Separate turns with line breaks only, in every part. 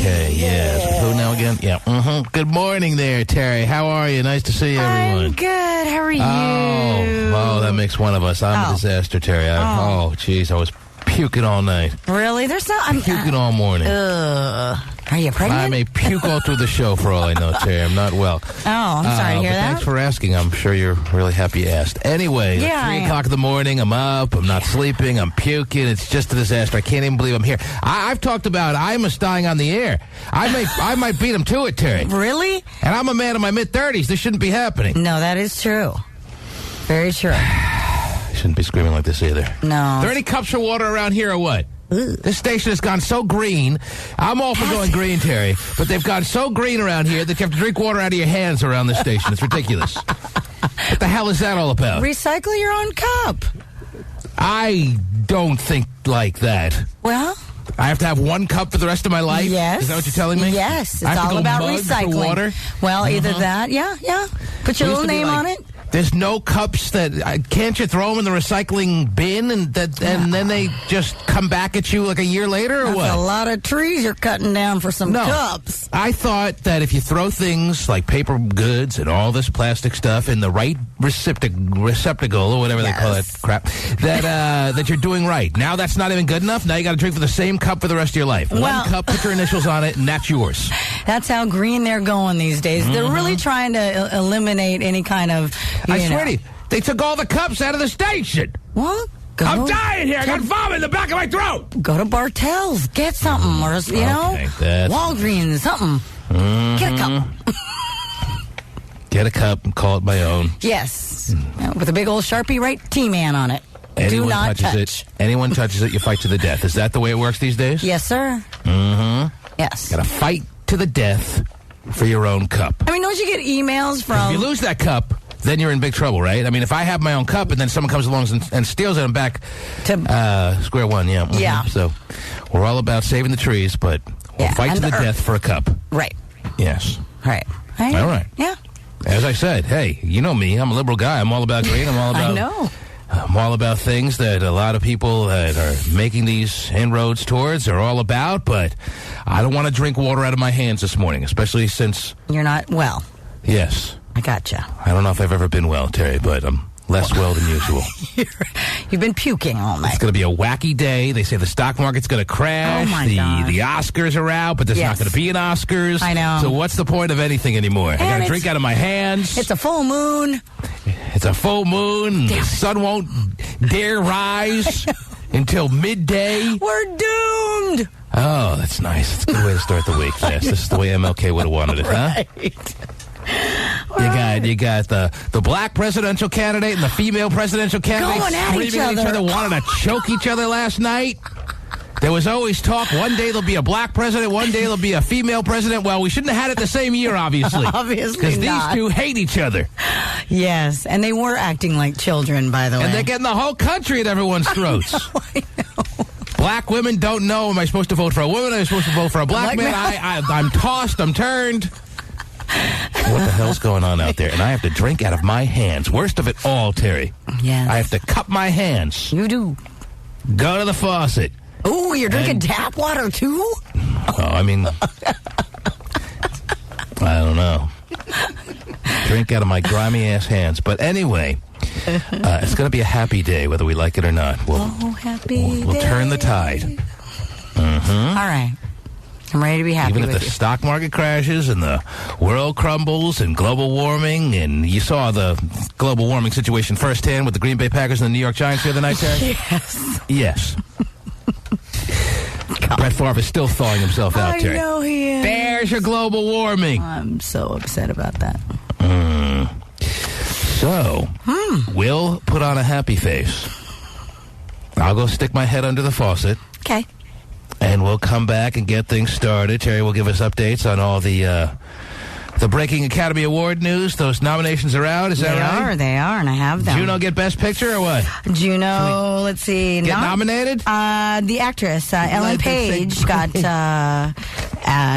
Okay, yes. Who now again? Yeah. Mm-hmm. Good morning there, Terry. How are you? Nice to see everyone.
I'm good. How are you?
Oh, that makes one of us. I'm a disaster, Terry. Jeez, I was puking all night.
Really? I'm
puking all morning.
Are you pregnant?
I may puke all through the show for all I know, Terry. I'm not well.
Oh, I'm sorry to hear that.
Thanks for asking. I'm sure you're really happy you asked. Anyway,
yeah,
3 o'clock in the morning, I'm up, I'm not sleeping, I'm puking. It's just a disaster. I can't even believe I'm here. I've talked about Imus dying on the air. I might beat him to it, Terry.
Really?
And I'm a man in my mid-30s. This shouldn't be happening.
No, that is true. Very true.
Shouldn't be screaming like this either.
No.
Are there any cups of water around here or what? This station has gone so green. I'm all for going green, Terry, but they've gone so green around here that you have to drink water out of your hands around this station. It's ridiculous. What the hell is that all about?
Recycle your own cup.
I don't think like that.
Well,
I have to have one cup for the rest of my life?
Yes.
Is that what you're telling me?
Yes.
I
It's
have to
all
go
about
mug
recycling.
for water?
Well, either that. Yeah. Put your little name on it.
There's no cups that can't you throw them in the recycling bin and then they just come back at you like a year later or
That's
what?
a lot of trees you're cutting down for some cups.
I thought that if you throw things like paper goods and all this plastic stuff in the right receptacle or whatever they call that crap, that you're doing right. Now that's not even good enough. Now you got to drink from the same cup for the rest of your life. One cup, put your initials on it, and that's yours.
That's how green they're going these days.
Mm-hmm.
They're really trying to eliminate any kind of.
I swear to you, they took all the cups out of the station.
What?
I'm dying here. I got vomit in the back of my throat.
Go to Bartell's. Get something. Or, Walgreens, something.
Mm-hmm.
Get a cup.
Get a cup and call it my own.
Yes. With a big old Sharpie, right? T-Man on it.
Anyone
Do not
touches it. Anyone touches it, you fight to the death. Is that the way it works these days?
Yes, sir.
Mm-hmm.
Yes.
Got to fight to the death for your own cup.
I mean, don't you get emails from...
If you lose that cup, then you're in big trouble, right? I mean, if I have my own cup and then someone comes along and steals it, I'm back to square one, yeah. Mm-hmm.
Yeah.
So we're all about saving the trees, but we'll fight to the death for a cup.
Right.
Yes.
Right.
All right.
Yeah.
As I said, hey, you know me. I'm a liberal guy. I'm all about green. I'm all about...
I know.
I'm all about things that a lot of people that are making these inroads towards are all about, but I don't want to drink water out of my hands this morning, especially since...
You're not well.
Yes.
I gotcha.
I don't know if I've ever been well, Terry, but I'm less well than usual.
You've been puking all night.
It's going to be a wacky day. They say the stock market's going to crash.
Oh, my gosh.
The Oscars are out, but there's not going to be an Oscars.
I know.
So what's the point of anything anymore? I got to drink out of my hands.
It's a full moon.
It's a full moon. The sun won't dare rise until midday.
We're doomed.
Oh, that's nice. It's a good way to start the week. Yes, this is the way MLK would have wanted it, huh? You got the black presidential candidate and the female presidential candidate
going at
screaming at each other, wanted to choke each other last night. There was always talk, one day there'll be a black president, one day there'll be a female president. Well, we shouldn't have had it the same year, obviously.
Obviously
because
not.
these two hate each other.
Yes, and they were acting like children, by the way.
And they're getting the whole country at everyone's throats.
I know.
Black women don't know, am I supposed to vote for a woman? Am I supposed to vote for a black man? I'm tossed, I'm turned. What the hell's going on out there? And I have to drink out of my hands. Worst of it all, Terry.
Yes.
I have to cup my hands.
You do.
Go to the faucet.
Oh, you're drinking tap water, too?
Oh, I mean... I don't know. Drink out of my grimy-ass hands. But anyway, it's going to be a happy day, whether we like it or not. We'll turn the tide. Mm-hmm.
All right. I'm ready to be happy
Even
with
if the stock market crashes and the world crumbles and global warming, and you saw the global warming situation firsthand with the Green Bay Packers and the New York Giants the other night, Terry?
Yes.
Brett Favre is still thawing himself out, Terry.
I know he is.
There's your global warming.
I'm so upset about that.
So, we'll put on a happy face. I'll go stick my head under the faucet.
Okay.
And we'll come back and get things started. Terry will give us updates on all the Breaking Academy Award news. Those nominations are out. Is that right?
They are, and I have them.
Juno get Best Picture or what?
Juno, let's see.
Get nominated?
The actress, Ellen Page, got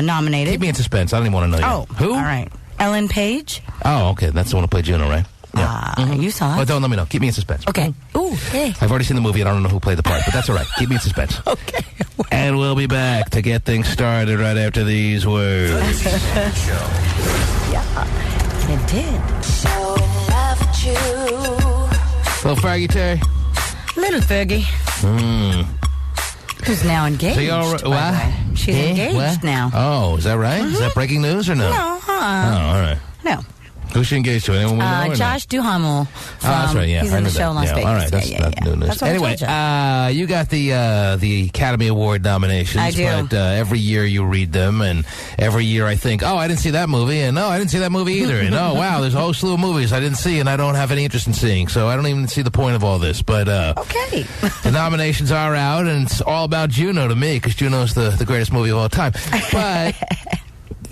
nominated.
Keep me in suspense. I don't even want to know yet.
Oh,
who?
All right. Ellen Page.
Oh, okay. That's the one who played Juno, right? Yeah.
You saw it?
Well, don't let me know. Keep me in suspense.
Okay. Ooh, hey.
I've already seen the movie and I don't know who played the part, but that's all right. Keep me in suspense.
Okay.
And we'll be back to get things started right after these words.
Yeah, it did.
So in love with you.
Little Fergie, Terry?
Little Fergie. Who's now engaged.
So you all right?
by the way. She's engaged now.
Oh, is that right? Is that breaking news or no?
No,
Oh, all right.
No.
Who's she engaged to? Anyone we know? Or
Josh Duhamel.
That's right. Yeah,
He's
I
in the
knew
show
that.
Las Vegas.
All right, that's not new news.
That's what I
Anyway,
told
you got the Academy Award nominations.
I do.
But every year you read them, and every year I think, oh, I didn't see that movie, and no, I didn't see that movie either, and oh, wow, there's a whole slew of movies I didn't see, and I don't have any interest in seeing, so I don't even see the point of all this. But
Okay.
the nominations are out, and it's all about Juno to me, because Juno's the greatest movie of all time. But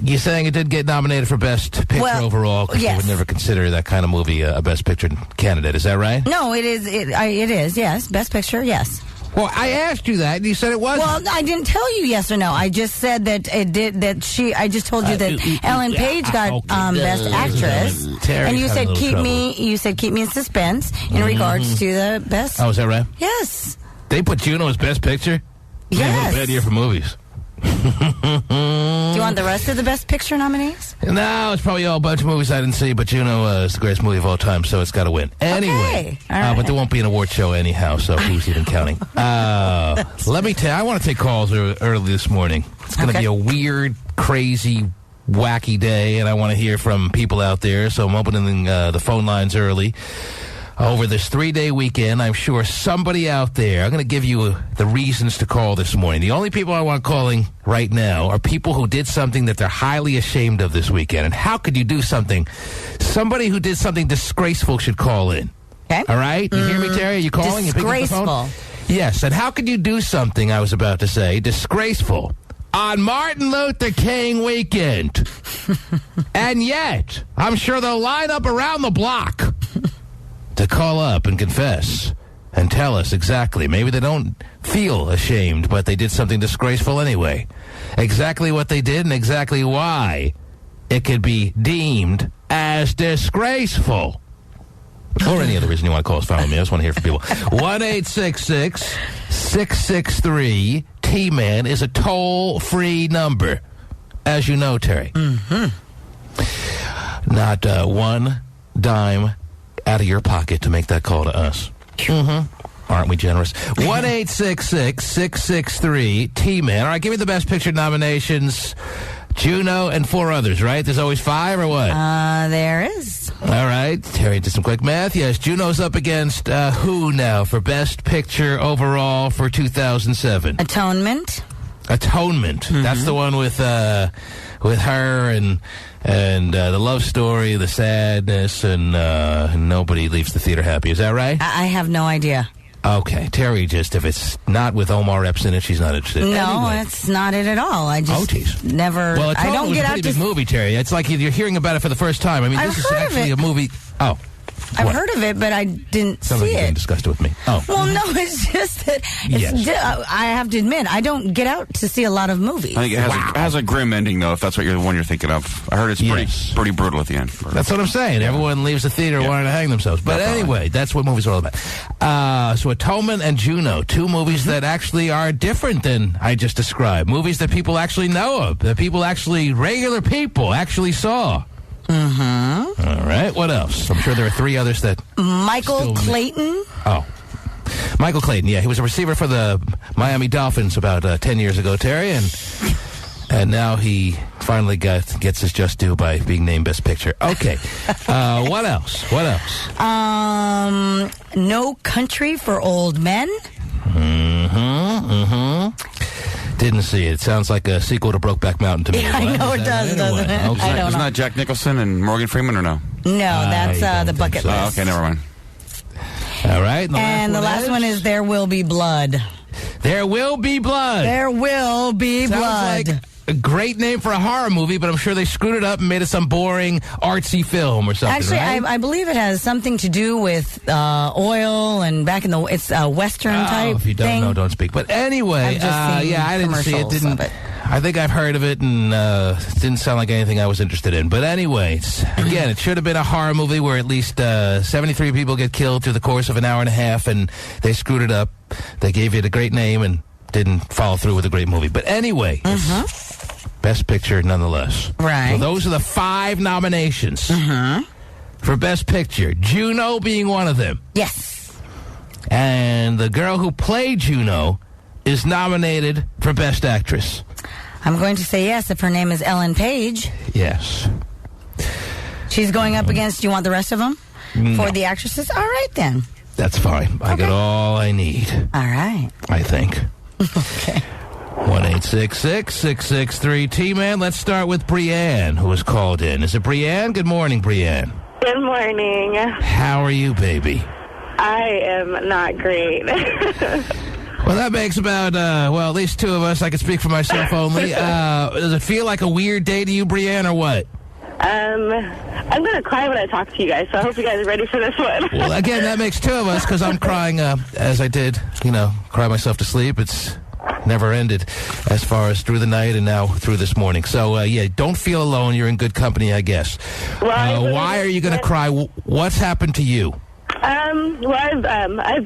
you're saying it did get nominated for Best Picture overall, because you would never consider that kind of movie a Best Picture candidate. Is that right?
No, it is. It is. Yes, Best Picture. Yes.
Well, I asked you that, and you said it wasn't.
Well, I didn't tell you yes or no. I just said that it did. That she. I just told you that Ellen Page got Best Actress, and you said keep me. You said keep me in suspense in regards to the best.
Oh, is that right?
Yes.
They put Juno as Best Picture. Man, what a bad year for movies.
Do you want the rest of the Best Picture nominees?
No, it's probably all a bunch of movies I didn't see, but Juno is the greatest movie of all time, so it's got to win. Anyway,
okay. Right.
But there won't be an award show anyhow, so who's even counting? Let me tell you, I want to take calls early this morning. It's going to be a weird, crazy, wacky day, and I want to hear from people out there, so I'm opening the phone lines early. Over this 3-day weekend, I'm sure somebody out there, I'm going to give you the reasons to call this morning. The only people I want calling right now are people who did something that they're highly ashamed of this weekend. And how could you do something? Somebody who did something disgraceful should call in.
Okay.
All right? You hear me, Terry? Are you calling?
Disgraceful.
You picking up the phone? Yes. And how could you do something, I was about to say, disgraceful on Martin Luther King weekend? And yet, I'm sure they'll line up around the block to call up and confess and tell us exactly. Maybe they don't feel ashamed, but they did something disgraceful anyway. Exactly what they did and exactly why it could be deemed as disgraceful. Or any other reason you want to call us, fine with me. I just want to hear from people. 1-866-663-T-MAN is a toll-free number. As you know, Terry. Not one dime out of your pocket to make that call to us. Aren't we generous? 1-866-663-T-MAN. All right, give me the Best Picture nominations. Juno and 4 others, right? There's always 5 or what?
There is.
All right. Terry did some quick math. Yes, Juno's up against who now for Best Picture overall for 2007?
Atonement.
That's the one with her and the love story, the sadness, and nobody leaves the theater happy. Is that right?
I have no idea.
Okay, Terry, just if it's not with Omar Epps in it, she's not interested.
No,
anyway.
it's not it at all. I just never.
Well,
I don't
was
get
a
out
pretty
to
big movie, Terry. It's like you're hearing about it for the first time. I mean, this is actually a movie. Oh.
I've heard of it, but I didn't
Sounds
see
like you're
it.
discussed it with me. Oh.
Well, no, it's just that I have to admit, I don't get out to see a lot of movies.
I think it has a grim ending, though, if that's what the one you're thinking of. I heard it's pretty brutal at the end.
That's what I'm saying. Everyone leaves the theater wanting to hang themselves. But anyway, that's what movies are all about. So Atonement and Juno, 2 movies that actually are different than I just described. Movies that people actually know of, that regular people actually saw. All right. What else? I'm sure there are 3 others that...
Michael Clayton.
Oh. Michael Clayton, yeah. He was a receiver for the Miami Dolphins about 10 years ago, Terry, and now he finally gets his just due by being named Best Picture. Okay. What else?
No Country for Old Men.
Didn't see it. Sounds like a sequel to Brokeback Mountain to me.
Yeah, I know it does, doesn't it?
Okay.
I don't
Isn't
know.
that Jack Nicholson and Morgan Freeman, or no?
No, that's the bucket list.
Oh, okay, never mind.
All right.
And the last one is There Will Be Blood.
There Will Be Blood.
There will be
Sounds
blood.
Like a great name for a horror movie, but I'm sure they screwed it up and made it some boring, artsy film or something.
Actually,
right?
I believe it has something to do with oil and back in it's a Western type
if you don't
thing.
know, don't speak. But anyway,
I've just seen
I didn't see it.
commercials of it.
I think I've heard of it, and it didn't sound like anything I was interested in. But anyways, again, it should have been a horror movie where at least 73 people get killed through the course of an hour and a half, and they screwed it up. They gave it a great name and didn't follow through with a great movie. But anyway, Best Picture nonetheless.
Right.
So those are the 5 nominations for Best Picture. Juno being one of them.
Yes.
And the girl who played Juno is nominated for Best Actress.
I'm going to say yes if her name is Ellen Page.
Yes.
She's going up against, you want the rest of them?
No.
For the actresses? All right, then.
That's fine. I got all I need.
All right.
I think.
Okay.
1-866-663-T-Man. Let's start with Brianne, who was called in. Is it Brianne? Good morning, Brianne.
Good morning.
How are you, baby?
I am not great.
Well, that makes about, at least 2 of us. I can speak for myself only. Does it feel like a weird day to you, Brianne, or what?
I'm going to cry when I talk to you guys, so I hope you guys are ready for this one.
Well, again, that makes 2 of us, because I'm crying, as I did, cry myself to sleep. It's never ended as far as through the night and now through this morning. So, don't feel alone. You're in good company, I guess. Why are you going to cry? What's happened to you?
I've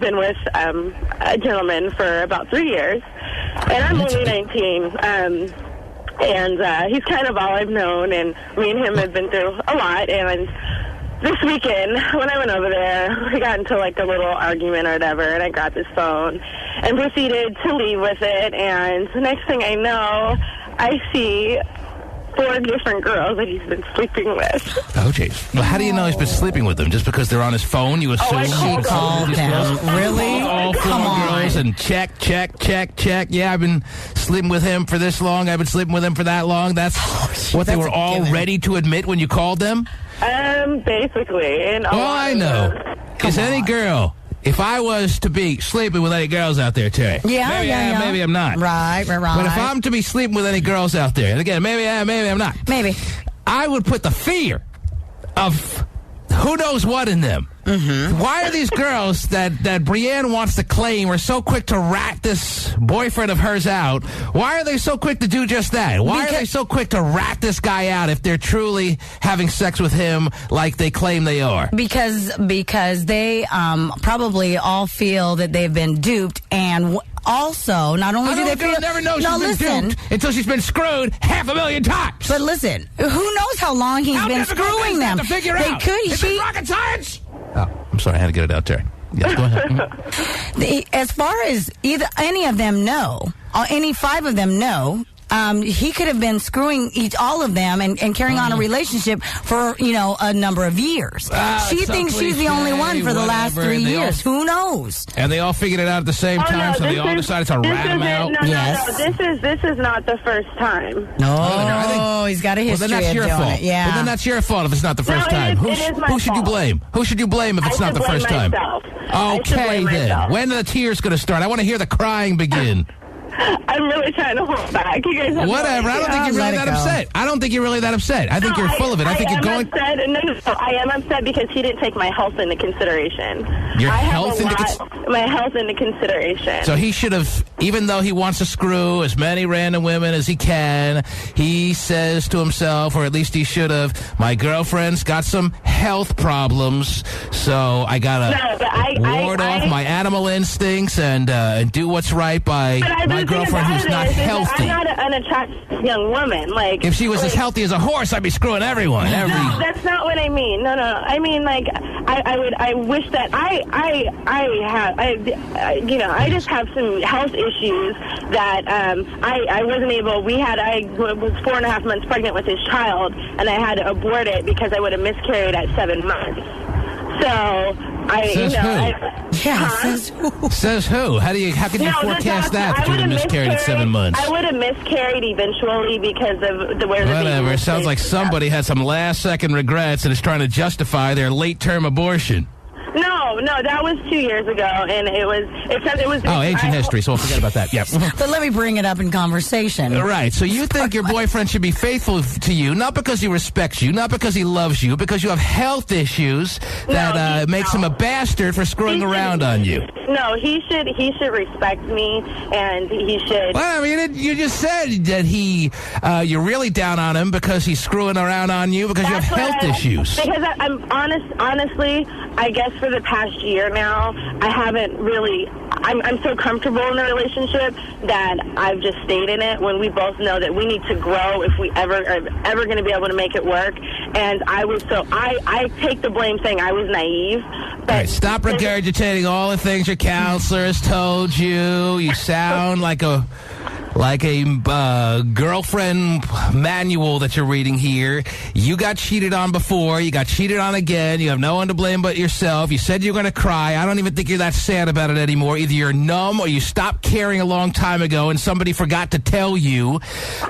been with a gentleman for about 3 years, and I'm only 19. And he's kind of all I've known, and me and him have been through a lot. And this weekend, when I went over there, we got into like a little argument or whatever, and I grabbed his phone and proceeded to leave with it. And the next thing I know, I see 4 different girls that he's been sleeping with.
Oh, jeez. Well, how do you know he's been sleeping with them? Just because they're on his phone, you assume?
She called them. Really?
All 4 girls and check. Yeah, I've been sleeping with him for this long. I've been sleeping with him for that long. That's what they were all ready to admit when you called them?
Basically. And
I know. Is any girl... If I was to be sleeping with any girls out there, Terry, maybe I'm not.
Right.
But if I'm to be sleeping with any girls out there, and again, maybe I'm not.
Maybe.
I would put the fear of who knows what in them. Why are these girls that Brianne wants to claim are so quick to rat this boyfriend of hers out? Why are they so quick to do just that? Why are they so quick to rat this guy out if they're truly having sex with him like they claim they are?
Because they probably all feel that they've been duped, and also, not only do they feel...
never know she's been duped until she's been screwed 500,000 times.
But listen, who knows how long he's been screwing them?
To figure out. Is it rocket science? Oh, I'm sorry, I had to get it out there. Yes, go ahead.
As far as any of them know, any 5 of them know, he could have been screwing all of them and carrying on a relationship for, a number of years. She thinks she's the only one for the last 3 years. Who knows?
And they all figured it out at the same time, so they all decided to rat him out.
No, this is not the first time.
No, he's got a history.
Well, then that's your fault.
Yeah.
Well, then that's your fault if it's not the first time. Who should you blame? Who should you blame if it's not the first time? Okay, then. When are the tears going to start? I want to hear the crying begin.
I'm really trying to hold back. You guys have
whatever. I don't think you're really that upset. I don't think you're really that upset. I think you're full of it. I think you're going...
I am upset because he didn't take my health into consideration.
My health
into consideration.
So he should have, even though he wants to screw as many random women as he can, he says to himself, or at least he should have, my girlfriend's got some health problems, so I gotta ward off my animal instincts and do what's right by my girlfriend who's not healthy.
I'm not an unattractive young woman.
If she was as healthy as a horse, I'd be screwing everyone.
No, that's not what I mean. No. I mean, I wish that I just have some health issues that I wasn't able. I was 4.5 months pregnant with his child, and I had to abort it because I would have miscarried at 7 months. So
Says who? Says who? How can you forecast that you would have miscarried at 7 months?
I would have miscarried eventually because of where the baby
Whatever.
was.
It sounds like somebody had some last-second regrets and is trying to justify their late-term abortion.
No, No, that was 2 years ago, and it was.
Oh, ancient history, so we'll forget about that. Yep.
But let me bring it up in conversation.
Right. So you think your boyfriend should be faithful to you, not because he respects you, not because he loves you, because you have health issues that makes him a bastard for screwing around on you.
No, he should respect me, and he should.
Well, I mean, you just said that you're really down on him because he's screwing around on you because you have health issues.
Because I'm honestly, I guess for the past year now, I haven't really. I'm so comfortable in the relationship that I've just stayed in it when we both know that we need to grow if we are ever going to be able to make it work. And I take the blame saying I was naive. But
all right, stop regurgitating all the things your counselor has told you. You sound like a girlfriend manual that you're reading here. You got cheated on before. You got cheated on again. You have no one to blame but yourself. You said you were going to cry. I don't even think you're that sad about it anymore. Either you're numb or you stopped caring a long time ago and somebody forgot to tell you.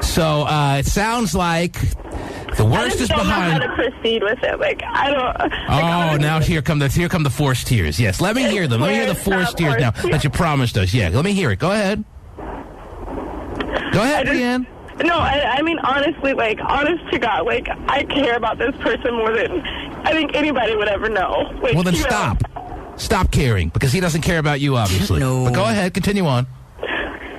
So it sounds like the worst is behind.
I don't know how to proceed with it. I don't.
Now here come the forced tears. Yes, let me hear them. Let me hear the forced tears now that you promised us. Yeah, let me hear it. Go ahead. Go ahead, Leanne.
No, I mean, honestly, honest to God, I care about this person more than I think anybody would ever know.
Well, then stop. Stop caring, because he doesn't care about you, obviously.
No.
But go ahead, continue on.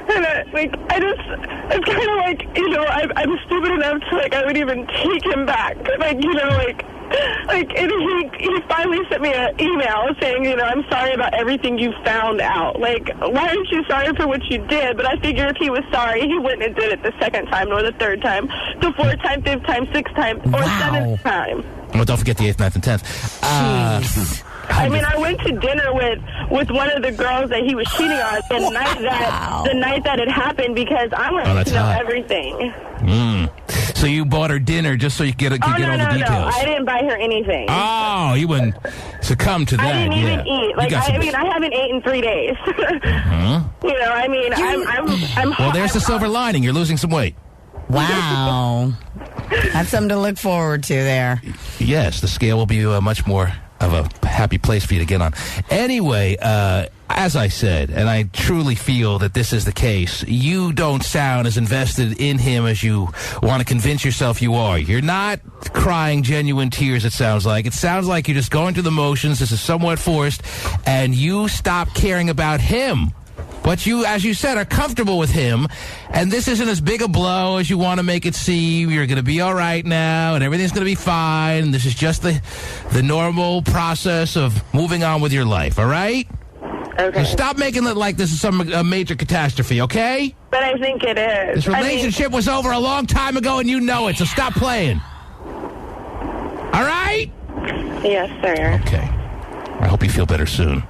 And it's kind of I'm stupid enough to, I would even take him back. And he finally sent me an email saying, I'm sorry about everything you found out. Why aren't you sorry for what you did? But I figure if he was sorry, he wouldn't have did it the second time, nor the third time, the fourth time, fifth time, sixth time, or seventh time.
Well, don't forget the 8th, 9th, and 10th.
I went to dinner with one of the girls that he was cheating on the night that it happened because I wanted to know everything.
So you bought her dinner just so you could get all the details?
No, I didn't buy her anything.
Oh, you wouldn't succumb to that.
I didn't even eat. I haven't eaten in 3 days. I'm
well, there's the silver lining. You're losing some weight.
Wow. That's something to look forward to there.
Yes, the scale will be much more of a happy place for you to get on. Anyway, as I said, and I truly feel that this is the case, you don't sound as invested in him as you want to convince yourself you are. You're not crying genuine tears, it sounds like. It sounds like you're just going through the motions. This is somewhat forced, and you stop caring about him. But you, as you said, are comfortable with him, and this isn't as big a blow as you want to make it seem. You're going to be all right now, and everything's going to be fine. This is just the normal process of moving on with your life, all right?
Okay.
So stop making it like this is a major catastrophe, okay?
But I think it is.
This relationship was over a long time ago, and you know it, so stop playing. All right?
Yes, sir.
Okay. I hope you feel better soon.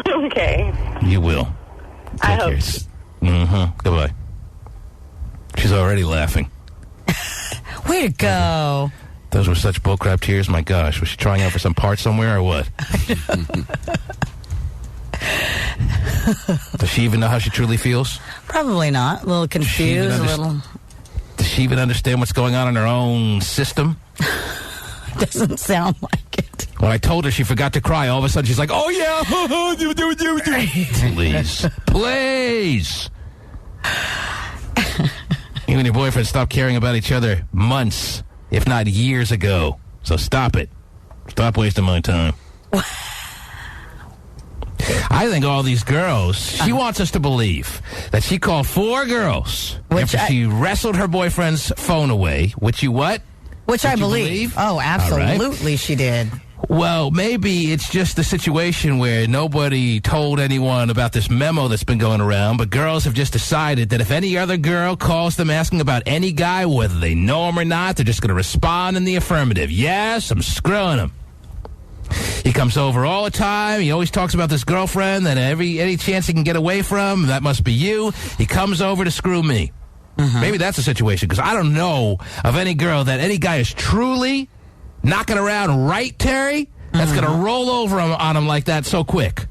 Okay.
You will.
I hope.
Goodbye. She's already laughing.
Way to go.
Those were such bullcrap tears. My gosh. Was she trying out for some part somewhere or what? Does she even know how she truly feels?
Probably not. A little confused.
Does she even understand what's going on in her own system?
Doesn't sound like it.
When I told her she forgot to cry, all of a sudden she's like, oh, yeah. Please. You and your boyfriend stopped caring about each other months, if not years ago. So stop it. Stop wasting my time. I think all these girls, she wants us to believe that she called 4 girls after she wrestled her boyfriend's phone away, which you what?
Which I believe. Oh, absolutely she did.
Well, maybe it's just the situation where nobody told anyone about this memo that's been going around, but girls have just decided that if any other girl calls them asking about any guy, whether they know him or not, they're just going to respond in the affirmative. Yes, I'm screwing him. He comes over all the time. He always talks about this girlfriend that any chance he can get away from, that must be you. He comes over to screw me. Maybe that's the situation, because I don't know of any girl that any guy is truly knocking around, right, Terry? That's going to roll over on him like that so quick.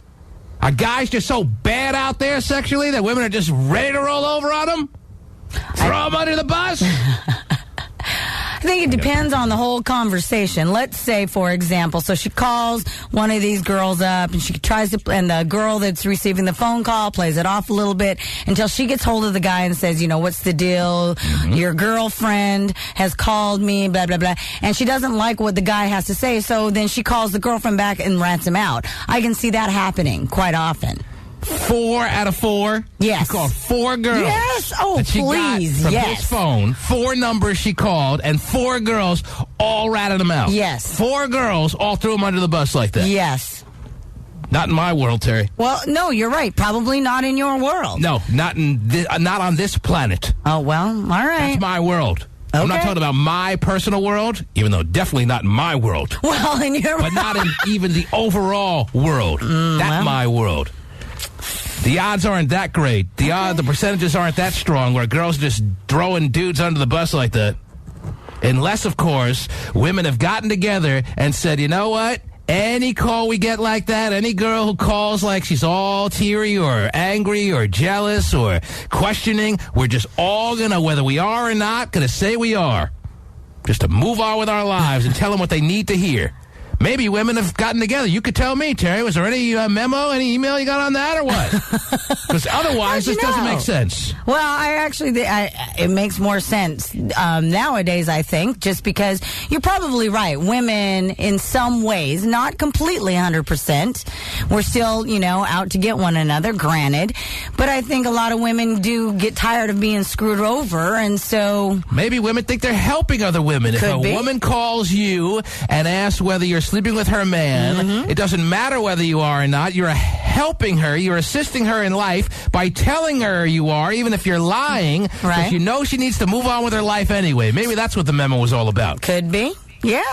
Are guys just so bad out there sexually that women are just ready to roll over on them? Throw them under the bus?
I think it depends on the whole conversation. Let's say, for example, so she calls one of these girls up and she tries to, and the girl that's receiving the phone call plays it off a little bit until she gets hold of the guy and says, you know, what's the deal? Your girlfriend has called me, blah, blah, blah. And she doesn't like what the guy has to say, so then she calls the girlfriend back and rats him out. I can see that happening quite often.
4 out of 4?
Yes.
She called 4 girls.
Yes. Oh,
that she
please.
got from
yes.
his phone. 4 numbers she called, and 4 girls all ratted him out.
Yes.
4 girls all threw him under the bus like that.
Yes.
Not in my world, Terry.
Well, no, you're right. Probably not in your world.
No, not on this planet.
Oh, well, all right.
That's my world. Okay. I'm not talking about my personal world, even though definitely not in my world.
Well, in your
but not in even the overall world. That's my world. The odds aren't that great. The percentages aren't that strong where girls are just throwing dudes under the bus like that. Unless, of course, women have gotten together and said, you know what? Any call we get like that, any girl who calls like she's all teary or angry or jealous or questioning, we're just all going to, whether we are or not, going to say we are. Just to move on with our lives and tell them what they need to hear. Maybe women have gotten together. You could tell me, Terry. Was there any memo, any email you got on that or what? Because otherwise, this doesn't make sense.
Well, it makes more sense nowadays, I think, just because you're probably right. Women, in some ways, not completely 100%. We're still, out to get one another, granted. But I think a lot of women do get tired of being screwed over, and so...
Maybe women think they're helping other women. If a woman calls you and asks whether you're sleeping with her man, it doesn't matter whether you are or not. You're helping her. You're assisting her in life by telling her you are, even if you're lying, because you know she needs to move on with her life anyway. Maybe that's what the memo was all about.
Could be. Yeah.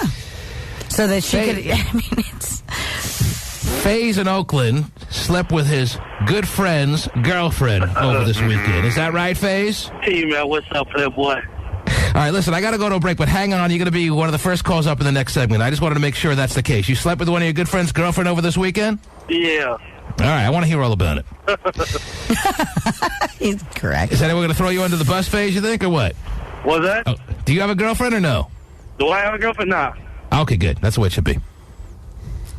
So that she could... it's...
Faze in Oakland slept with his good friend's girlfriend over this weekend. Is that right, Faze?
Hey, man. What's up, boy?
All right, listen, I got to go to a break, but hang on. You're going to be one of the first calls up in the next segment. I just wanted to make sure that's the case. You slept with one of your good friend's girlfriend over this weekend?
Yeah.
All right, I want to hear all about it.
He's correct.
Is anyone going to throw you under the bus, Phase, you think, or what?
What's that?
Oh, do you have a girlfriend or no?
Do I have a girlfriend? Nah.
Okay, good. That's the way it should be.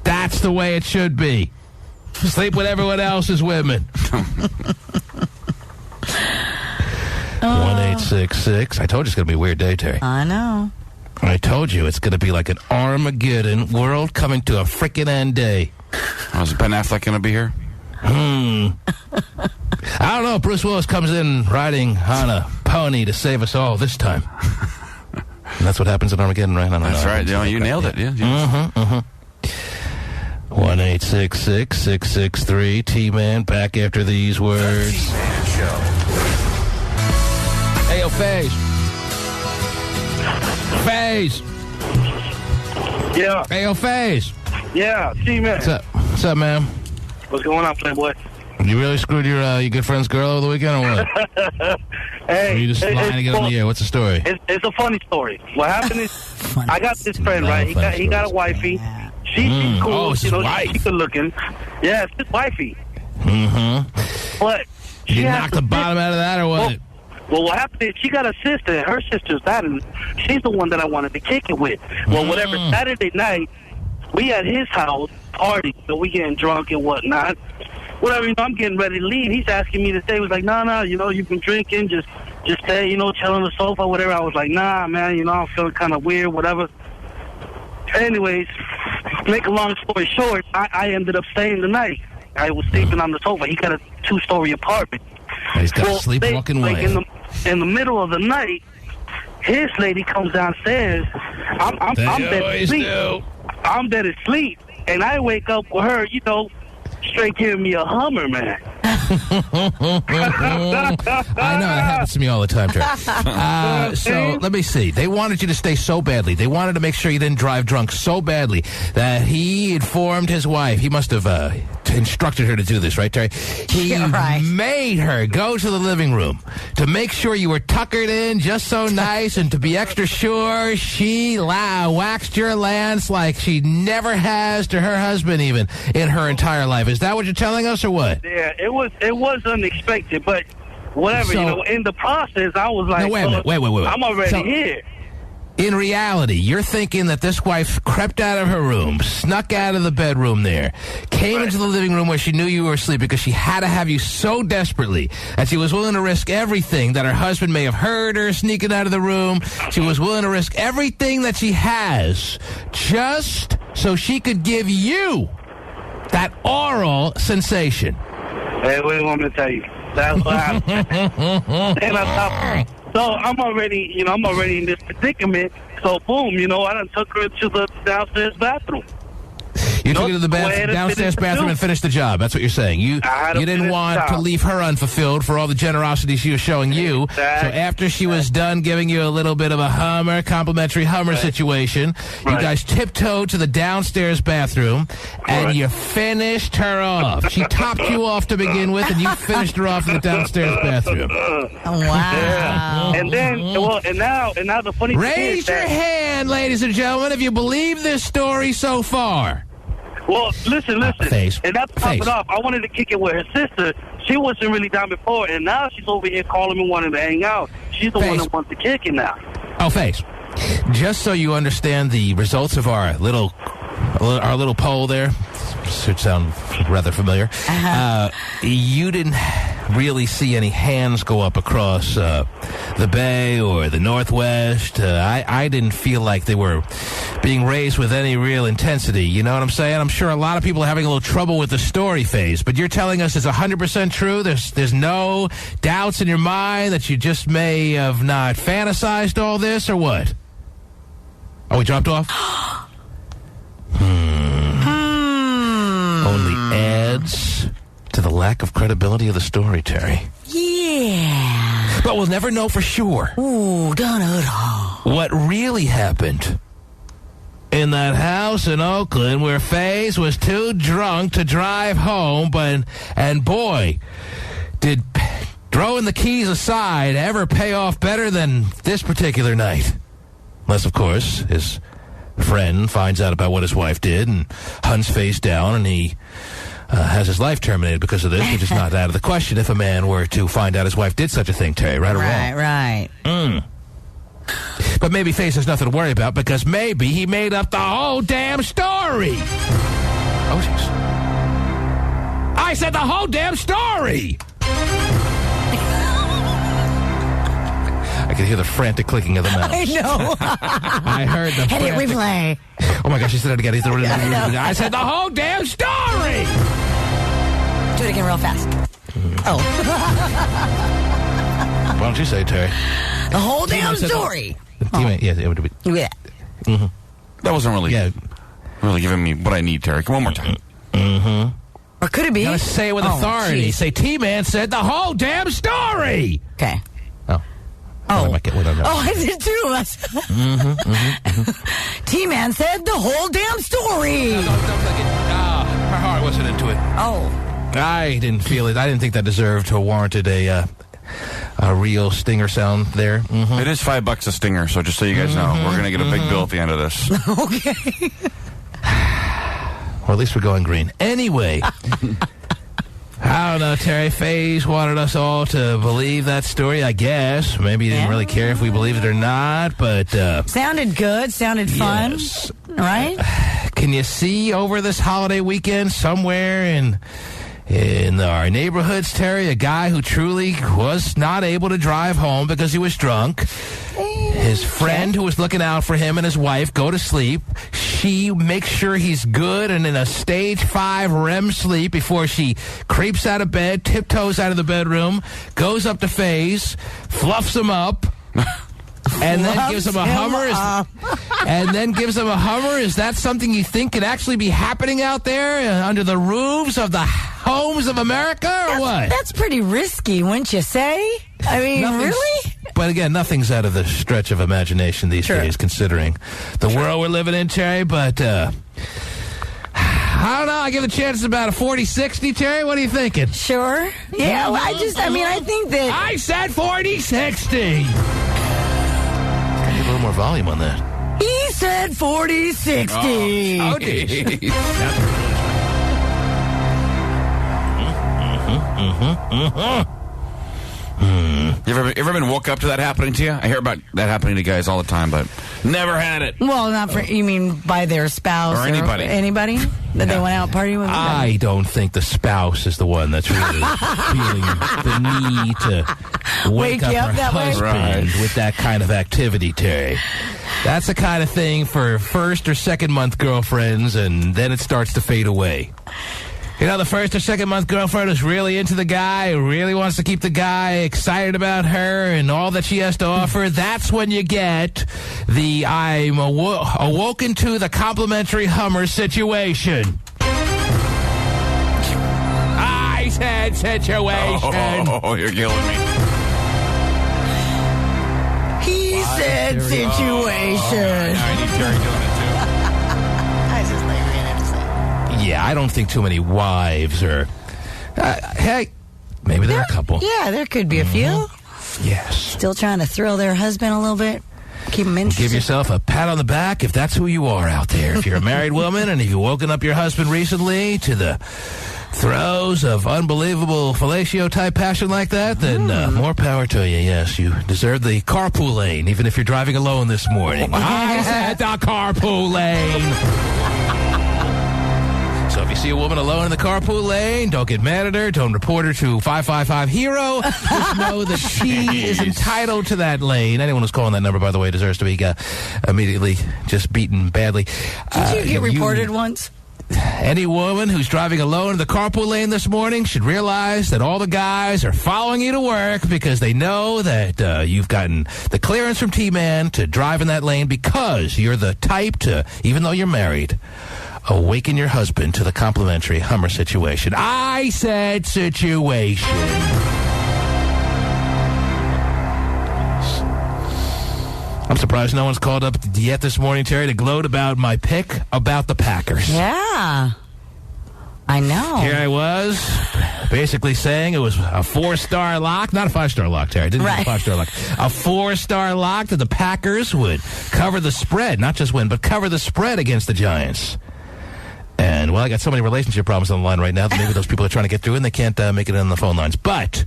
That's the way it should be. Sleep with everyone else's women. 1-866. I told you it's going to be a weird day, Terry.
I know.
I told you it's going to be like an Armageddon world coming to a freaking end day.
Is Ben Affleck going to be here?
I don't know. Bruce Willis comes in riding on a pony to save us all this time. And that's what happens in Armageddon, right?
That's right. You nailed it. Yeah.
1-866-663 T-Man. Back after these words.
T-Man Show.
Hey, yo, Faze. Faze.
Yeah.
Hey, yo, Faze.
Yeah, T-Man.
What's up, man?
What's going on, Playboy?
You really screwed your good friend's girl over the weekend, or what?
Hey.
Or you just lying to get on the air? What's the story?
It's a funny story. What happened is, I got this friend, right? He got a wifey. She's cool.
Oh, it's his wife.
She's good looking. Yeah, it's his wifey. But
you knocked the bottom out of that, or what?
Well, what happened is she got a sister, and her sister's that, and she's the one that I wanted to kick it with. Well, whatever, Saturday night, we at his house, party, so we getting drunk and whatnot. Whatever, I'm getting ready to leave. He's asking me to stay. He was like, no, you've been drinking, just stay, chill on the sofa, whatever. I was like, nah, man, I'm feeling kind of weird, whatever. Anyways, make a long story short, I ended up staying the night. I was sleeping on the sofa. He got a 2-story apartment.
He's got a sleepwalking wife.
In the middle of the night, his lady comes downstairs. I'm dead asleep. I'm dead asleep, and I wake up with her, straight giving me a Hummer, man.
I know, that happens to me all the time, Terry. So, let me see. They wanted you to stay so badly. They wanted to make sure you didn't drive drunk so badly that he informed his wife. He must have instructed her to do this, right, Terry? He made her go to the living room to make sure you were tuckered in just so nice, and to be extra sure, she waxed your lance like she never has to her husband even in her entire life. Is that what you're telling us, or what?
Yeah, it was unexpected, but whatever, in the process, I was like,
no, wait a minute. Wait.
I'm already here.
In reality, you're thinking that this wife crept out of her room, snuck out of the bedroom there, came into the living room where she knew you were asleep because she had to have you so desperately that she was willing to risk everything that her husband may have heard her sneaking out of the room. She was willing to risk everything that she has just so she could give you that oral sensation.
Hey, what do you want me to tell you? That's what happened. And on top of it. So I'm already in this predicament. So boom, I done took her to the downstairs bathroom.
You took her to the downstairs bathroom and finished the job. That's what you're saying. You didn't want to leave her unfulfilled for all the generosity she was showing you.
Exactly.
So after she was done giving you a little bit of a complimentary Hummer situation, you guys tiptoed to the downstairs bathroom and you finished her off. She topped you off to begin with, and you finished her off in the downstairs bathroom.
Wow.
Yeah. And then, and now the funny thing is
Raise your hand, ladies and gentlemen, if you believe this story so far.
Well, listen.
Face.
And not to top it off, I wanted to kick it with her sister. She wasn't really down before, and now she's over here calling me wanting to hang out. She's the one that wants to kick it now.
Oh, Face. Just so you understand the results of our little poll there, should sound rather familiar. You didn't really see any hands go up across the Bay or the Northwest. I didn't feel like they were being raised with any real intensity. You know what I'm saying? I'm sure a lot of people are having a little trouble with the story phase, but you're telling us it's 100% true? There's no doubts in your mind that you just may have not fantasized all this, or what? Oh, we dropped off? Only adds to the lack of credibility of the story, Terry.
Yeah.
But we'll never know for sure.
Ooh,
what really happened in that house in Oakland where Faze was too drunk to drive home, and boy, did throwing the keys aside ever pay off better than this particular night. Unless, of course, his friend finds out about what his wife did and hunts face down, and he has his life terminated because of this, which is not out of the question if a man were to find out his wife did such a thing, Terry, right or wrong?
Right.
But maybe Face has nothing to worry about because maybe he made up the whole damn story. Oh, jeez. I said the whole damn story! I could hear the frantic clicking of the mouse.
I know.
I heard the
Hit replay.
Oh, my gosh, he said it again. I said the whole damn story!
Do it again real fast. Oh.
Why don't you say it, Terry?
The whole damn story.
Yeah, it would be.
Yeah.
Mm-hmm. That wasn't really giving me what I need, Terry. One more time.
Mm-hmm.
Or could it be?
You gotta say it with authority. Geez. Say, T-Man said the whole damn story!
Okay.
I
did too. T-Man said the whole damn story.
Her heart wasn't into it.
Oh.
I didn't feel it. I didn't think that deserved or warranted a real stinger sound there. Mm-hmm.
It is $5 a stinger, so just so you guys know, we're going to get a big bill at the end of this.
Okay.
Well, at least we're going green. Anyway. I don't know, Terry. Faze wanted us all to believe that story, I guess. Maybe he didn't really care if we believed it or not, but...
sounded good. Sounded fun.
Yes.
Right?
Can you see over this holiday weekend somewhere in our neighborhoods, Terry, a guy who truly was not able to drive home because he was drunk? His friend who was looking out for him and his wife go to sleep. She makes sure he's good and in a stage 5 REM sleep before she creeps out of bed, tiptoes out of the bedroom, goes up to Faze, fluffs him up, and then gives him a Hummer. Is that something you think could actually be happening out there under the roofs of the homes of America, or what?
That's pretty risky, wouldn't you say? I mean, really?
But again, nothing's out of the stretch of imagination these days, considering the world we're living in, Terry. But I don't know. I give the chances about a 40-60, Terry. What are you thinking?
Sure. Yeah, well, I think that...
I said 40-60. Gotta get a little more volume on that.
He said 40-60.
Oh, geez.
You ever been woke up to that happening to you? I hear about that happening to guys all the time, but never had it.
Well, not for you mean by their spouse
or anybody.
Anybody that they went out partying with.
I don't think the spouse is the one that's really feeling the need to wake up her husband with that kind of activity, Terry. That's the kind of thing for first or second month girlfriends, and then it starts to fade away. You know, the first or second month girlfriend is really into the guy, really wants to keep the guy excited about her and all that she has to offer. That's when you get the I'm awoken to the complimentary Hummer situation. I said situation.
Oh, you're killing me.
He said situation.
I need Terry doing it, too.
I was just like, I have to say.
Yeah, I don't think too many wives are... hey, maybe there are a couple.
Yeah, there could be a few.
Yes.
Still trying to thrill their husband a little bit. Keep them interested.
Give yourself a pat on the back if that's who you are out there. If you're a married woman and if you've woken up your husband recently to the throes of unbelievable fellatio-type passion like that, then more power to you. Yes, you deserve the carpool lane, even if you're driving alone this morning. I said the carpool lane. So if you see a woman alone in the carpool lane, don't get mad at her. Don't report her to 555-HERO. Just know that she is entitled to that lane. Anyone who's calling that number, by the way, deserves to be immediately just beaten badly.
Did you get reported once?
Any woman who's driving alone in the carpool lane this morning should realize that all the guys are following you to work because they know that you've gotten the clearance from T-Man to drive in that lane because you're the type to, even though you're married, awaken your husband to the complimentary Hummer situation. I said situation. I'm surprised no one's called up yet this morning, Terry, to gloat about my pick about the Packers.
Yeah. I know.
Here I was, basically saying it was a 4-star lock. Not a 5-star lock, Terry. I didn't get a 5-star lock. A 4-star lock that the Packers would cover the spread. Not just win, but cover the spread against the Giants. And, well, I got so many relationship problems on the line right now that maybe those people are trying to get through and they can't make it on the phone lines. But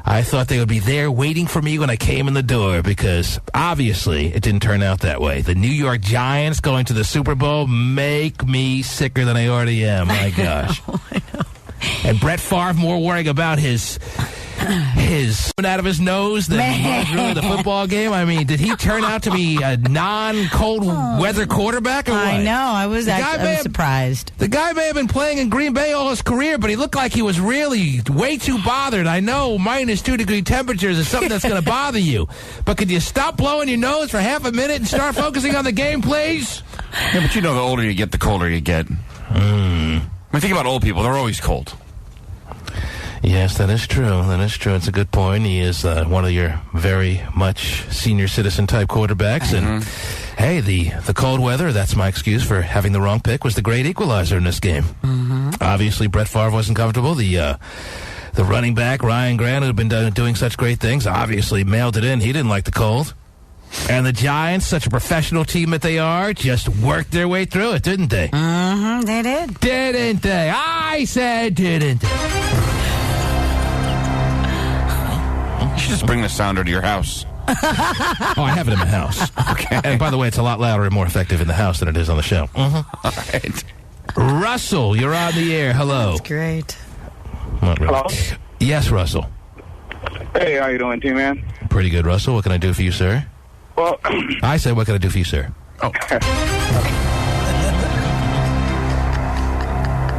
I thought they would be there waiting for me when I came in the door because, obviously, it didn't turn out that way. The New York Giants going to the Super Bowl make me sicker than I already am. My gosh.
I know.
And Brett Favre more worrying about his out of his nose than he was really the football game. I mean, did he turn out to be a non-cold weather quarterback or what?
I know. I was surprised.
The guy may have been playing in Green Bay all his career, but he looked like he was really way too bothered. I know minus 2-degree temperatures is something that's going to bother you. But could you stop blowing your nose for half a minute and start focusing on the game, please?
Yeah, but you know the older you get, the colder you get. I mean, think about old people. They're always cold.
Yes, that is true. That is true. It's a good point. He is one of your very much senior citizen type quarterbacks. And, hey, the cold weather, that's my excuse for having the wrong pick, was the great equalizer in this game. Obviously, Brett Favre wasn't comfortable. The running back, Ryan Grant, who had been doing such great things, obviously mailed it in. He didn't like the cold. And the Giants, such a professional team that they are, just worked their way through it, didn't they?
They did.
Didn't they? I said didn't they?
You should just bring the sounder to your house.
Oh, I have it in my house. Okay. And by the way, it's a lot louder and more effective in the house than it is on the show.
All right.
Russell, you're on the air. Hello.
That's great.
Not really.
Hello?
Yes, Russell.
Hey, how you doing, T-Man?
Pretty good, Russell. What can I do for you, sir?
Well,
I said, what can I do for you, sir?
Oh.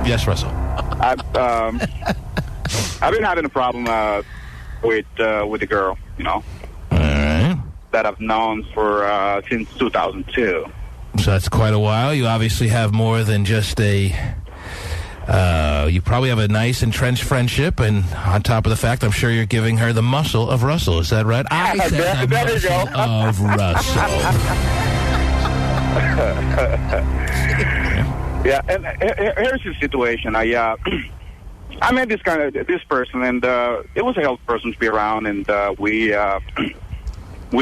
Yes, Russell.
I've been having a problem with the girl, you know.
All right.
That I've known for since 2002.
So that's quite a while. You obviously have more than just a... you probably have a nice entrenched friendship, and on top of the fact, I'm sure you're giving her the muscle of Russell. Is that right? I said the muscle of Russell.
Yeah, and here's the situation. I met this person, and it was a healthy person to be around, and we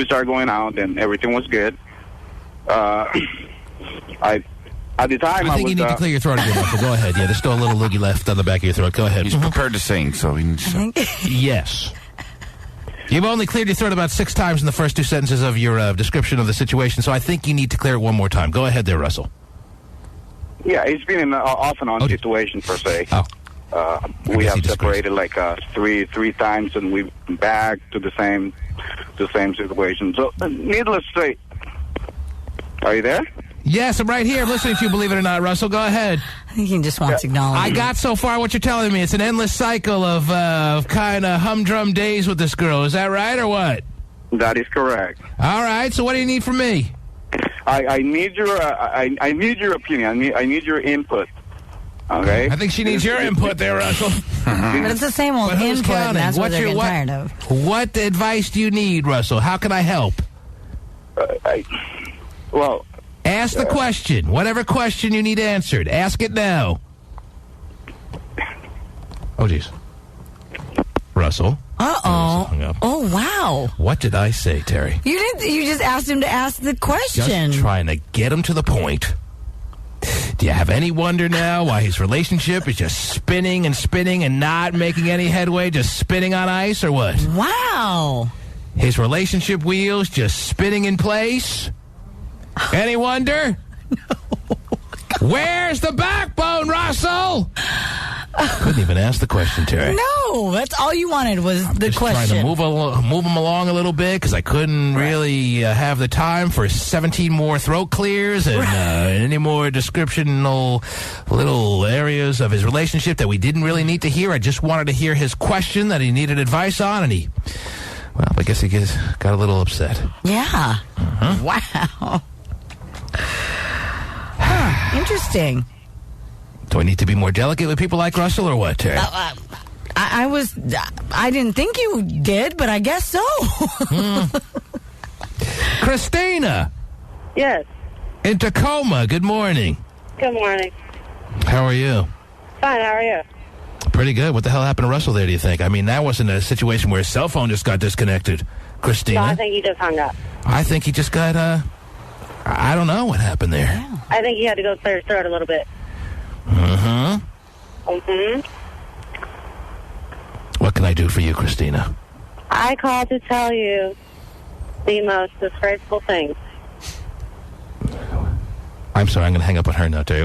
started going out, and everything was good. At the time,
I think you need to clear your throat again, Russell. Go ahead. Yeah, there's still a little loogie left on the back of your throat. Go ahead.
He's prepared to sing, so he needs to...
Yes. You've only cleared your throat about 6 times in the first 2 sentences of your description of the situation, so I think you need to clear it one more time. Go ahead there, Russell.
Yeah, it's been an off and on situation per se.
Oh.
We have separated like three times, and we've been back to the same situation. So, needless to say, are you there?
Yes, I'm right here. I'm listening to you, believe it or not, Russell. Go ahead.
I think he just wants acknowledgement.
I got so far what you're telling me. It's an endless cycle of kind of humdrum days with this girl. Is that right or what?
That is correct.
All right. So what do you need from me?
I need your I need your opinion. I need your input. Okay.
I think she needs your input there, Russell.
But it's the same old input. And that's what they're getting tired of.
What advice do you need, Russell? How can I help? Ask the question. Whatever question you need answered. Ask it now. Oh, jeez. Russell.
Uh-oh. Oh, wow.
What did I say, Terry?
You just asked him to ask the question.
Just trying to get him to the point. Do you have any wonder now why his relationship is just spinning and spinning and not making any headway, just spinning on ice, or what?
Wow.
His relationship wheels just spinning in place? Any wonder?
No.
Where's the backbone, Russell? Couldn't even ask the question, Terry.
No, that's all you wanted was the
just
question.
Trying to move him along a little bit because I couldn't really have the time for 17 more throat clears and any more descriptional little areas of his relationship that we didn't really need to hear. I just wanted to hear his question that he needed advice on, and I guess he got a little upset.
Yeah. Wow. Interesting.
Do I need to be more delicate with people like Russell or what, Terry?
I didn't think you did, but I guess so.
Christina.
Yes.
In Tacoma, good morning.
Good morning.
How are you?
Fine, how are you?
Pretty good. What the hell happened to Russell there, do you think? I mean, that wasn't a situation where his cell phone just got disconnected. Christina?
No, I think he just hung up.
I think he just got, I don't know what happened there.
Yeah.
I think he had to go clear his throat a little bit.
What can I do for you, Christina?
I called to tell you the most disgraceful thing.
I'm sorry, I'm going to hang up on her now, Terry.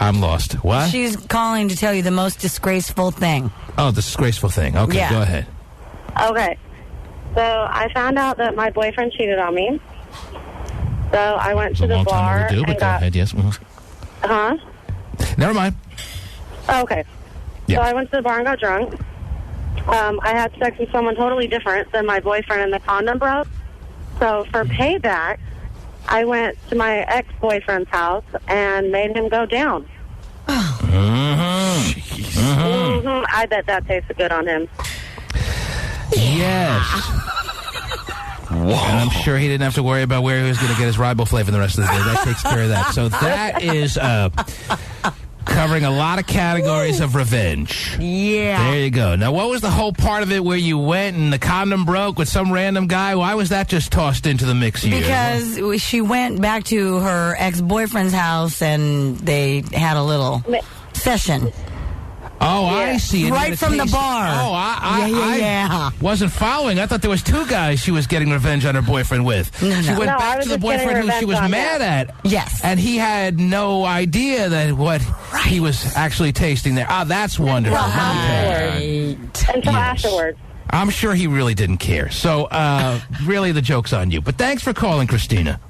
I'm lost. What?
She's calling to tell you the most disgraceful thing.
Oh, the disgraceful thing. Okay,
Yeah.
Go ahead.
Okay. So I found out that my boyfriend cheated on me. So I went to the
Long
bar
time overdue,
and
but go
got...
ahead, yes.
Huh?
Never mind.
Okay.
Yeah.
So I went to the bar and got drunk. I had sex with someone totally different than my boyfriend, and the condom broke. So for payback, I went to my ex-boyfriend's house and made him go down. I bet that tasted good on him.
Yes. And I'm sure he didn't have to worry about where he was going to get his riboflavin the rest of the day. That takes care of that. So that is covering a lot of categories of revenge.
Yeah.
There you go. Now, what was the whole part of it where you went and the condom broke with some random guy? Why was that just tossed into the mix here?
Because she went back to her ex-boyfriend's house and they had a little session.
Oh, I see.
Right from the bar.
Oh,
I
wasn't following. I thought there was 2 guys she was getting revenge on her boyfriend with.
No.
She went
No, I
back
was
to the
just
boyfriend
getting
who she was
revenge on
mad at.
Yes.
And he had no idea that what he was actually tasting there. Ah, that's wonderful.
Until afterwards.
I'm sure he really didn't care. So, really, the joke's on you. But thanks for calling, Christina.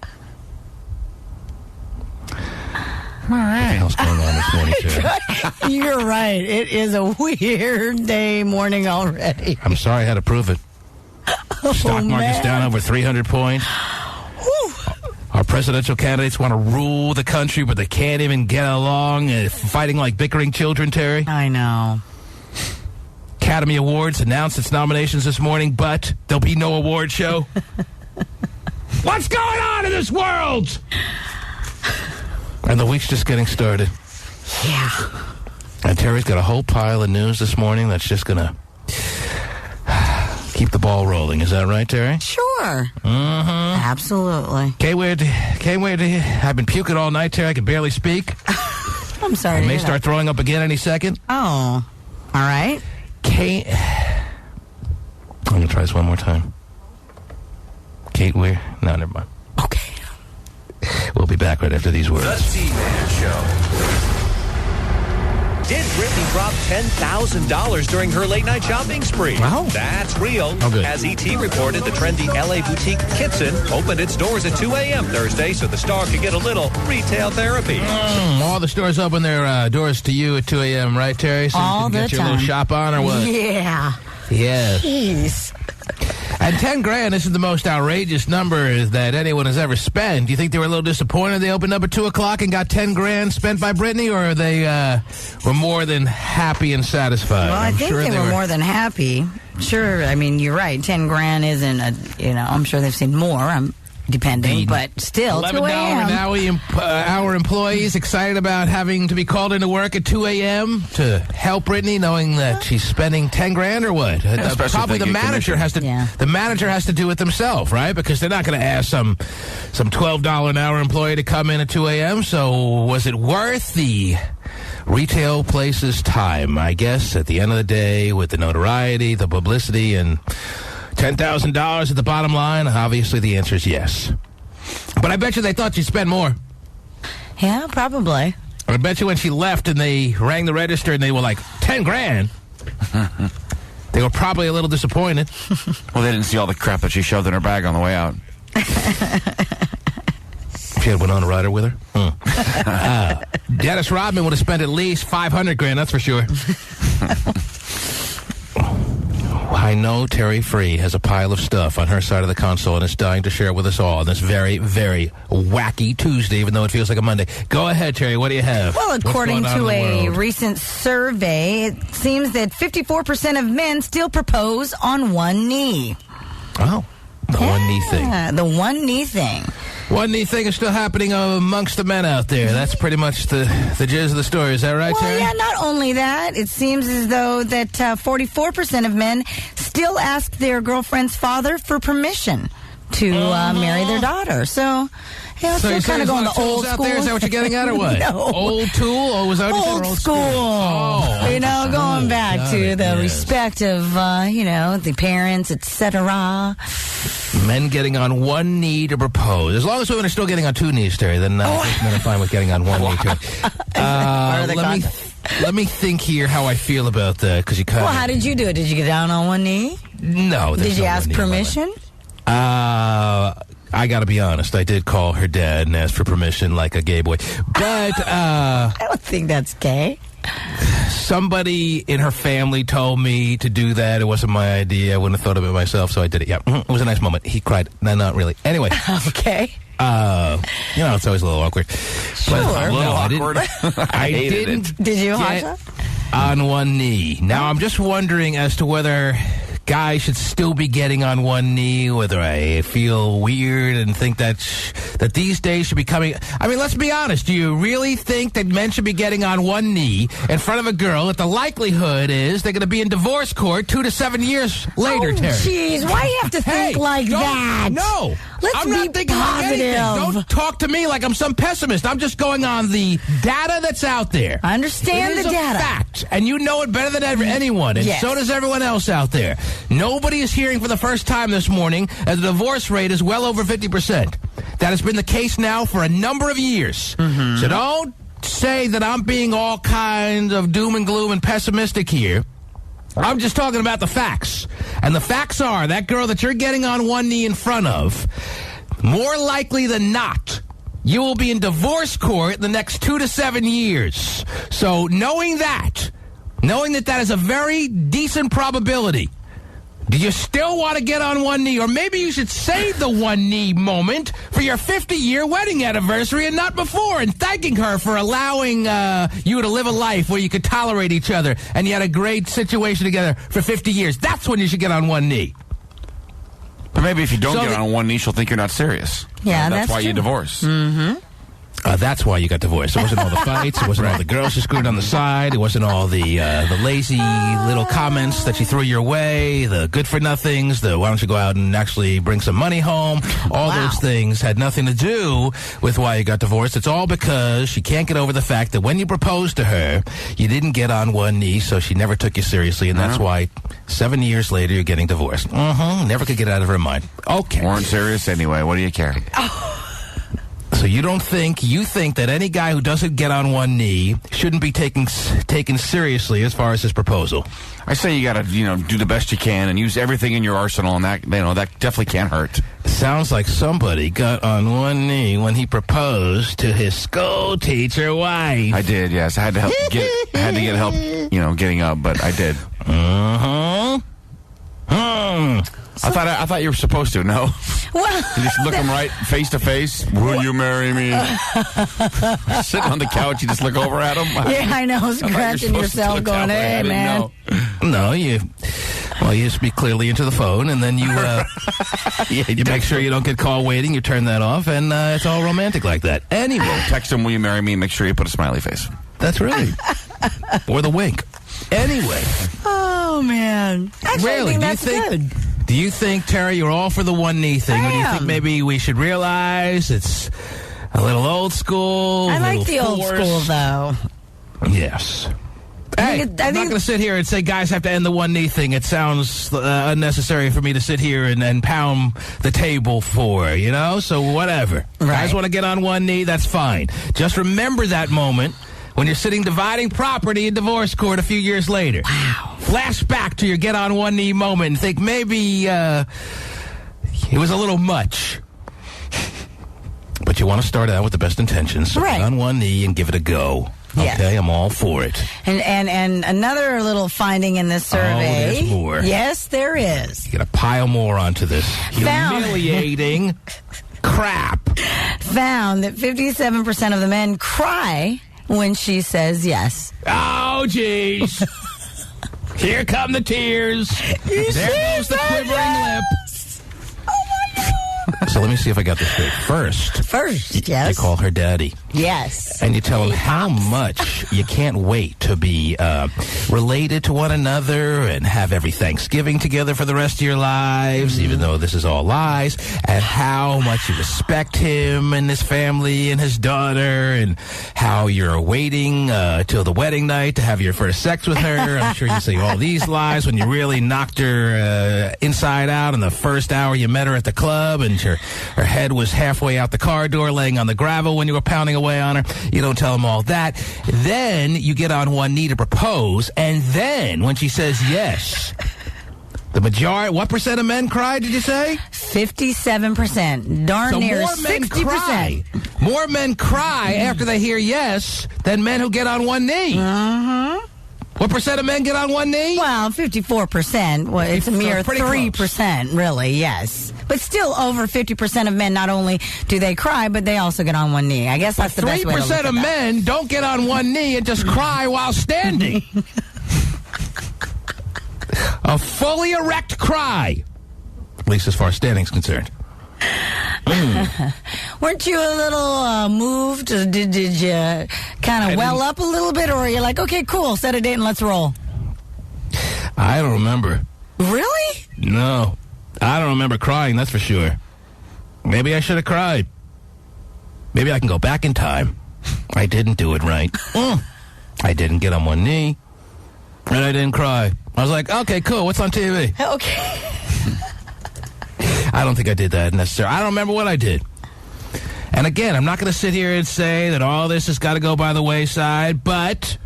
All right. What the hell's going on this morning, Terry?
You're right. It is a weird day morning already.
I'm sorry I had to prove it. Stock market's down over 300 points. Our presidential candidates want to rule the country, but they can't even get along, fighting like bickering children, Terry.
I know.
Academy Awards announced its nominations this morning, but there'll be no award show. What's going on in this world? And the week's just getting started.
Yeah.
And Terry's got a whole pile of news this morning that's just going to keep the ball rolling. Is that right, Terry?
Sure. Absolutely.
Can't wait to I've been puking all night, Terry. I can barely speak.
I'm sorry.
I may start throwing up again any second.
Oh. All right.
I'm going to try this one more time. Kate, no, never mind.
Okay.
We'll be back right after these words.
The T-Man Show. Did Britney drop $10,000 during her late-night shopping spree?
Wow.
That's real.
Oh, good.
As ET reported, the trendy LA boutique Kitson opened its doors at 2 a.m. Thursday so the star could get a little retail therapy.
All the stores open their doors to you at 2 a.m., right, Terry? So
all
you can
the
get your
time.
little shop on or what?
Yeah.
Yes.
Jeez.
And $10,000, this is the most outrageous number that anyone has ever spent. Do you think they were a little disappointed they opened up at 2 o'clock and got $10,000 spent by Britney, or they were more than happy and satisfied?
Well, I think
sure
they were more than happy. Sure, I mean, you're right. $10,000 isn't I'm sure they've seen more. Depending, but still, 2 a.m.
Our employees excited about having to be called into work at 2 a.m. to help Britney, knowing that she's spending $10,000 or what? Probably the manager has to. Yeah. The manager has to do it themselves, right? Because they're not going to ask some $12 an hour employee to come in at 2 a.m. So was it worth the retail place's time? I guess at the end of the day, with the notoriety, the publicity, and $10,000 at the bottom line, obviously the answer is yes. But I bet you they thought she'd spend more.
Yeah, probably.
I bet you when she left and they rang the register and they were like, $10,000. They were probably a little disappointed.
Well, they didn't see all the crap that she shoved in her bag on the way out.
She had Winona Ryder with her. Dennis Rodman would have spent at least $500,000, that's for sure. I know Terry Free has a pile of stuff on her side of the console and is dying to share with us all on this very, very wacky Tuesday, even though it feels like a Monday. Go ahead, Terry. What do you have?
Well, according to a recent survey, it seems that 54% of men still propose on one knee.
Oh, the one knee thing.
The one knee thing.
One knee thing is still happening amongst the men out there. That's pretty much the gist of the story. Is that right, Terry?
Well, yeah, not only that. It seems as though that 44% of men still ask their girlfriend's father for permission to marry their daughter. So, yeah,
so
still kind of going the old
out
school.
There? Is that what you're getting at, or what?
No.
Old tool? Oh, was that what
old school.
Oh,
going back to the respect of, the parents, etc.
Men getting on one knee to propose. As long as women are still getting on two knees, Terry, then I think men are fine with getting on one knee, too. Let me think here how I feel about that, because you kind of...
Well, how did you do it? Did you get down on one knee?
No.
Did you ask permission?
I got to be honest. I did call her dad and ask for permission like a gay boy. But,
I don't think that's gay.
Somebody in her family told me to do that. It wasn't my idea. I wouldn't have thought of it myself, so I did it. Yeah, it was a nice moment. He cried. No, not really. Anyway.
Okay.
It's always a little awkward.
Sure.
But,
a little awkward.
I didn't
Did you,
get on one knee. Now, I'm just wondering as to whether guys should still be getting on one knee, whether I feel weird and think that these days should be coming. I mean, let's be honest. Do you really think that men should be getting on one knee in front of a girl that the likelihood is they're going to be in divorce court 2 to 7 years later, Terry?
Jeez, why do you have to think like that?
No.
Let's
be
positive.
Like anything. Don't talk to me like I'm some pessimist. I'm just going on the data that's out there.
I understand the data.
It is a fact, and you know it better than anyone, and so does everyone else out there. Nobody is hearing for the first time this morning that the divorce rate is well over 50%. That has been the case now for a number of years. Mm-hmm. So don't say that I'm being all kinds of doom and gloom and pessimistic here. I'm just talking about the facts. And the facts are that girl that you're getting on one knee in front of, more likely than not, you will be in divorce court in the next 2 to 7 years. So knowing that is a very decent probability, do you still want to get on one knee? Or maybe you should save the one knee moment for your 50-year wedding anniversary and not before, and thanking her for allowing you to live a life where you could tolerate each other and you had a great situation together for 50 years. That's when you should get on one knee.
But maybe if you don't get on one knee, she'll think you're not serious.
Yeah,
that's why
true.
you divorce.
Mm-hmm.
That's why you got divorced. It wasn't all the fights. It wasn't all the girls you screwed on the side. It wasn't all the lazy little comments that you threw your way, the good-for-nothings, the why don't you go out and actually bring some money home. All those things had nothing to do with why you got divorced. It's all because she can't get over the fact that when you proposed to her, you didn't get on one knee, so she never took you seriously, and that's why 7 years later you're getting divorced. Never could get it out of her mind. Okay.
Weren't serious anyway. What do you care?
So you think that any guy who doesn't get on one knee shouldn't be taken seriously as far as his proposal?
I say you got to, do the best you can and use everything in your arsenal, and that definitely can't hurt.
Sounds like somebody got on one knee when he proposed to his school teacher wife.
I did, yes. I had to get help, getting up, but I did. I thought you were supposed to. No.
Well,
you just look him right face to face. Will you marry me? Sitting on the couch, you just look over at him.
Yeah, I know. Scratching yourself, going, "Hey, man."
No, you speak clearly into the phone, and then you you make sure you don't get call waiting. You turn that off, and it's all romantic like that. Anyway,
text him, "Will you marry me?" Make sure you put a smiley face.
That's right, or the wink. Anyway.
Oh man, actually,
really?
I think that's good.
Do you think, Terry, you're all for the one knee thing? Or do you think maybe we should realize it's a little old school?
I like the old school, though.
Yes. Hey, I'm not going to sit here and say guys have to end the one knee thing. It sounds unnecessary for me to sit here and pound the table for, So whatever.
Right.
Guys want to get on one knee, that's fine. Just remember that moment when you're sitting dividing property in divorce court a few years later.
Wow.
Flash back to your get on one knee moment and think maybe it was a little much. But you want to start out with the best intentions. So get on one knee and give it a go.
Yes.
Okay, I'm all for it.
And another little finding in this survey.
Oh, there's more.
Yes, there is.
You got to pile more onto this humiliating crap.
Found that 57% of the men cry when she says yes.
Oh, jeez. Here come the tears. There goes the quivering lip.
Oh, my God.
So let me see if I got this straight. First,
yes.
You call her daddy.
Yes.
And you tell him how much you can't wait to be related to one another and have every Thanksgiving together for the rest of your lives, even though this is all lies, and how much you respect him and his family and his daughter, and how you're waiting till the wedding night to have your first sex with her. I'm sure you say all these lies when you really knocked her inside out in the first hour you met her at the club, and her head was halfway out the car door laying on the gravel when you were pounding away on her. You don't tell them all that. Then you get on one knee to propose, and then when she says yes, the majority, what percent of men cry, did you say?
57%. Darn near 60%.
More men cry after they hear yes than men who get on one knee. What percent of men get on one knee?
Well, 54%. Well, it's a mere 3%, really, yes. But still, over 50% of men, not only do they cry, but they also get on one knee. I guess that's the best way to look at
3% of men don't get on one knee and just cry while standing. A fully erect cry. At least as far as standing's concerned.
Weren't you a little moved? Did you kind of well up a little bit, or are you like, okay, cool, set a date and let's roll?
I don't remember.
Really?
No. I don't remember crying, that's for sure. Maybe I should have cried. Maybe I can go back in time. I didn't do it right. I didn't get on one knee. And I didn't cry. I was like, okay, cool, what's on TV?
Okay.
I don't think I did that necessarily. I don't remember what I did. And again, I'm not going to sit here and say that all this has got to go by the wayside, but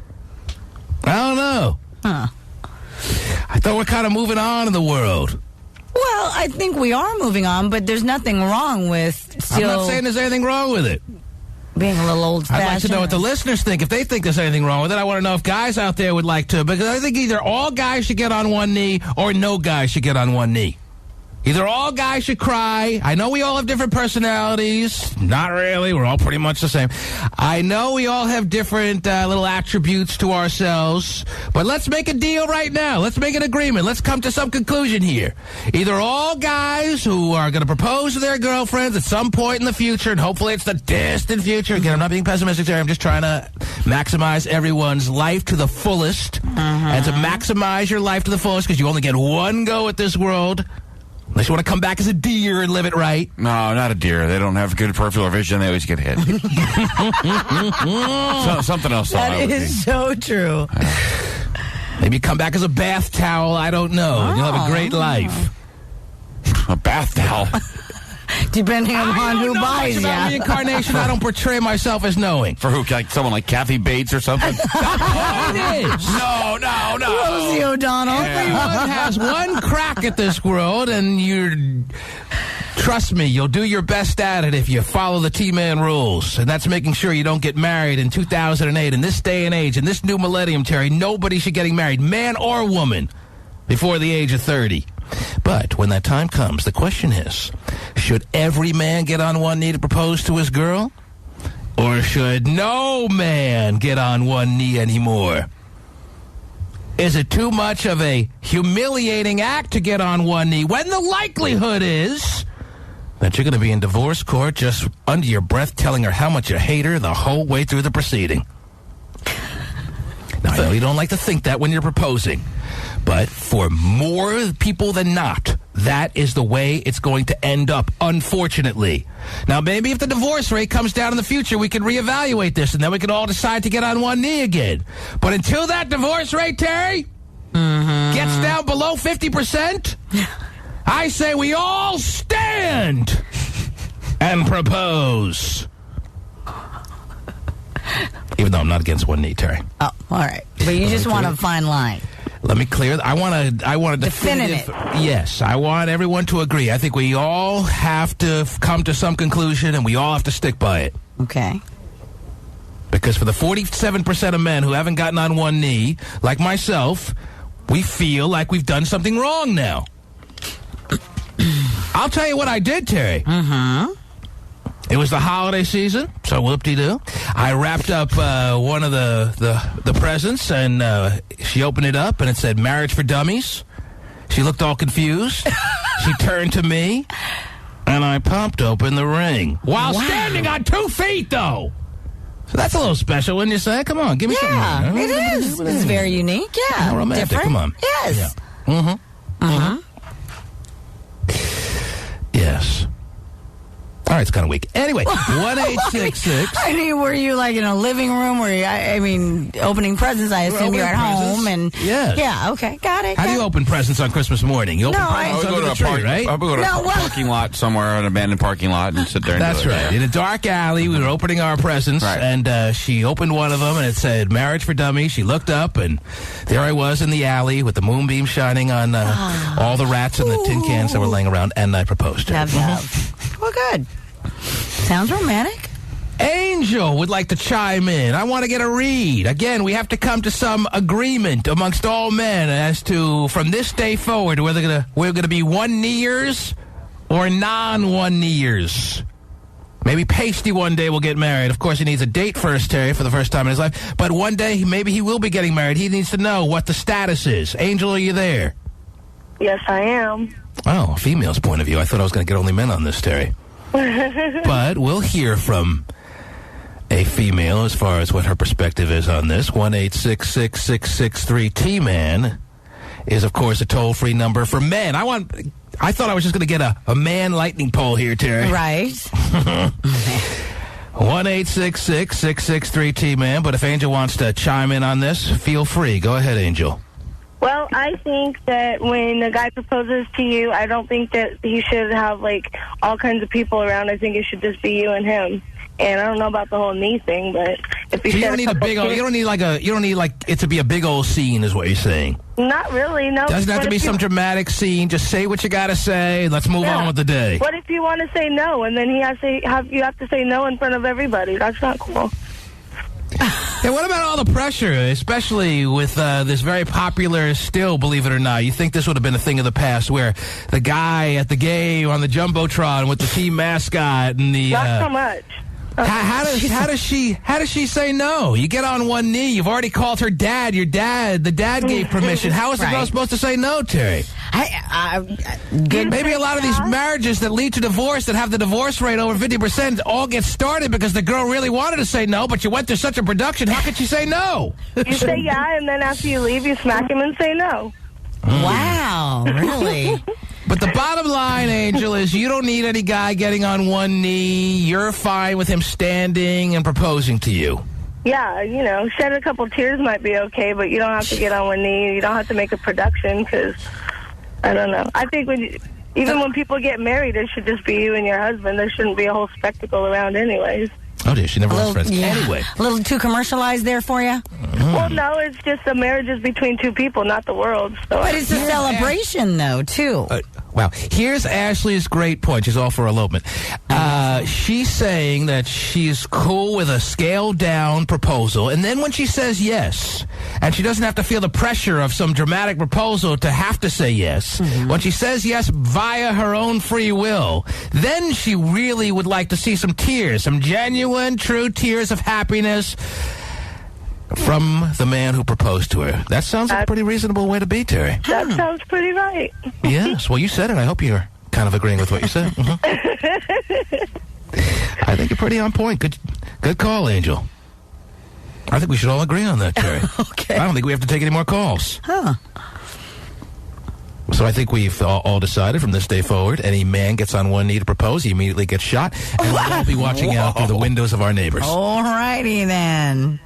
I don't know. I thought we're kind of moving on in the world.
Well, I think we are moving on, but there's nothing wrong with still...
I'm not saying there's anything wrong with it.
Being a little old-fashioned.
I'd like to know what the listeners think. If they think there's anything wrong with it, I want to know if guys out there would like to. Because I think either all guys should get on one knee or no guy should get on one knee. Either all guys should cry. I know we all have different personalities. Not really. We're all pretty much the same. I know we all have different little attributes to ourselves. But let's make a deal right now. Let's make an agreement. Let's come to some conclusion here. Either all guys who are going to propose to their girlfriends at some point in the future, and hopefully it's the distant future. Again, I'm not being pessimistic there. I'm just trying to maximize everyone's life to the fullest. And to maximize your life to the fullest, because you only get one go at this world. Unless you want to come back as a deer and live it right.
No, not a deer. They don't have good peripheral vision. They always get hit. Something else.
That is so true.
Maybe come back as a bath towel. I don't know. You'll have a great life.
A bath towel?
Depending on who buys you.
Reincarnation, I don't portray myself as knowing.
For who? Like someone like Kathy Bates or something?
It is.
No.
Rosie O'Donnell.
Everyone has one crack at this world, and trust me, you'll do your best at it if you follow the T-Man rules. And that's making sure you don't get married in 2008. In this day and age, in this new millennium, Terry, nobody should getting married, man or woman, before the age of 30. But when that time comes, the question is, should every man get on one knee to propose to his girl? Or should no man get on one knee anymore? Is it too much of a humiliating act to get on one knee when the likelihood is that you're going to be in divorce court just under your breath telling her how much you hate her the whole way through the proceeding? Now, I know you don't like to think that when you're proposing, but for more people than not, that is the way it's going to end up, unfortunately. Now, maybe if the divorce rate comes down in the future, we can reevaluate this, and then we can all decide to get on one knee again. But until that divorce rate, Terry, gets down below 50%, I say we all stand and propose. Even though I'm not against one knee, Terry.
Oh, all right. But you just want a fine line.
Let me clear. I want a definitive. Yes, I want everyone to agree. I think we all have to come to some conclusion, and we all have to stick by it.
Okay.
Because for the 47% of men who haven't gotten on one knee, like myself, we feel like we've done something wrong now. I'll tell you what I did, Terry. It was the holiday season, so whoop-de-doo. I wrapped up one of the presents, and she opened it up, and it said, "Marriage for Dummies." She looked all confused. She turned to me, and I popped open the ring. While standing on 2 feet, though. So that's a little special, wouldn't you say? Come on, give me something.
Yeah, it is. It's very unique, yeah.
How romantic,
different.
Come on.
Yes.
Yeah. Yes. All right, it's kind of weak. Anyway, 1-866.
I mean, were you like in a living room? Were you, I mean, opening presents? I assume you're at home. And
yes.
Yeah, okay, got it.
How do you open presents on Christmas morning? You open presents
I would go to a
tree, right?
I would go to a parking lot somewhere, an abandoned parking lot, and sit there and
That's
do it.
right. In a dark alley, we were opening our presents, and she opened one of them, and it said, "Marriage for Dummies." She looked up, and there I was in the alley with the moonbeam shining on all the rats and the tin cans that were laying around, and I proposed to her.
Love. Well, good. Sounds romantic.
Angel would like to chime in. I want to get a read. Again, we have to come to some agreement amongst all men as to, from this day forward, whether we're going to be one-kneers or non-one-kneers. Maybe Pasty one day will get married. Of course, he needs a date first, Terry, for the first time in his life. But one day, maybe he will be getting married. He needs to know what the status is. Angel, are you there?
Yes, I am.
Oh, a female's point of view. I thought I was going to get only men on this, Terry. But we'll hear from a female as far as what her perspective is on this. 1-866-663-T-MAN is, of course, a toll-free number for men. I thought I was just going to get a man lightning pole here, Terry.
Right.
1-866-663-T-MAN. But if Angel wants to chime in on this, feel free. Go ahead, Angel.
Well, I think that when a guy proposes to you, I don't think that he should have, like, all kinds of people around. I think it should just be you and him. And I don't know about the whole knee thing, but if you
don't need a big old, you don't need it to be a big old scene, is what you're saying.
Not really, no.
Doesn't have to be some dramatic scene. Just say what you got to say, and let's move on with the day.
What if you want to say no, and then you have to say no in front of everybody? That's not cool.
Hey, what about all the pressure, especially with this very popular still, believe it or not? You think this would have been a thing of the past where the guy at the game on the Jumbotron with the team mascot and the...
Not so much.
How does she say no? You get on one knee. You've already called her dad. The dad gave permission. How is the girl supposed to say no, Terry? Maybe a lot of these marriages that lead to divorce, that have the divorce rate over 50%, all get started because the girl really wanted to say no, but you went through such a production. How could she say no?
You say yeah, and then after you leave, you smack him and say no.
Wow, really?
But the bottom line, Angel, is you don't need any guy getting on one knee. You're fine with him standing and proposing to you.
Yeah, shed a couple tears might be okay, but you don't have to get on one knee. You don't have to make a production because, I don't know. I think even when people get married, it should just be you and your husband. There shouldn't be a whole spectacle around anyways.
Oh, dear, she never lost friends. Anyway.
A little too commercialized there for you?
Well, no, it's just the marriage is between two people, not the world. So
but it's a celebration, though, too.
Wow. Here's Ashley's great point. She's all for elopement. She's saying that she's cool with a scaled-down proposal, and then when she says yes, and she doesn't have to feel the pressure of some dramatic proposal to have to say yes, when she says yes via her own free will, then she really would like to see some tears, some genuine, true tears of happiness from the man who proposed to her. That sounds like a pretty reasonable way to be, Terry.
That sounds pretty right.
Yes. Well, you said it. I hope you're kind of agreeing with what you said. I think you're pretty on point. Good call, Angel. I think we should all agree on that, Terry.
Okay.
I don't think we have to take any more calls.
Huh.
So I think we've all decided from this day forward, any man gets on one knee to propose, he immediately gets shot, and we'll all be watching out through the windows of our neighbors.
All righty, then.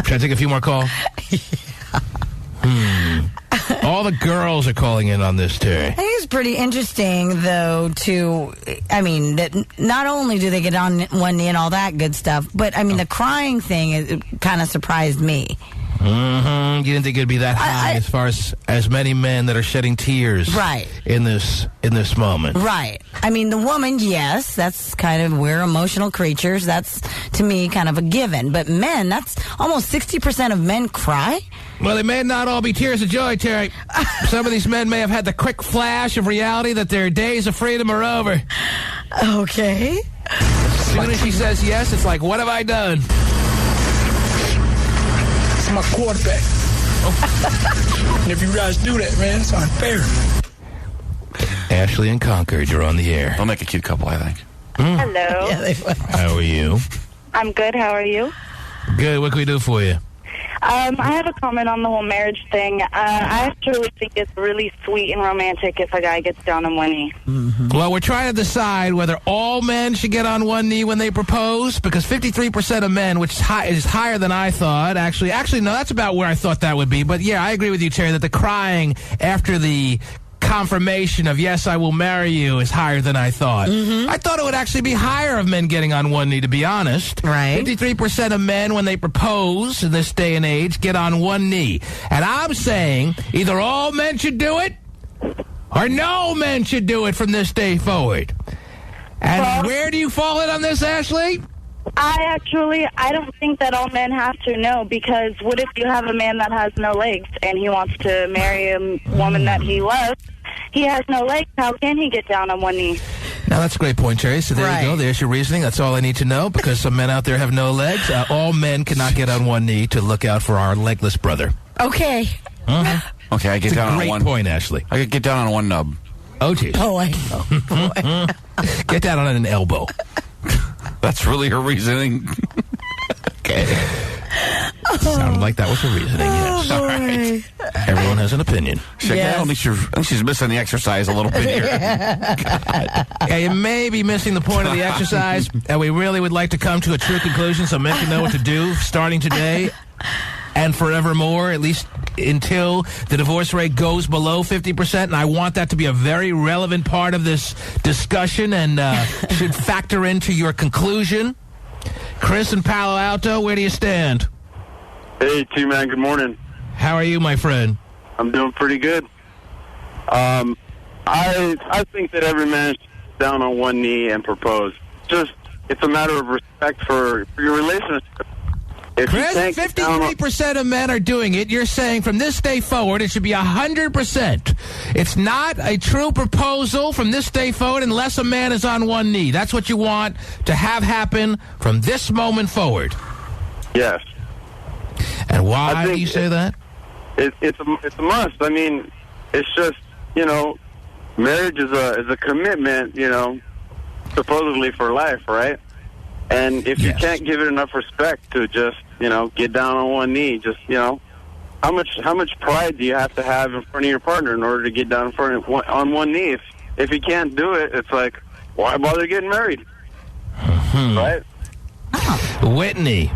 Can I take a few more calls? All the girls are calling in on this, Terry.
I think it's pretty interesting, though, that not only do they get on one knee and all that good stuff, but, the crying thing, it kind of surprised me.
You didn't think it'd be that high as far as many men that are shedding tears in this moment.
Right. The woman, yes, that's kind of, we're emotional creatures. That's, to me, kind of a given. But men, that's almost 60% of men cry.
Well, they may not all be tears of joy, Terry. Some of these men may have had the quick flash of reality that their days of freedom are over.
Okay.
As soon as she says yes, it's like, what have I done?
My quarterback. And if you guys do that, man, it's unfair.
Ashley and Concord, you're on the air.
They'll make a cute couple, I think.
Hello.
Yeah, they will.
How are you?
I'm good. How are you?
Good. What can we do for you?
I have a comment on the whole marriage thing. I actually think it's really sweet and romantic if a guy gets down on one knee.
Well, we're trying to decide whether all men should get on one knee when they propose, because 53% of men, which is higher than I thought, actually, no, that's about where I thought that would be. But, yeah, I agree with you, Terry, that the crying after the confirmation of, yes, I will marry you, is higher than I thought. I thought it would actually be higher of men getting on one knee, to be honest.
Right.
53% of men, when they propose in this day and age, get on one knee. And I'm saying either all men should do it or no men should do it from this day forward. And where do you fall in on this, Ashley?
I don't think that all men have to know, because what if you have a man that has no legs and he wants to marry a woman that he loves? He has no legs. How can he get down on one knee?
Now, that's a great point, Terry. So there you go. There's your reasoning. That's all I need to know, because some men out there have no legs. All men cannot get on one knee to look out for our legless brother.
Okay.
Okay, I get down on one.
Great point, Ashley.
I could get down on one nub.
Oh, geez.
Oh, I know.
Get down on an elbow.
That's really her reasoning.
Okay. Sounded like that was her reasoning, yes.
Oh,
all right. Everyone has an opinion.
I think she's missing the exercise a little bit here.
Yeah, you may be missing the point of the exercise, and we really would like to come to a true conclusion so men can know what to do starting today and forevermore, at least until the divorce rate goes below 50%. And I want that to be a very relevant part of this discussion and should factor into your conclusion. Chris in Palo Alto, where do you stand?
Hey, T-Man, good morning.
How are you, my friend?
I'm doing pretty good. I think that every man should sit down on one knee and propose. It's a matter of respect for your relationship.
Chris, 53% of men are doing it. You're saying from this day forward, it should be 100%. It's not a true proposal from this day forward unless a man is on one knee. That's what you want to have happen from this moment forward.
Yes.
And why do you say that?
It's a must. I mean, it's just, marriage is a commitment, supposedly for life, right? And if you can't give it enough respect to just, get down on one knee, just, how much pride do you have to have in front of your partner in order to get down on one knee? If you can't do it, it's like, why bother getting married?
Mm-hmm.
Right?
Whitney.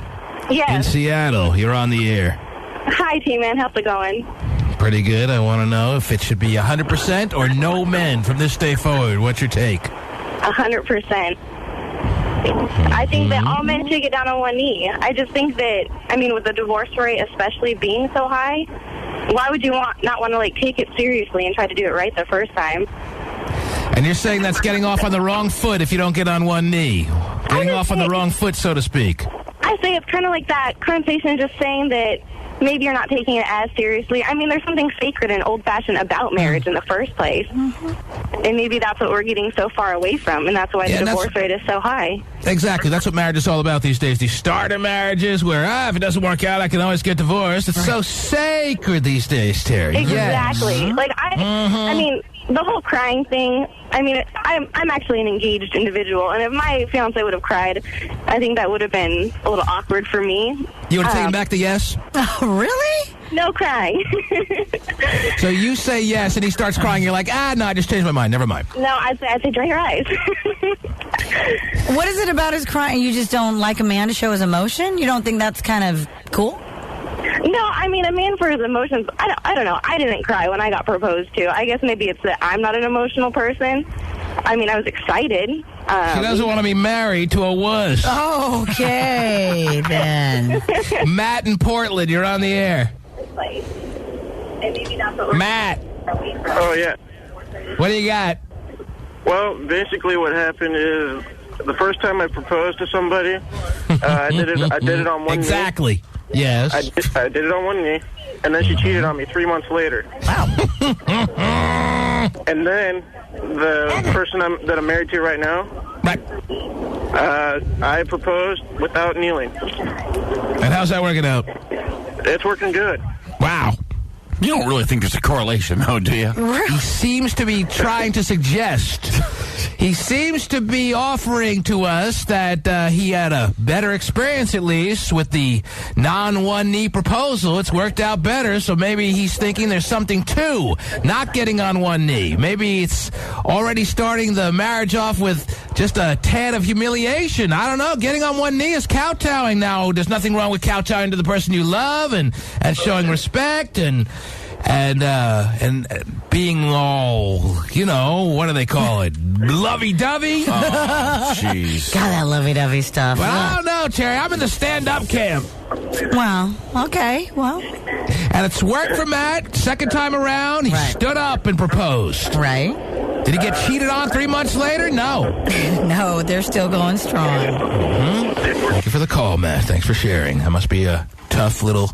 Yes.
In Seattle, you're on the air.
Hi, T-Man. How's it going?
Pretty good. I want to know if it should be 100% or no men from this day forward. What's your take?
100%. I think that all men should get down on one knee. I just think that, with the divorce rate especially being so high, why would you not want to, take it seriously and try to do it right the first time?
And you're saying that's getting off on the wrong foot if you don't get on one knee. Getting off on the wrong foot, so to speak.
I say it's kind of like that connotation just saying that maybe you're not taking it as seriously. There's something sacred and old-fashioned about marriage in the first place. Mm-hmm. And maybe that's what we're getting so far away from, and that's why the divorce rate is so high.
Exactly. That's what marriage is all about these days. These starter marriages where, if it doesn't work out, I can always get divorced. It's so sacred these days, Terry.
Exactly.
Yes.
The whole crying thing, I'm actually an engaged individual, and if my fiancé would have cried, I think that would have been a little awkward for me.
You would have taken back the yes?
Oh, really?
No crying.
So you say yes, and he starts crying. You're like, no, I just changed my mind. Never mind.
No, I'd say dry your eyes.
What is it about his crying? You just don't like a man to show his emotion? You don't think that's kind of cool?
No, a man for his emotions, I don't know. I didn't cry when I got proposed to. I guess maybe it's that I'm not an emotional person. I was excited.
She doesn't want to be married to a wuss.
Okay, then.
Matt in Portland, you're on the air. Matt.
Oh, yeah.
What do you got?
Well, basically what happened is the first time I proposed to somebody, I did it on one knee.
Exactly. Yes.
I did it on one knee, and then she cheated on me 3 months later.
Wow.
And then the person that I'm married to right now, I proposed without kneeling.
And how's that working out?
It's working good.
Wow.
You don't really think there's a correlation, though, do you?
He seems to be trying to suggest. He seems to be offering to us that he had a better experience, at least, with the non-one-knee proposal. It's worked out better, so maybe he's thinking there's something to not getting on one knee. Maybe it's already starting the marriage off with just a tad of humiliation. I don't know. Getting on one knee is kowtowing now. There's nothing wrong with kowtowing to the person you love and showing respect and being all, what do they call it? Lovey-dovey?
Oh, jeez.
God, that lovey-dovey stuff.
Well, I don't know, Terry. I'm in the stand-up camp.
Well, okay, well.
And it's worked for Matt. Second time around, he stood up and proposed.
Right.
Did he get cheated on 3 months later? No.
No, they're still going strong.
Mm-hmm. Thank you for the call, Matt. Thanks for sharing. That must be a tough little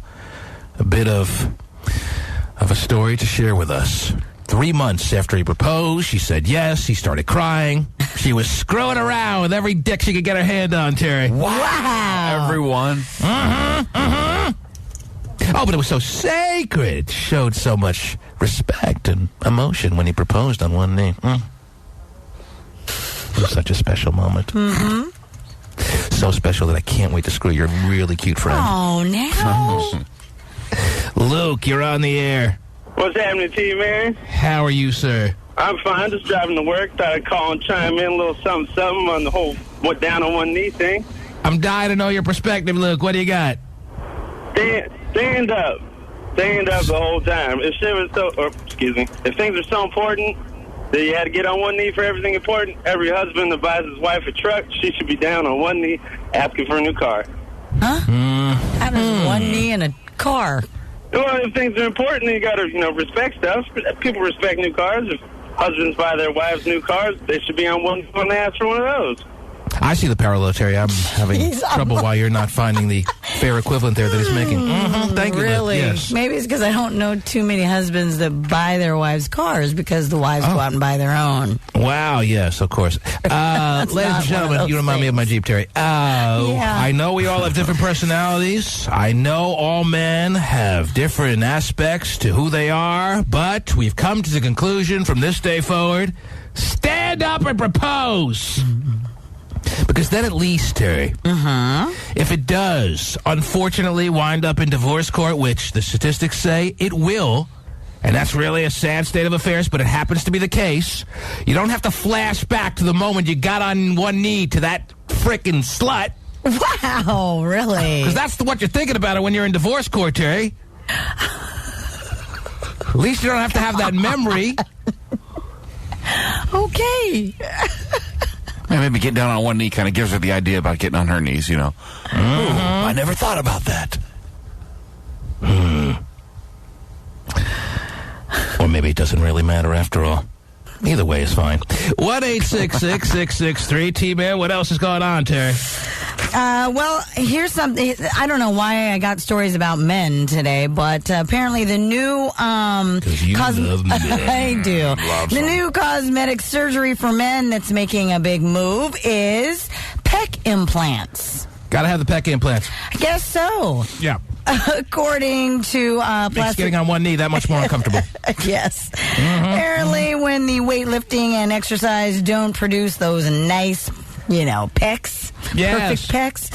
bit of a story to share with us. 3 months after he proposed, she said yes. He started crying. She was screwing around with every dick she could get her hand on, Terry.
Wow.
Everyone.
Mm-hmm, mm-hmm. Oh, but it was so sacred. Showed so much respect and emotion when he proposed on one knee. It was such a special moment.
Mm-hmm.
So special that I can't wait to screw your really cute friend.
Oh, now.
Luke, you're on the air.
What's happening to you, man?
How are you, sir?
I'm fine. Just driving to work. Thought I'd call and chime in a little something on the whole down on one knee thing.
I'm dying to know your perspective, Luke. What do you got?
Stand up. Stand up the whole time. If things are so important that you had to get on one knee for everything important, every husband that buys his wife a truck, she should be down on one knee asking for a new car.
Huh? How does one knee in a car?
Well, if things are important, you got to, respect stuff. People respect new cars. If husbands buy their wives new cars, they should be on one when they ask for one of those.
I see the parallel, Terry. I'm having trouble why you're not finding the fair equivalent there that he's making. Thank you.
Really?
Yes.
Maybe it's because I don't know too many husbands that buy their wives cars because the wives go out and buy their own.
Wow, yes, of course. Ladies and gentlemen, you remind me of my Jeep, Terry. I know we all have different personalities. I know all men have different aspects to who they are, but we've come to the conclusion from this day forward, stand up and propose. Because then at least, Terry, if it does, unfortunately, wind up in divorce court, which the statistics say it will, and that's really a sad state of affairs, but it happens to be the case, you don't have to flash back to the moment you got on one knee to that frickin' slut.
Wow, really?
Because that's what you're thinking about it when you're in divorce court, Terry. At least you don't have to have that memory.
Okay.
Maybe getting down on one knee kind of gives her the idea about getting on her knees, you know. Ooh, I never thought about that.
Or maybe it doesn't really matter after all. Either way is fine. 1-866-663-T-Man. What else is going on, Terry?
Well, here's something. I don't know why I got stories about men today, but apparently the new
love men.
I do. The new cosmetic surgery for men that's making a big move is pec implants.
Gotta have the pec implants.
I guess so.
Yeah.
According to
Makes getting on one knee that much more uncomfortable.
Yes. Apparently, when the weightlifting and exercise don't produce those nice, pecs.
Yes.
Perfect pecs.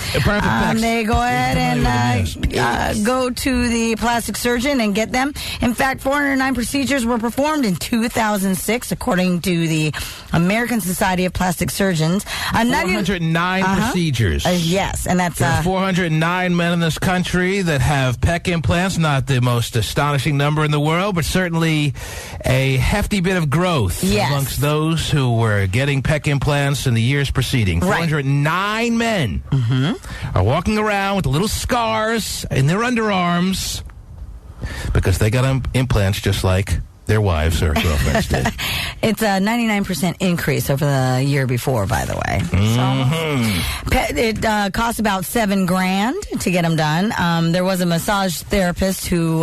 They go ahead and go to the plastic surgeon and get them. In fact, 409 procedures were performed in 2006, according to the American Society of Plastic Surgeons.
409 procedures.
Yes, and that's...
There are 409 men in this country that have pec implants. Not the most astonishing number in the world, but certainly a hefty bit of growth amongst those who were getting pec implants in the years preceding. 409 men are walking around with little scars in their underarms because they got implants just like their wives or girlfriends did.
It's a 99% increase over the year before, by the way. It costs about $7,000 to get them done. There was a massage therapist who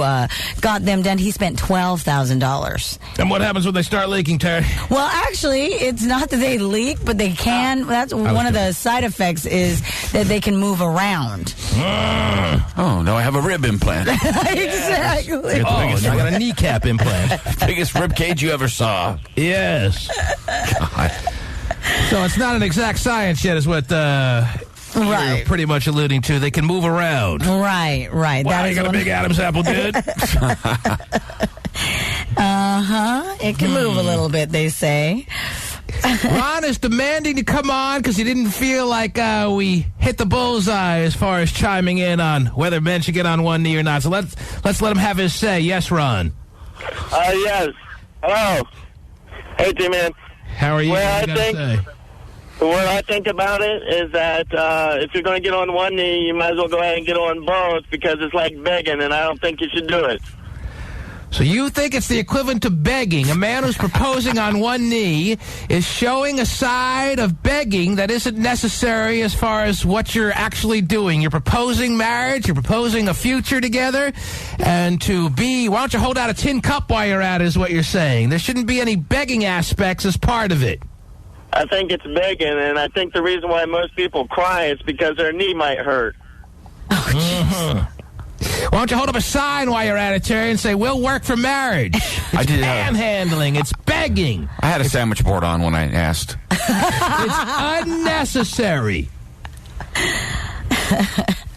got them done. He spent $12,000.
And what happens when they start leaking, Terry?
Well, actually, it's not that they leak, but they can. That's one of the side effects is that they can move around.
Oh, now I have a rib implant.
Exactly.
I got a kneecap implant.
Biggest rib cage you ever saw.
Yes. God. So it's not an exact science yet, is what you're pretty much alluding to. They can move around.
Right.
Wow, you got a big Adam's apple, dude.
It can move a little bit, they say.
Ron is demanding to come on because he didn't feel like we hit the bullseye as far as chiming in on whether men should get on one knee or not. So let's let him have his say. Yes, Ron.
Yes. Hello. Hey, T-Man.
How are you?
What I think about it is that if you're going to get on one knee, you might as well go ahead and get on both because it's like begging, and I don't think you should do it.
So you think it's the equivalent to begging? A man who's proposing on one knee is showing a side of begging that isn't necessary as far as what you're actually doing. You're proposing marriage, you're proposing a future together, and why don't you hold out a tin cup while you're at it is what you're saying. There shouldn't be any begging aspects as part of it.
I think it's begging, and I think the reason why most people cry is because their knee might hurt.
Why don't you hold up a sign while you're at it, Terry, and say, we'll work for marriage. It's panhandling. It's begging.
I had a sandwich board on when I asked.
It's unnecessary.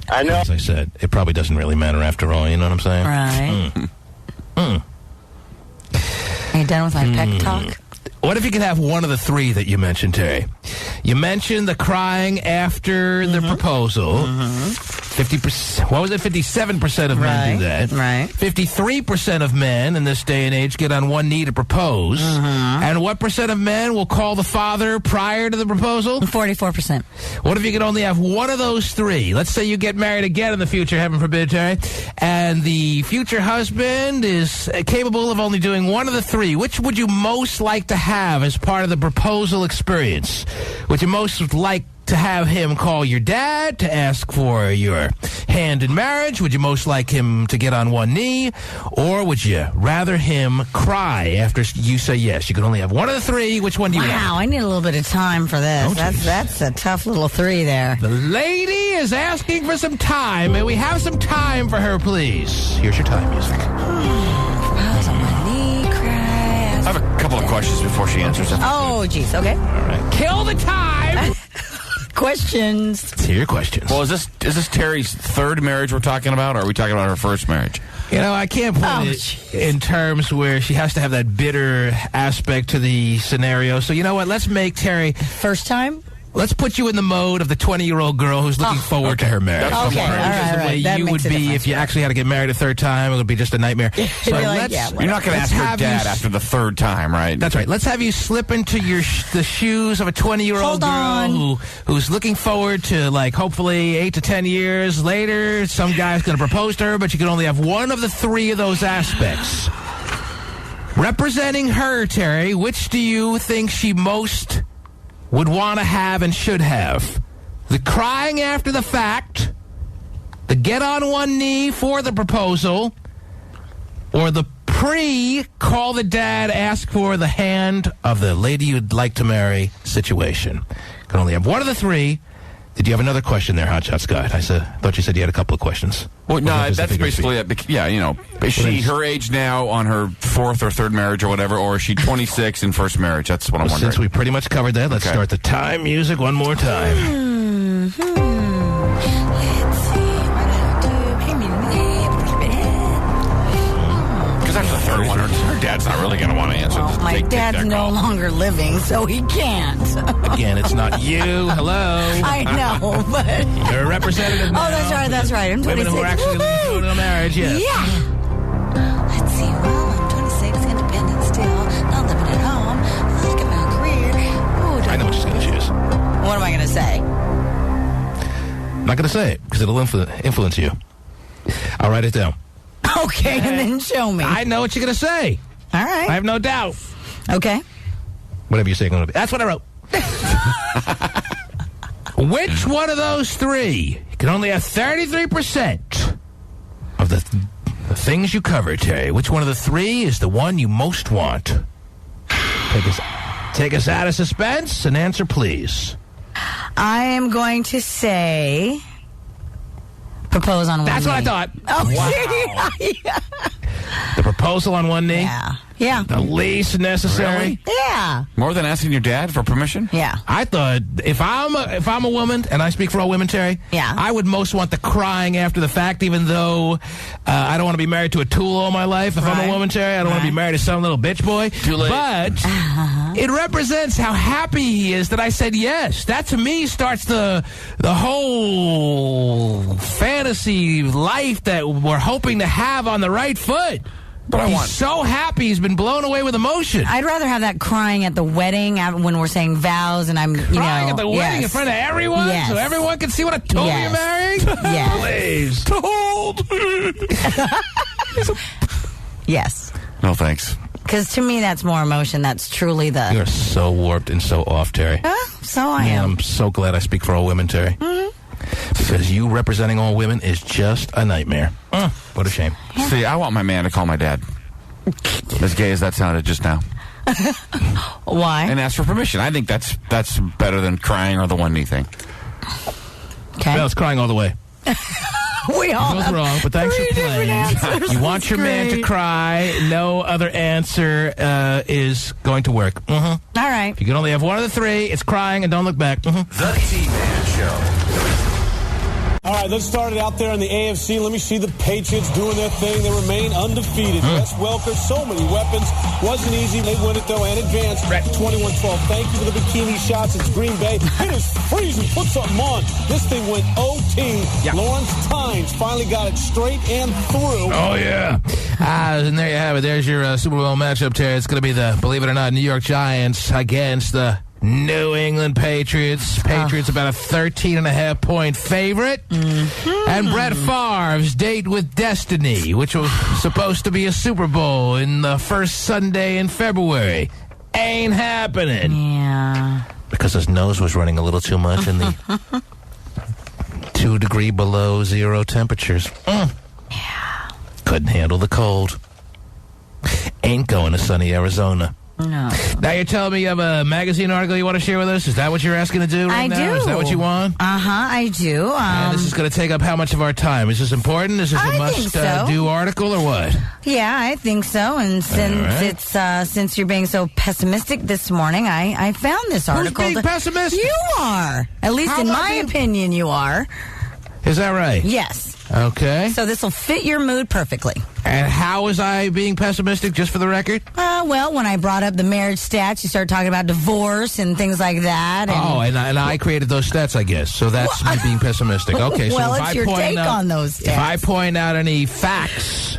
I know.
As I said, it probably doesn't really matter after all. You know what I'm saying?
Right. Are you done with my pec talk?
What if you could have one of the three that you mentioned, Terry? You mentioned the crying after the proposal. 50%. What was it? 57% of men do that.
Right.
53% of men in this day and age get on one knee to propose. And what percent of men will call the father prior to the proposal?
44%.
What if you could only have one of those three? Let's say you get married again in the future, heaven forbid, Terry, and the future husband is capable of only doing one of the three. Which would you most like to have as part of the proposal experience? Would you most like to have him call your dad to ask for your hand in marriage? Would you most like him to get on one knee? Or would you rather him cry after you say yes? You can only have one of the three. Which one do you want?
Wow, I need a little bit of time for this.
Oh,
That's a tough little three there.
The lady is asking for some time. May we have some time for her, please? Here's your time music.
Propose on my knee, cry.
I have a couple of questions before she answers them.
Oh, jeez. Okay.
All right. Kill the time.
Questions.
Let's hear your questions.
Well, is this Terry's third marriage we're talking about, or are we talking about her first marriage?
You know, I can't put it in terms where she has to have that bitter aspect to the scenario. So, you know what? Let's make Terry...
First time?
Let's put you in the mode of the 20-year-old girl who's looking forward to her marriage.
Okay, all right.
The way you would be if you actually had to get married a third time. It would be just a nightmare. So
you're not going to ask her dad after the third time, right?
That's right. Let's have you slip into the shoes of a 20-year-old girl who's looking forward to, like, hopefully 8 to 10 years later, some guy's going to propose to her, but you can only have one of the three of those aspects. Representing her, Terry, which do you think she most would want to have and should have? The crying after the fact, the get on one knee for the proposal, or the call the dad, ask for the hand of the lady you'd like to marry situation? Can only have one of the three. Did you have another question there, Hotshot Scott? I thought you said you had a couple of questions.
Well, no, that's basically it. Yeah, you know, is she her age now on her fourth or third marriage or whatever, or is she 26 in first marriage? That's what I'm wondering.
Since we pretty much covered that, let's start the time music one more time.
Because after the third one, her dad's not really going to want to answer.
Well, my dad's no longer living, so he can't.
Again, it's not you. Hello.
I know, but...
You're a representative now.
Oh, that's right. I'm 26.
Women who are actually looking to marriage, yes.
Yeah. Let's see. Well, I'm 26, independent still, not living at home. Look at my career. Ooh,
I know what she's going to choose.
What am I going to say?
I'm not going to say it, because it'll influence you. I'll write it down.
Okay, and then show me.
I know what you're going to say.
All right.
I have no doubt.
Okay.
Whatever you say, going to be. That's what I wrote. Which one of those three? You can only have 33% of the things you cover, Terry. Which one of the three is the one you most want? Take us out of suspense and answer, please.
I am going to say... propose on one knee.
That's what I thought.
Oh,
wow.
Yeah.
The proposal on one knee?
Yeah.
The least necessary?
Really?
Yeah.
More than asking your dad for permission?
Yeah.
I thought if I'm a woman, and I speak for all women, Terry, I would most want the crying after the fact, even though I don't want to be married to a tool all my life. If I'm a woman, Terry, I don't want to be married to some little bitch boy.
Too late.
But it represents how happy he is that I said yes. That, to me, starts the whole fantasy life that we're hoping to have on the right foot. But he's so happy. He's been blown away with emotion.
I'd rather have that crying at the wedding when we're saying vows and I'm,
crying at the wedding in front of everyone?
Yes.
So everyone can see what a tool you're marrying?
Yes.
Please.
Yes.
No, thanks.
Because to me, that's more emotion. That's truly the...
You're so warped and so off, Terry.
So I am.
I'm so glad I speak for all women, Terry.
Mm-hmm.
Because you representing all women is just a nightmare. What a shame.
Yeah.
See, I want my man to call my dad. As gay as that sounded just now.
Why?
And ask for permission. I think that's better than crying or the one knee thing.
Okay.
Well, it's crying all the way.
We all
both wrong, but thanks for playing. You want your man to cry. No other answer is going to work.
All right.
If you can only have one of the three, it's crying and don't look back.
The T-Man Show.
All right, let's start it out there in the AFC. Let me see the Patriots doing their thing. They remain undefeated. Wes Welker, so many weapons. Wasn't easy. They win it, though, and advance 21-12. Thank you for the bikini shots. It's Green Bay. It is freezing. Put something on. This thing went OT. Yeah. Lawrence Tynes finally got it straight and through.
Oh, yeah. And there you have it. There's your Super Bowl matchup, Terry. It's going to be the, believe it or not, New York Giants against the New England Patriots. Patriots about a 13.5-point favorite. And Brett Favre's Date with Destiny, which was supposed to be a Super Bowl in the first Sunday in February, ain't happening.
Yeah.
Because his nose was running a little too much in the 2 degree below zero temperatures.
Yeah.
Couldn't handle the cold. Ain't going to sunny Arizona.
No.
Now you're telling me you have a magazine article you want to share with us? Is that what you're asking to do right now?
I do.
Is that what you want?
I do.
And this is going to take up how much of our time? Is this important? Is this a must-do article or what?
Yeah, I think so. And since since you're being so pessimistic this morning, I found this article.
Who's being pessimistic?
You are. At least in my opinion, you are.
Is that right?
Yes.
Okay.
So this will fit your mood perfectly.
And how was I being pessimistic, just for the record?
Well, when I brought up the marriage stats, you started talking about divorce and things like that. And
and I created those stats, I guess. So that's me being pessimistic. Okay, so
well,
if
it's
I
your
point
take
out,
on those stats.
If I point out any facts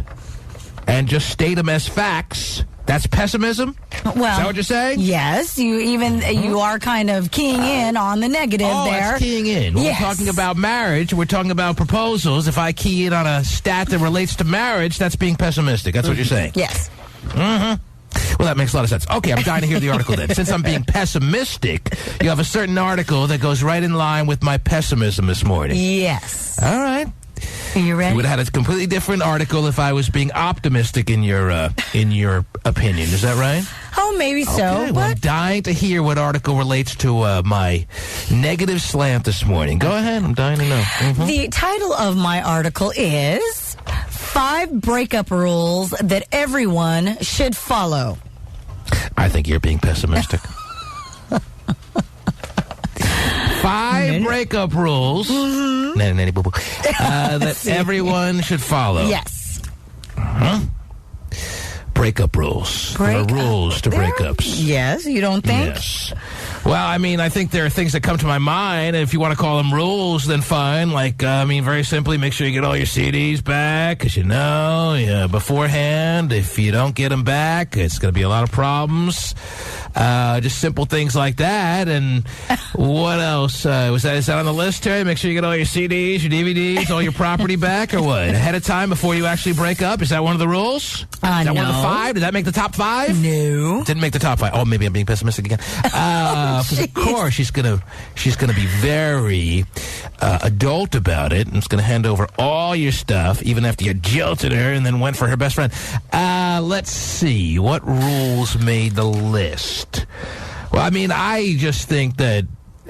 and just state them as facts, that's pessimism?
Well,
is that what you're saying?
Yes, you are kind of keying in on the negative there.
It's keying in. When
yes.
We're talking about marriage. We're talking about proposals. If I key in on a stat that relates to marriage, that's being pessimistic. That's what you're saying?
Yes.
Mm-hmm. Well, that makes a lot of sense. Okay, I'm dying to hear the article then. Since I'm being pessimistic, you have a certain article that goes right in line with my pessimism this morning.
Yes.
All right.
Are you ready?
You would have had a completely different article if I was being optimistic in your opinion. Is that right?
Oh, maybe so.
Okay, well, I'm dying to hear what article relates to my negative slant this morning. Go ahead. I'm dying to know. Mm-hmm.
The title of my article is 5 Breakup Rules That Everyone Should Follow.
I think you're being pessimistic. 5 breakup rules that everyone should follow.
Yes.
Breakup rules. There are rules to breakups.
Yes, you don't think?
Yes. Well, I mean, I think there are things that come to my mind. If you want to call them rules, then fine. Like, very simply, make sure you get all your CDs back, because beforehand, if you don't get them back, it's going to be a lot of problems. Just simple things like that. And what else? Is that on the list, Terry? Make sure you get all your CDs, your DVDs, all your property back, or what? Ahead of time before you actually break up? Is that one of the rules? Is that one of the 5? Did that make the top 5?
No.
Didn't make the top 5. Oh, maybe I'm being pessimistic again. Of course, she's gonna be very adult about it, and it's gonna hand over all your stuff, even after you jilted her and then went for her best friend. Let's see what rules made the list. Well, I mean, I just think that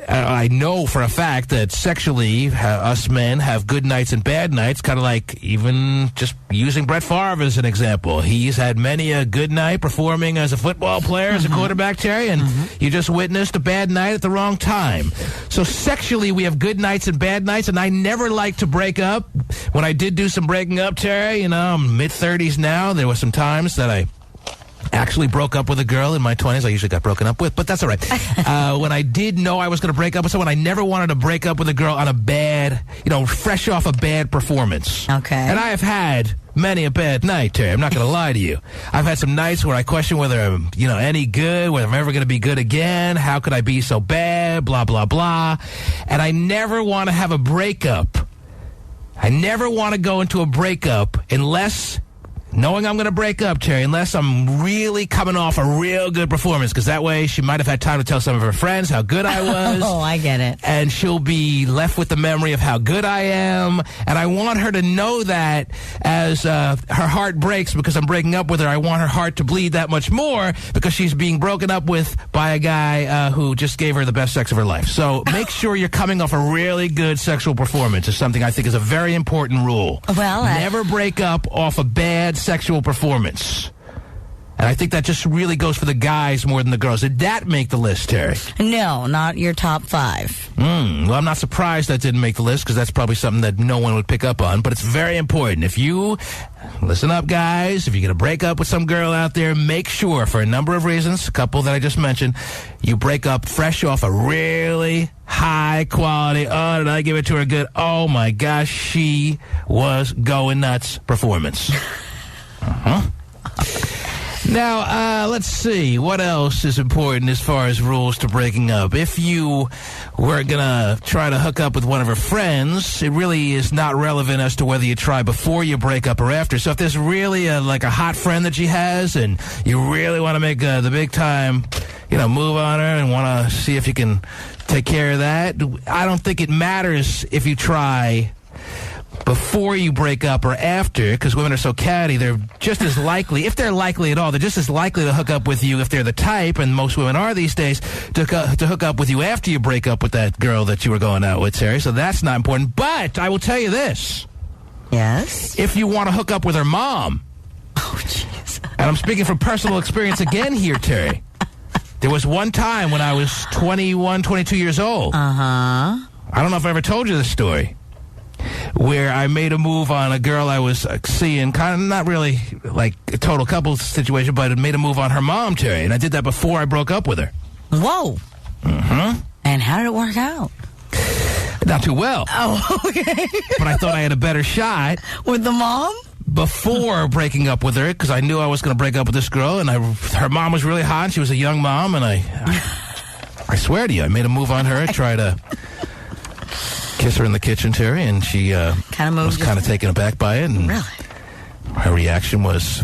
I know for a fact that sexually, us men have good nights and bad nights, kind of like even just using Brett Favre as an example. He's had many a good night performing as a football player, as a quarterback, Terry, and you just witnessed a bad night at the wrong time. So sexually, we have good nights and bad nights, and I never like to break up. When I did do some breaking up, Terry, I'm mid-30s now, there were some times that I actually broke up with a girl in my 20s. I usually got broken up with, but that's all right. When I did know I was going to break up with someone, I never wanted to break up with a girl on a bad, fresh off a bad performance.
Okay.
And I have had many a bad night, Terry. I'm not going to lie to you. I've had some nights where I question whether I'm, any good, whether I'm ever going to be good again. How could I be so bad? Blah, blah, blah. And I never want to have a breakup. I never want to go into a breakup unless... knowing I'm going to break up, Terry, unless I'm really coming off a real good performance, because that way she might have had time to tell some of her friends how good I was.
Oh, I get it.
And she'll be left with the memory of how good I am. And I want her to know that as her heart breaks because I'm breaking up with her, I want her heart to bleed that much more because she's being broken up with by a guy who just gave her the best sex of her life. So make sure you're coming off a really good sexual performance is something I think is a very important rule.
Well,
never break up off a bad sexual performance. And I think that just really goes for the guys more than the girls. Did that make the list, Terry?
No, not your top 5.
Well, I'm not surprised that didn't make the list because that's probably something that no one would pick up on. But it's very important. If you, listen up, guys, if you're going to break up with some girl out there, make sure, for a number of reasons, a couple that I just mentioned, you break up fresh off a really high quality, oh, did I give it to her good? Oh, my gosh, she was going nuts performance. Now, let's see. What else is important as far as rules to breaking up? If you were going to try to hook up with one of her friends, it really is not relevant as to whether you try before you break up or after. So if there's really a hot friend that she has and you really want to make the big time, move on her and want to see if you can take care of that, I don't think it matters if you try before you break up or after, because women are so catty. They're just as likely, if they're likely at all, they're just as likely to hook up with you if they're the type, and most women are these days, to hook up with you after you break up with that girl that you were going out with, Terry. So that's not important. But I will tell you this.
Yes?
If you want to hook up with her mom.
Oh, jeez.
And I'm speaking from personal experience again here, Terry. There was one time when I was 21, 22 years old.
Uh-huh.
I don't know if I ever told you this story, where I made a move on a girl I was seeing, kind of not really like a total couple situation, but I made a move on her mom, Terry, and I did that before I broke up with her.
Whoa.
Mm-hmm.
And how did it work out?
Not too well.
Oh, okay.
But I thought I had a better shot.
With the mom?
Before breaking up with her, because I knew I was going to break up with this girl, and her mom was really hot, and she was a young mom, and I swear to you, I made a move on her, try to kiss her in the kitchen, Terry, and she was kind of taken aback by it. And
really?
Her reaction was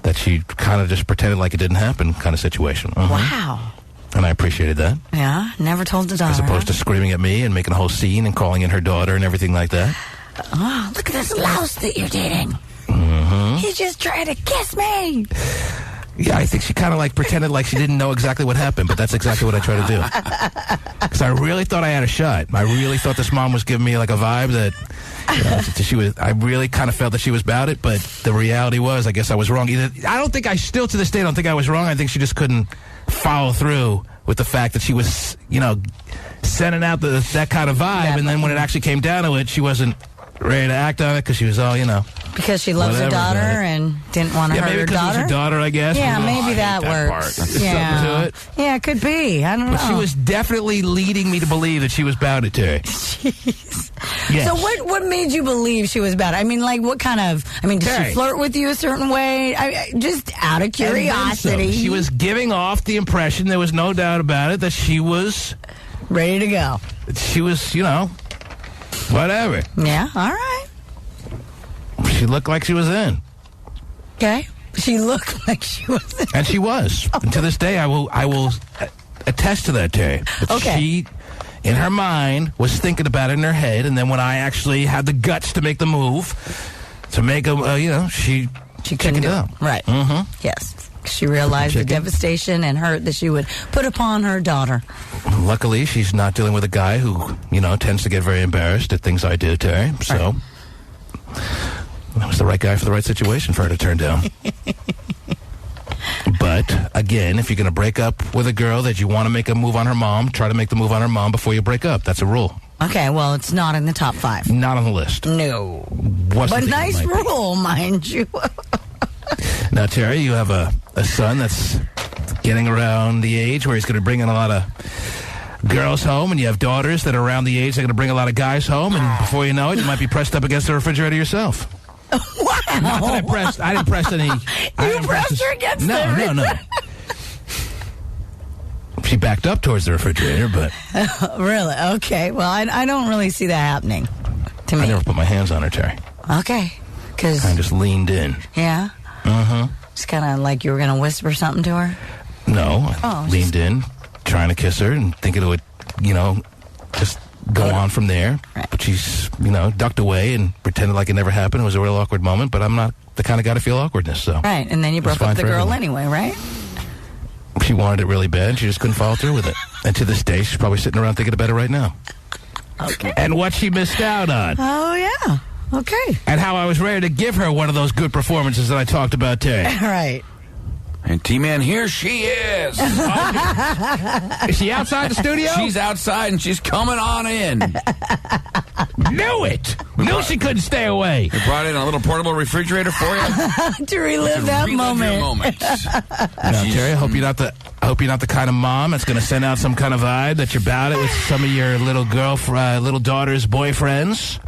that she kind of just pretended like it didn't happen kind of situation. Mm-hmm.
Wow.
And I appreciated that.
Yeah, never told the daughter.
As opposed to screaming at me and making a whole scene and calling in her daughter and everything like that.
Oh, look at this louse that you're dating.
Mm-hmm.
He's just trying to kiss me.
Yeah, I think she kind of pretended like she didn't know exactly what happened, but that's exactly what I try to do. Because I really thought I had a shot. I really thought this mom was giving me a vibe that she was. I really kind of felt that she was about it, but the reality was, I guess I was wrong. Still to this day, don't think I was wrong. I think she just couldn't follow through with the fact that she was, sending out that kind of vibe, and then when it actually came down to it, she wasn't ready to act on it because she was all,
Because she loves her daughter and didn't want to hurt her daughter?
Yeah, maybe because it was her daughter, I guess.
Yeah, maybe that works.
Something to it.
Yeah, it could be. I don't know.
But she was definitely leading me to believe that she was about it, Terry.
Jeez.
Yes.
So what made you believe she was about it? I mean, what kind of... did
Terry,
she flirt with you a certain way? Just out of curiosity.
She was giving off the impression, there was no doubt about it, that she was...
ready to go.
She was, whatever.
Yeah, all right.
She looked like she was in.
Okay. She looked like she was in.
And she was. And to this day, I will attest to that, Terry. But
okay.
She, in her mind, was thinking about it in her head, and then when I actually had the guts to make the move, to make a, she
couldn't do it. Right.
Mm-hmm.
Yes. She realized the devastation and hurt that she would put upon her daughter.
Luckily, she's not dealing with a guy who, tends to get very embarrassed at things I do, Terry. So, that was the right guy for the right situation for her to turn down. But, again, if you're going to break up with a girl that you want to make a move on her mom, try to make the move on her mom before you break up. That's a rule.
Okay, well, it's not in the top 5.
Not on the list.
No. But nice rule, mind you.
Now, Terry, you have a son that's getting around the age where he's going to bring in a lot of girls home, and you have daughters that are around the age that are going to bring a lot of guys home, and before you know it, you might be pressed up against the refrigerator yourself.
Wow.
Not that I didn't press any...
You pressed her against the refrigerator?
No. She backed up towards the refrigerator, but...
Really? Okay. Well, I don't really see that happening to me.
I never put my hands on her, Terry.
Okay. Because
I just leaned in.
Yeah?
Mm-hmm.
It's kind of like you were going to whisper something to her?
No. I leaned in, trying to kiss her, and thinking it would, just go on from there.
Right.
But she's, ducked away and pretended like it never happened. It was a real awkward moment, but I'm not the kind of guy to feel awkwardness, so...
Right, and then you broke up with the girl anyway, right?
She wanted it really bad, and she just couldn't follow through with it. And to this day, she's probably sitting around thinking about it right now.
Okay.
And what she missed out on.
Oh, yeah. Okay.
And how I was ready to give her one of those good performances that I talked about, Terry.
Right.
And T-Man, here she is.
Is she outside the studio?
She's outside, and she's coming on in.
Knew it. Knew she couldn't stay away.
We brought in a little portable refrigerator for you.
To relive that moment.
Now, Terry, I hope you're not the I hope you're not the kind of mom that's going to send out some kind of vibe that you're about it with some of your little daughter's boyfriends.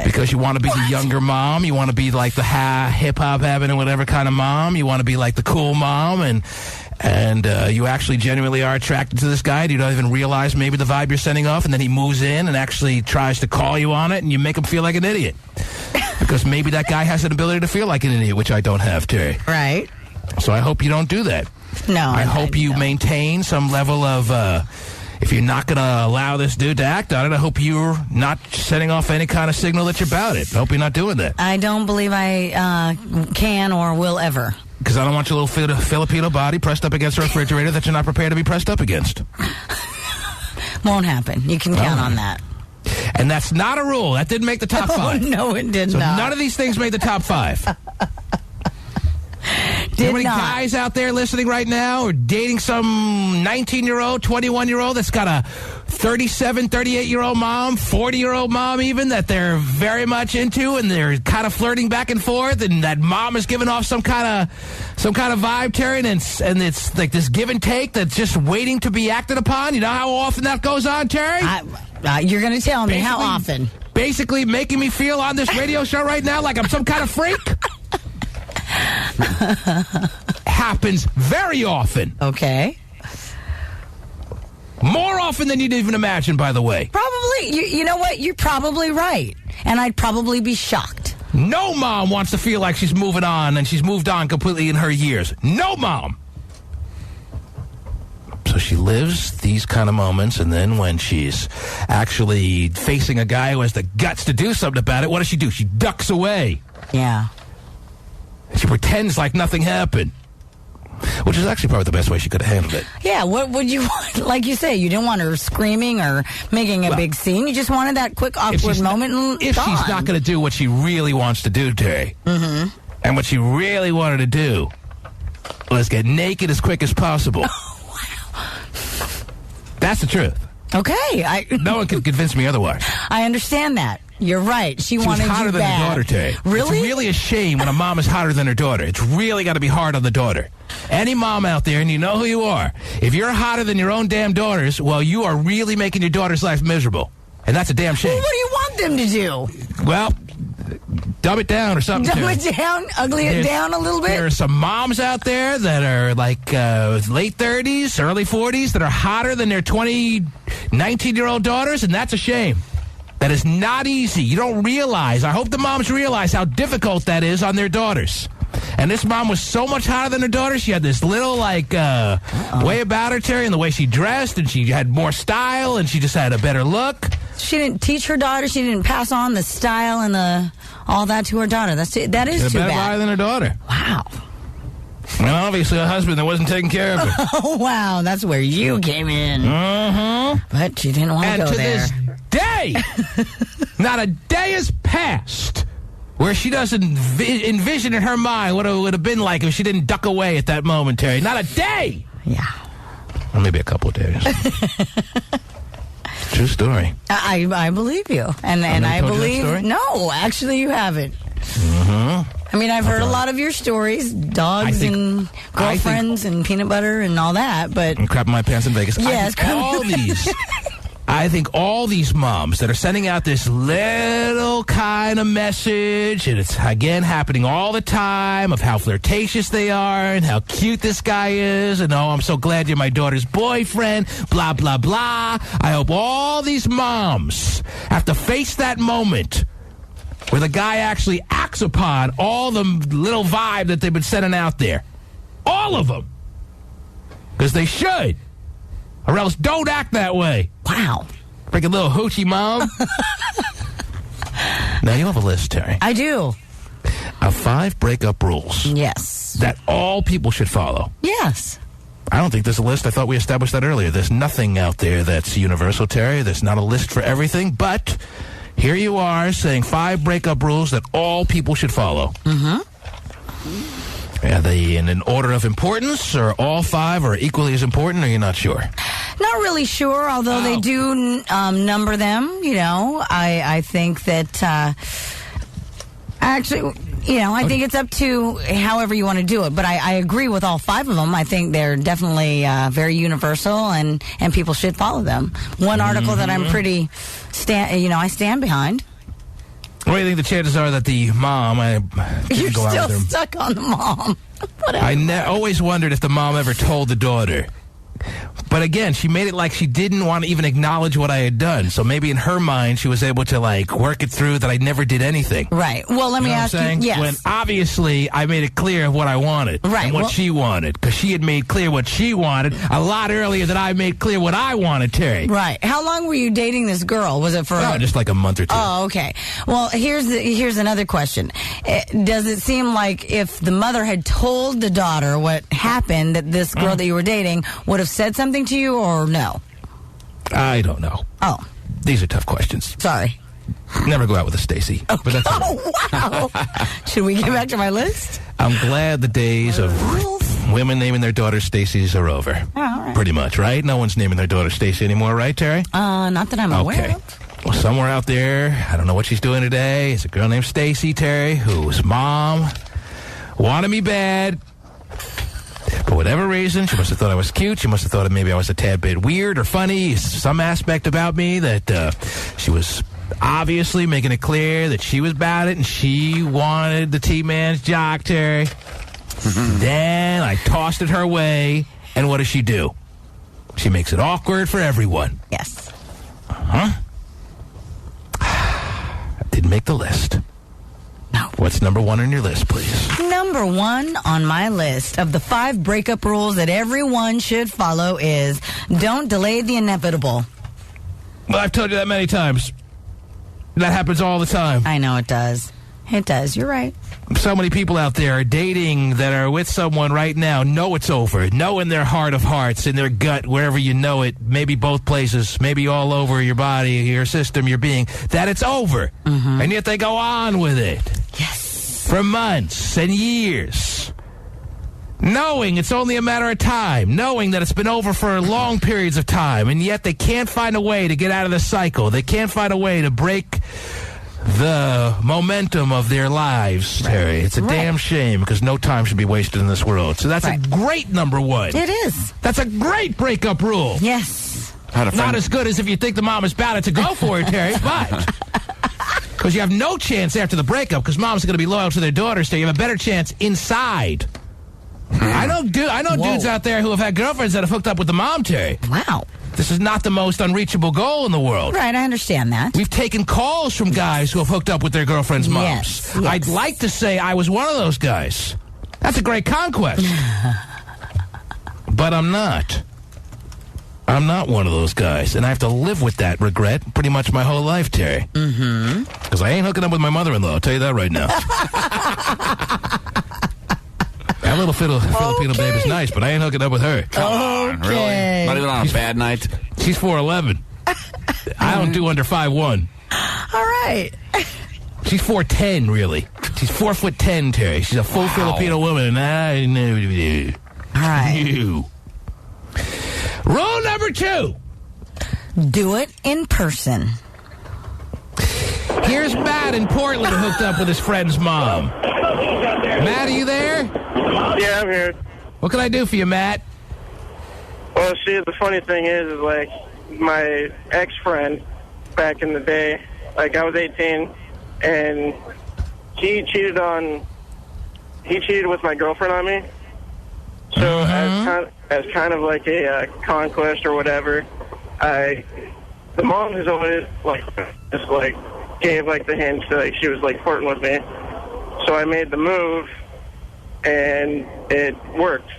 Because you want to be the younger mom. You want to be like the hip-hop having or whatever kind of mom. You want to be like the cool mom. And you actually genuinely are attracted to this guy. And you don't even realize maybe the vibe you're sending off. And then he moves in and actually tries to call you on it. And you make him feel like an idiot. Because maybe that guy has an ability to feel like an idiot, which I don't have, Terry.
Right.
So I hope you don't do that.
No.
I hope you maintain some level of, if you're not going to allow this dude to act on it, I hope you're not setting off any kind of signal that you're about it. I hope you're not doing that.
I don't believe I can or will ever.
Because I don't want your little Filipino body pressed up against a refrigerator that you're not prepared to be pressed up against.
Won't happen. You can count on that.
And that's not a rule. That didn't make the top 5.
No, it did
so
not.
None of these things made the top 5. How many guys out there listening right now are dating some 19-year-old, 21-year-old that's got a 37, 38-year-old mom, 40-year-old mom even, that they're very much into, and they're kind of flirting back and forth, and that mom is giving off some kind of vibe, Terry, and it's like this give and take that's just waiting to be acted upon? You know how often that goes on, Terry?
You're going to tell me how often.
Basically making me feel on this radio show right now like I'm some kind of freak. Happens very often.
Okay.
More often than you'd even imagine, by the way.
Probably. You know what? You're probably right. And I'd probably be shocked.
No mom wants to feel like she's moving on and she's moved on completely in her years. No mom. So she lives these kind of moments, and then when she's actually facing a guy who has the guts to do something about it, what does she do? She ducks away.
Yeah.
She pretends like nothing happened, which is actually probably the best way she could have handled it.
Yeah, what would you want? Like you say, you didn't want her screaming or making a big scene. You just wanted that quick, awkward moment.
If she's not going to do what she really wants to do, Terry, and what she really wanted to do was get naked as quick as possible.
Oh, wow.
That's the truth.
Okay.
No one can convince me otherwise.
I understand that. You're right. She wanted
was hotter
you
than
bad.
her daughter, Terry.
Really?
It's really a shame when a mom is hotter than her daughter. It's really got to be hard on the daughter. Any mom out there, and you know who you are, if you're hotter than your own damn daughters, well, you are really making your daughter's life miserable. And that's a damn shame.
Well, what do you want them to do?
Well, dumb it down or something.
Dumb it down? Ugly it down a little bit?
There are some moms out there that are like late 30s, early 40s that are hotter than their 19-year-old daughters, and that's a shame. That is not easy. You don't realize. I hope the moms realize how difficult that is on their daughters. And this mom was so much hotter than her daughter. She had this little, way about her, Terry, and the way she dressed, and she had more style, and she just had a better look.
She didn't teach her daughter. She didn't pass on the style and all that to her daughter. That is too bad.
She had a better body than her daughter.
Wow.
And obviously a husband that wasn't taking care of her.
Oh, wow. That's where you came in. But she didn't want to go there.
And to this day, not a day has passed where she doesn't envision in her mind what it would have been like if she didn't duck away at that moment, Terry. Not a day!
Yeah.
Or maybe a couple of days. True story.
I believe you. And I believe... No, actually you haven't. I mean, I've heard a lot of your stories, dogs and girlfriends and peanut butter and all that, but...
And crap in my pants in Vegas.
Yes,
I think all these moms that are sending out this little kind of message, and it's, again, happening all the time, of how flirtatious they are and how cute this guy is, and oh, I'm so glad you're my daughter's boyfriend, blah, blah, blah. I hope all these moms have to face that moment where the guy actually acts upon all the little vibe that they've been sending out there. All of them. Because they should. Or else don't act that way.
Wow.
Freaking little hoochie mom. Now, you have a list, Terry.
I do.
Of 5 breakup rules.
Yes.
That all people should follow.
Yes.
I don't think there's a list. I thought we established that earlier. There's nothing out there that's universal, Terry. There's not a list for everything, but... Here you are saying 5 breakup rules that all people should follow. Are they in an order of importance, or all 5 are equally as important, or you're not sure?
Not really sure, although they do number them. You know, I think that actually, I think it's up to however you want to do it. But I agree with all 5 of them. I think they're definitely very universal, and people should follow them. One article that I'm pretty, I stand behind.
What do you think the chances are that the mom...
You're still stuck on the mom.
I always wondered if the mom ever told the daughter. But again, she made it like she didn't want to even acknowledge what I had done. So maybe in her mind, she was able to, work it through that I never did anything.
Right. Well, let me ask you. Yes.
When obviously I made it clear what I wanted.
Right.
And what she wanted. Because she had made clear what she wanted a lot earlier than I made clear what I wanted, Terry.
Right. How long were you dating this girl? Was it for...
Oh, just like a month or 2.
Oh, okay. Well, here's another question. Does it seem like if the mother had told the daughter what happened, that this girl that you were dating would have said something to you, or no?
I don't know.
Oh.
These are tough questions.
Sorry.
Never go out with a Stacy.
Okay.
But that's
wow. Should we get back to my list?
I'm glad the days of women naming their daughters Stacy's are over.
Oh, all right.
Pretty much, right? No one's naming their daughter Stacy anymore, right, Terry?
Not that I'm aware of.
Well, somewhere out there, I don't know what she's doing today, is a girl named Stacy, Terry, whose mom wanted me bad. For whatever reason, she must have thought I was cute. She must have thought that maybe I was a tad bit weird or funny. Some aspect about me that she was obviously making it clear that she was about it and she wanted the T-Man's jock, Terry. Then I tossed it her way, and what does she do? She makes it awkward for everyone.
Yes.
Huh? Didn't make the list.
No.
What's number 1 on your list, please?
Number 1 on my list of the 5 breakup rules that everyone should follow is don't delay the inevitable.
Well, I've told you that many times. That happens all the time.
I know it does. It does. You're right.
So many people out there are dating that are with someone right now, know it's over, know in their heart of hearts, in their gut, wherever you know it, maybe both places, maybe all over your body, your system, your being, that it's over.
Mm-hmm.
And yet they go on with it.
Yes.
For months and years. Knowing it's only a matter of time, knowing that it's been over for long periods of time, and yet they can't find a way to get out of the cycle. They can't find a way to break the momentum of their lives, Terry. It's a damn shame because no time should be wasted in this world. So that's a great number 1.
It is.
That's a great breakup rule.
Yes.
Not as good as if you think the mom is bad to go for it, Terry, but because you have no chance after the breakup because moms are going to be loyal to their daughters, so you have a better chance inside. I know dudes out there who have had girlfriends that have hooked up with the mom, Terry.
Wow.
This is not the most unreachable goal in the world.
Right, I understand that.
We've taken calls from guys who have hooked up with their girlfriends' moms.
Yes.
I'd like to say I was one of those guys. That's a great conquest. But I'm not. I'm not one of those guys, and I have to live with that regret pretty much my whole life, Terry.
Mm-hmm.
Because I ain't hooking up with my mother-in-law, I'll tell you that right now. That little Filipino babe is nice, but I ain't hooking up with her.
Come on, really? Not even on a bad night?
She's 4'11". I don't do under 5'1".
All right.
She's 4'10", really. She's 4'10", Terry. She's a full Filipino woman, and I know.
All right.
Rule number 2.
Do it in person.
Here's Matt in Portland who hooked up with his friend's mom. Matt, are you there?
Yeah, I'm here.
What can I do for you, Matt?
Well, see, the funny thing is like, my ex-friend back in the day, like, I was 18, and he cheated with my girlfriend on me. So as kind of like a conquest or whatever, the mom has always, like, just, like, gave, like, the hints that, like, she was, like, flirting with me. So I made the move, and it worked.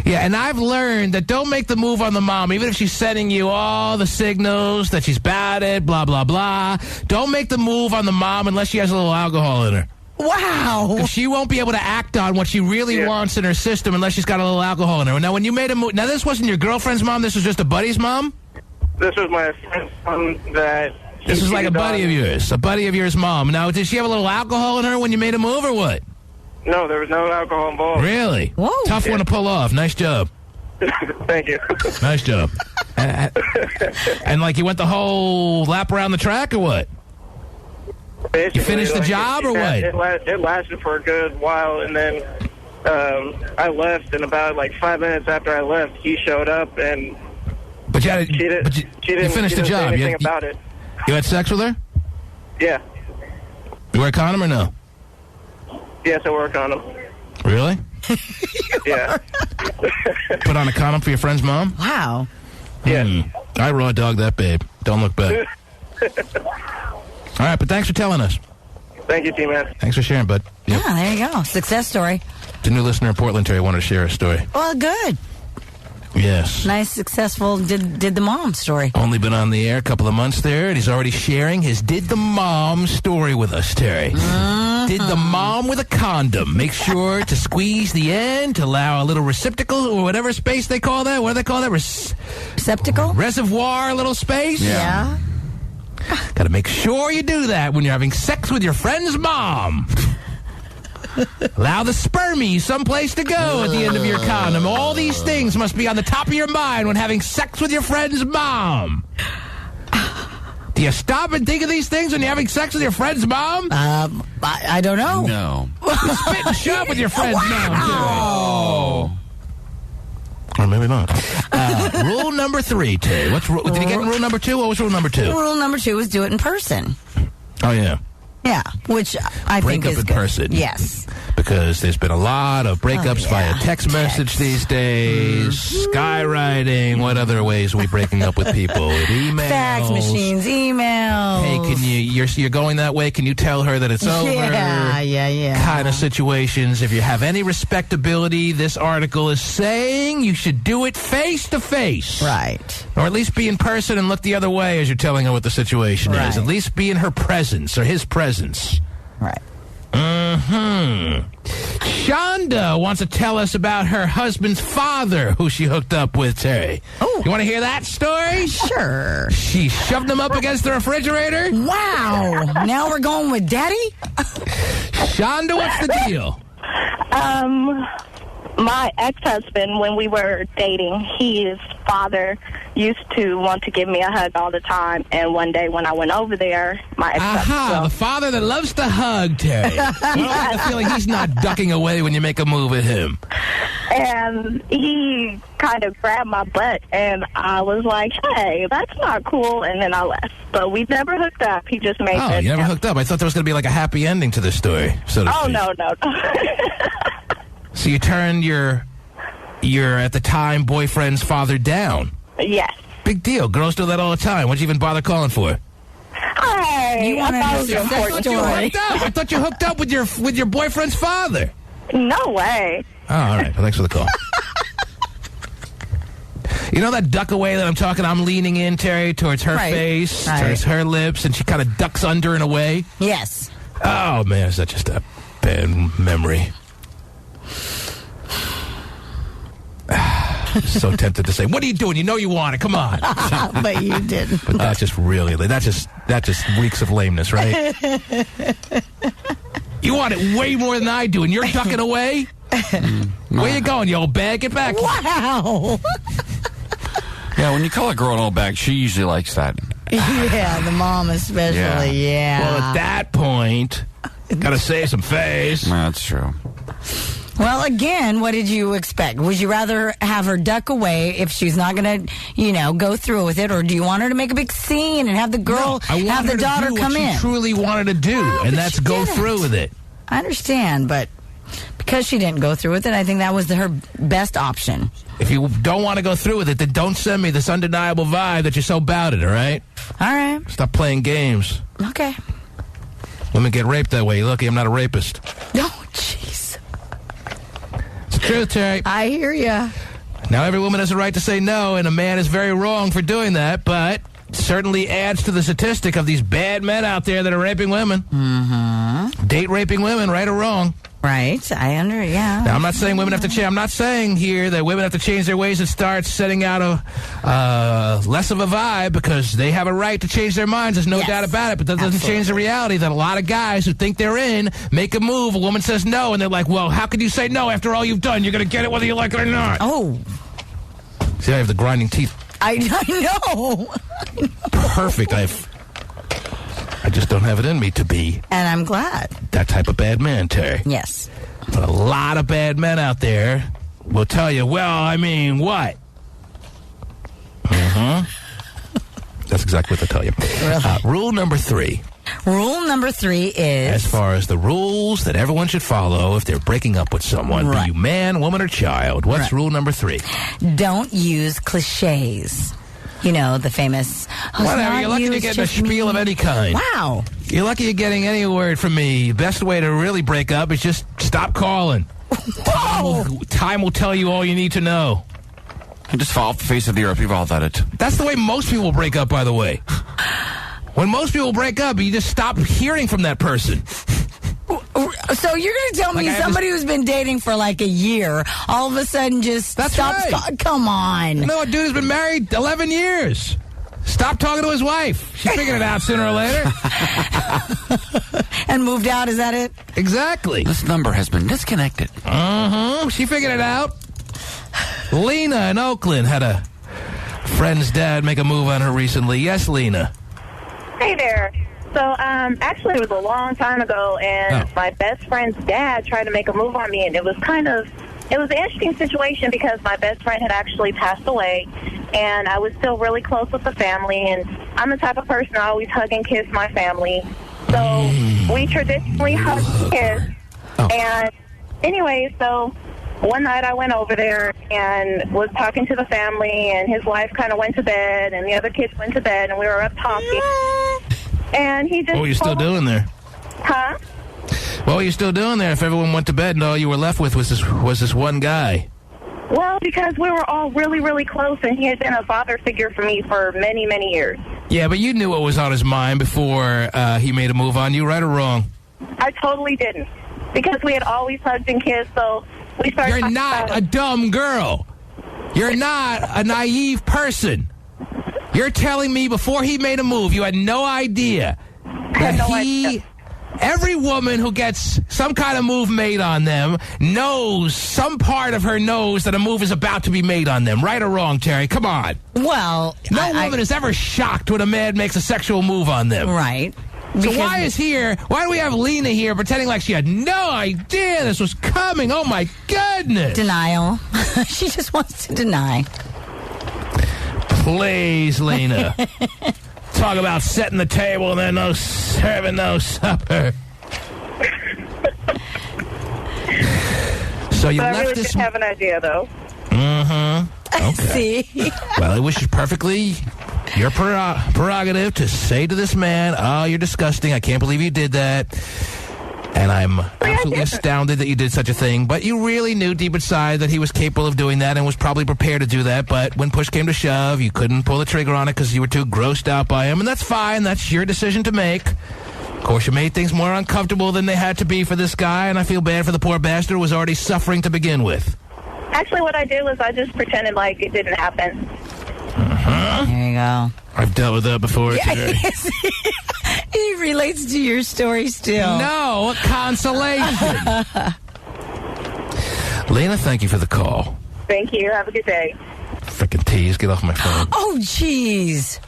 Yeah, and I've learned that don't make the move on the mom, even if she's sending you all the signals that she's bad at, blah, blah, blah. Don't make the move on the mom unless she has a little alcohol in her.
Wow.
Because she won't be able to act on what she really wants in her system unless she's got a little alcohol in her. Now, when you made a move... Now, this wasn't your girlfriend's mom. This was just a buddy's mom?
This was my friend's mom that...
This is like a buddy of yours. A buddy of yours' mom. Now, did she have a little alcohol in her when you made a move or what?
No, there was no alcohol involved.
Really?
Whoa.
Tough one to pull off. Nice job.
Thank you.
Nice job. And like you went the whole lap around the track or what?
Basically,
You finished the job or what?
It lasted for a good while, and then I left, and about like 5 minutes after I left, he showed up, and
But you
you
finished the job.
Say anything about it.
You had sex with her?
Yeah.
You wear a condom or no?
Yes, I work on him.
Really?
Yeah.
Put on a condom for your friend's mom?
Wow.
Yeah.
I raw dog that babe. Don't look back. All right, but thanks for telling us.
Thank you, T-Man.
Thanks for sharing, bud. Yep.
Yeah, there you go. Success story.
The new listener in Portland, Terry, wanted to share a story.
Well, good.
Yes.
Nice, successful did the mom story.
Only been on the air a couple of months there, and he's already sharing his did the mom story with us, Terry.
Mm-hmm.
Did the mom with a condom. Make sure to squeeze the end to allow a little receptacle or whatever space they call that. What do they call that?
Receptacle?
Reservoir little space?
Yeah.
Got to make sure you do that when you're having sex with your friend's mom. Allow the spermie someplace to go at the end of your condom. All these things must be on the top of your mind when having sex with your friend's mom. Do you stop and think of these things when you're having sex with your friend's mom?
I don't know.
No.
You spit and shove with your friend's mom.
Oh.
Or maybe not. Rule number 3, Tay. Did you get rule number 2? What was rule number 2?
Rule number 2 was do it in person.
Oh, yeah.
Yeah, which I think is
breakup in
good.
person.
Yes.
Because there's been a lot of breakups via text message these days, skywriting. What other ways are we breaking up with people? Emails.
Fax machines, emails.
Hey, you're going that way? Can you tell her that it's over?
Yeah.
Kind of situations. If you have any respectability, this article is saying you should do it face to face.
Right.
Or at least be in person and look the other way as you're telling her what the situation is. At least be in her presence or his presence.
Right.
Shonda wants to tell us about her husband's father, who she hooked up with, Terry.
Oh.
You want to hear that story?
Sure.
She shoved him up against the refrigerator?
Wow. Now we're going with Daddy?
Shonda, what's the deal?
My ex-husband, when we were dating, his father used to want to give me a hug all the time. And one day when I went over there, my ex-husband...
the father that loves to hug, Terry. I feel like he's not ducking away when you make a move at him.
And he kind of grabbed my butt, and I was like, hey, that's not cool. And then I left. But we never hooked up. He just made
you never hooked up. I thought there was going to be like a happy ending to this story, so to speak.
No.
So you turned your at the time boyfriend's father down.
Yes.
Big deal. Girls do that all the time. What'd you even bother calling for?
Hey,
you want
I thought you hooked up with your boyfriend's father.
No way.
Oh, all right. Well, thanks for the call. You know that duck away that I'm talking? I'm leaning in, Terry, towards her face, towards her lips, and she kind of ducks under and away.
Yes.
Oh man, is that just a bad memory? So tempted to say, "What are you doing? You know you want it. Come on."
But you didn't.
But that's just that just reeks of lameness, right? You want it way more than I do, and you're ducking away. Where you going, you old bag? Get back!
Wow.
Yeah, when you call a girl an old bag, she usually likes that.
Yeah, the mom especially. Yeah.
Well, at that point, gotta save some face.
That's true.
Well, again, what did you expect? Would you rather have her duck away if she's not going to, go through with it, or do you want her to make a big scene and have the girl, have the daughter come in?
She truly wanted to do, and that's go through with it.
I understand, but because she didn't go through with it, I think that was her best option.
If you don't want to go through with it, then don't send me this undeniable vibe that you're so about it, all right?
All right.
Stop playing games.
Okay.
Women get raped that way. You're lucky I'm not a rapist.
No, jeez.
It's the truth, Terry.
I hear ya.
Now, every woman has a right to say no, and a man is very wrong for doing that, but certainly adds to the statistic of these bad men out there that are raping women.
Mm-hmm.
Date raping women, right or wrong.
Right. Yeah.
Now, I'm not saying women have to change. I'm not saying here that women have to change their ways and start setting out a less of a vibe, because they have a right to change their minds. There's no doubt about it. But that doesn't change the reality that a lot of guys who think they're in make a move. A woman says no, and they're like, well, how could you say no after all you've done? You're going to get it whether you like it or not.
Oh.
See, I have the grinding teeth.
I know.
Perfect. I just don't have it in me to be.
And I'm glad.
That type of bad man, Terry.
Yes.
But a lot of bad men out there will tell you, well, I mean, what? That's exactly what they'll tell you.
Really?
Rule number 3.
Rule number 3 is...
As far as the rules that everyone should follow if they're breaking up with someone, be you man, woman, or child. What's rule number 3?
Don't use cliches. You know, the famous...
Whatever, you're lucky to get a spiel of any kind.
Wow.
You're lucky you're getting any word from me. Best way to really break up is just stop calling. Time will tell you all you need to know.
And just fall off the face of the earth. We've all done it.
That's the way most people break up, by the way. When most people break up, you just stop hearing from that person.
So you're going to tell me somebody who's been dating for like a year, all of a sudden just stops?
Right.
Come on.
You know, a dude who's been married 11 years. Stop talking to his wife. She figured it out sooner or later.
And moved out, is that it?
Exactly.
This number has been disconnected.
She figured it out. Lena in Oakland had a friend's dad make a move on her recently. Yes, Lena.
Hey there. So, actually, it was a long time ago, and my best friend's dad tried to make a move on me, and it was an interesting situation because my best friend had actually passed away, and I was still really close with the family, and I'm the type of person I always hug and kiss my family. So, we traditionally hug and kiss, and anyway, so... One night I went over there and was talking to the family, and his wife kind of went to bed, and the other kids went to bed, and we were up talking. And he just...
What were you still doing there?
Huh?
What were you still doing there if everyone went to bed and all you were left with was this one guy?
Well, because we were all really, really close, and he had been a father figure for me for many, many years.
Yeah, but you knew what was on his mind before he made a move on you, right or wrong?
I totally didn't, because we had always hugged and kissed, so...
You're not a dumb girl. You're not a naive person. You're telling me before he made a move, you had no idea that every woman who gets some kind of move made on them knows, some part of her knows that a move is about to be made on them. Right or wrong, Terry? Come on.
Well,
no woman is ever shocked when a man makes a sexual move on them.
Right.
So why do we have Lena here pretending like she had no idea this was coming? Oh, my goodness.
Denial. She just wants to deny.
Please, Lena. Talk about setting the table and then no serving no supper. So you
I
left
really
this...
didn't have an idea, though.
Okay.
See?
Well, it was perfectly your prerogative to say to this man, oh, you're disgusting. I can't believe you did that. And I'm absolutely astounded that you did such a thing. But you really knew deep inside that he was capable of doing that and was probably prepared to do that. But when push came to shove, you couldn't pull the trigger on it because you were too grossed out by him. And that's fine. That's your decision to make. Of course, you made things more uncomfortable than they had to be for this guy. And I feel bad for the poor bastard who was already suffering to begin with.
Actually, what I did was I just pretended like it didn't happen.
There you go.
I've dealt with that before today.
He relates to your story still.
No consolation. Lena, thank you for the call.
Thank you. Have a good day.
Frickin' tease. Get off my phone.
Oh, jeez.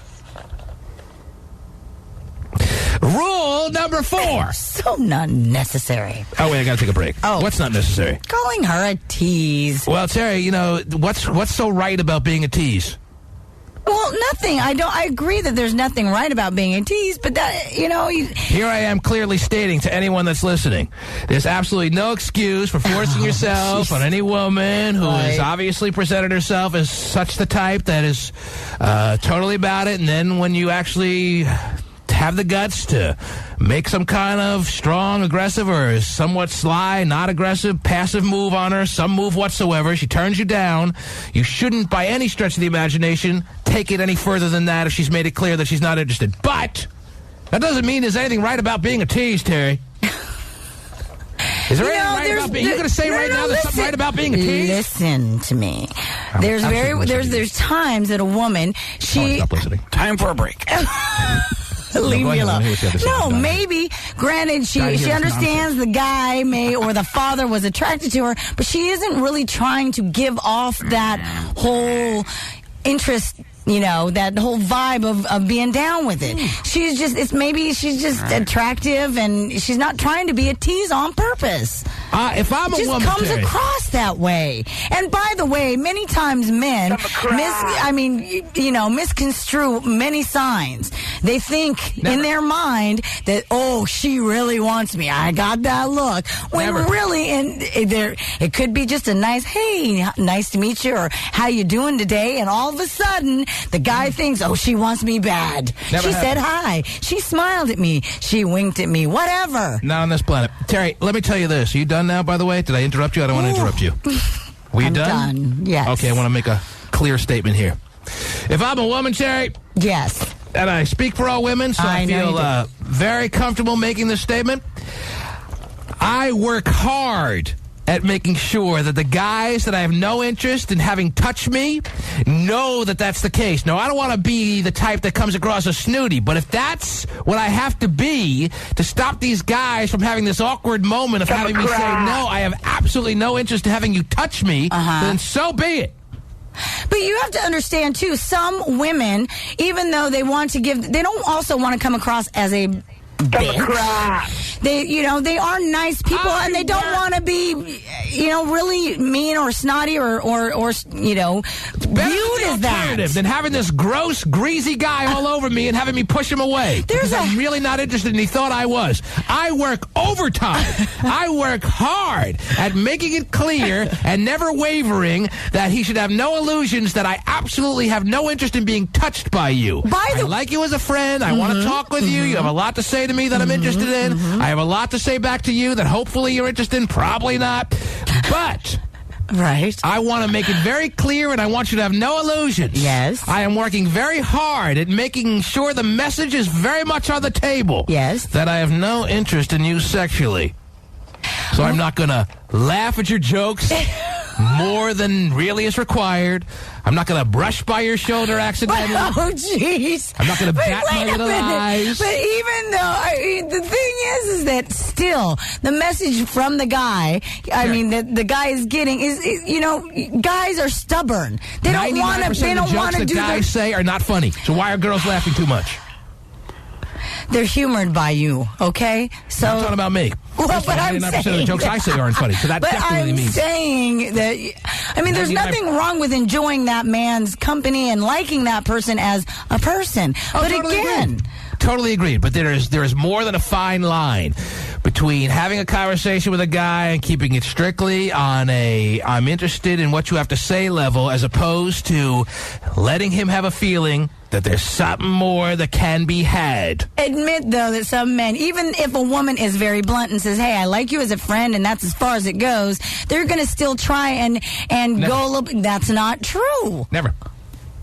Rule number 4.
So not necessary.
Oh, wait, I gotta take a break.
Oh.
What's not necessary?
Calling her a tease.
Well, Terry, you know, what's so right about being a tease?
Well, nothing. I agree that there's nothing right about being a tease, but that, you know...
Here I am clearly stating to anyone that's listening, there's absolutely no excuse for forcing yourself on any woman who has obviously presented herself as such the type that is totally about it, and then when you actually have the guts to make some kind of strong, aggressive, or somewhat sly, not aggressive, passive move on her, some move whatsoever, she turns you down, you shouldn't, by any stretch of the imagination, take it any further than that if she's made it clear that she's not interested. But that doesn't mean there's anything right about being a tease, Terry. Is there anything right about being... You're going to say now there's something right about being a tease?
Listen to me. There's times that a woman,
stop listening.
Time for a break.
Leave me alone. No, maybe, granted, she understands the guy or the father was attracted to her, but she isn't really trying to give off that whole interest that whole vibe of being down with it. She's just attractive, and she's not trying to be a tease on purpose.
If I'm a woman,
comes across that way. And by the way, many times men misconstrue many signs. They think in their mind that, she really wants me. I got that look. When really, it could be just a nice, hey, nice to meet you, or how you doing today? And all of a sudden, the guy thinks, she wants me bad. She said hi. She smiled at me. She winked at me. Whatever.
Not on this planet. Terry, let me tell you this. Are you done now, by the way? Did I interrupt you? I don't want to interrupt you. Were you done?
Yes.
Okay, I want to make a clear statement here. If I'm a woman, Terry.
Yes.
And I speak for all women, so I feel very comfortable making this statement. I work hard at making sure that the guys that I have no interest in having touch me know that that's the case. Now, I don't want to be the type that comes across as snooty, but if that's what I have to be to stop these guys from having this awkward moment of having me say, no, I have absolutely no interest in having you touch me, then so be it.
But you have to understand, too, some women, even though they want to they don't also want to come across as a bitch. They are nice people, and they don't want to be, really mean or snotty or viewed as that.
Than having this gross, greasy guy all over me and having me push him away. I'm really not interested, and he thought I was. I work overtime. I work hard at making it clear and never wavering that he should have no illusions that I absolutely have no interest in being touched by you. I like you as a friend. I want to talk with you. You have a lot to say to me that I'm interested in. I have a lot to say back to you that hopefully you're interested in. Probably not. But I want to make it very clear, and I want you to have no illusions.
Yes.
I am working very hard at making sure the message is very much on the table.
Yes.
That I have no interest in you sexually. So I'm not going to laugh at your jokes more than really is required. I'm not going to brush by your shoulder accidentally.
Oh, jeez.
I'm not going to bat my little eyes.
But even though, the thing is that still, the message from the guy, the guy is getting is guys are stubborn. They don't want to. They don't want to do.
The guys say are not funny. So why are girls laughing too much?
They're humored by you, okay? So
I'm talking about me.
Well, but I'm
99% of the jokes I say aren't funny, so that definitely means.
But I'm saying that, there's nothing wrong with enjoying that man's company and liking that person as a person. But
totally agreed. Totally agreed. But there is more than a fine line between having a conversation with a guy and keeping it strictly on a I'm interested in what you have to say level, as opposed to letting him have a feeling that there's something more that can be had.
Admit, though, that some men, even if a woman is very blunt and says, hey, I like you as a friend, and that's as far as it goes, they're going to still try and go a little bit. That's not true.
Never.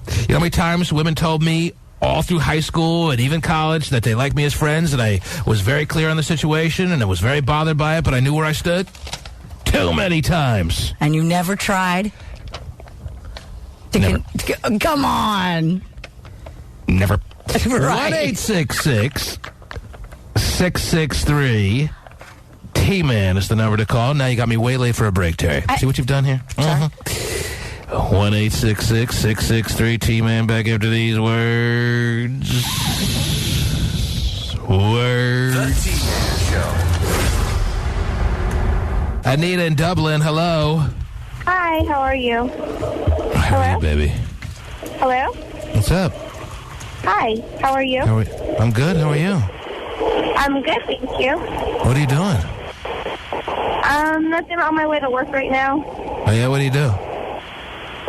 You know how many times women told me all through high school and even college that they liked me as friends, and I was very clear on the situation, and I was very bothered by it, but I knew where I stood? Too many times.
And you never tried?
Never.
Come on.
Never.
Right.
1-866-663 T-Man is the number to call. Now you got me way late for a break, Terry. See what you've done here? 1-866-663 T-Man. Back after these words.
The T-Man Show.
Anita in Dublin, hello.
Hi, how are you?
How are you, baby?
Hello?
What's up?
Hi, how are you?
I'm good. How are you?
I'm good, thank you.
What are you doing?
Nothing, on my way to work right now.
Oh, yeah? What do you do?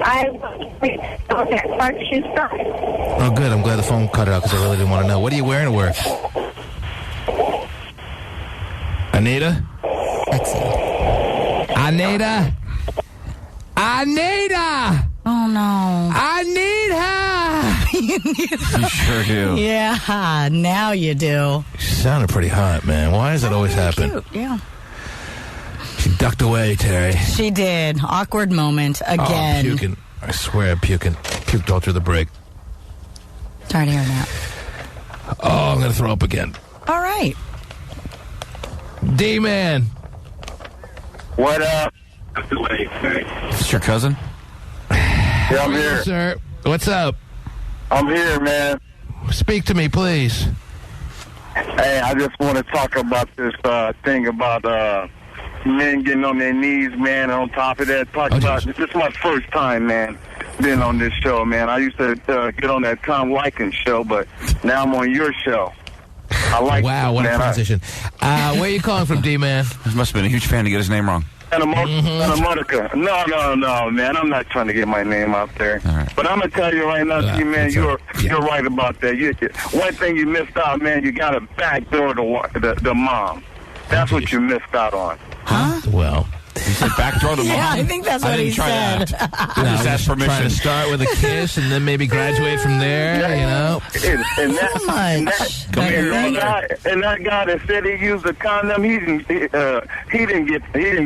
I'm Park Shoe Store.
Oh, good. I'm glad the phone cut out because I really didn't want to know. What are you wearing to work? Anita?
Sexy.
Anita? Anita!
Oh, no.
I need her!
You sure do.
Yeah, now you do.
She sounded pretty hot, man. Why does that always happen?
Cute. Yeah.
She ducked away, Terry.
She did. Awkward moment again.
Oh, I'm puking. I swear I'm puking. Puked all through the break.
Sorry to hear that.
Oh, I'm going to throw up again.
All right.
D-Man.
What up?
Is this your cousin?
Yeah, I'm here.
Sir. What's up?
I'm here, man.
Speak to me, please.
Hey, I just want to talk about this thing about men getting on their knees, man. On top of that, this is my first time, man, being on this show, man. I used to get on that Tom Likens show, but now I'm on your show. I like
Wow, what a transition. Where are you calling from, D-Man?
He must have been a huge fan to get his name wrong.
Santa Monica. No, man. I'm not trying to get my name out there.
Right.
But I'm going to tell you right now, man, you're right about that. One thing you missed out, man, you got to backdoor the mom. That's what you missed out on.
Huh? Well,
he said backdoor the mom.
Yeah, I think that's what he said.
Just ask permission. Trying to start with a kiss and then maybe graduate from there, you know?
And that guy that said he used a condom, he didn't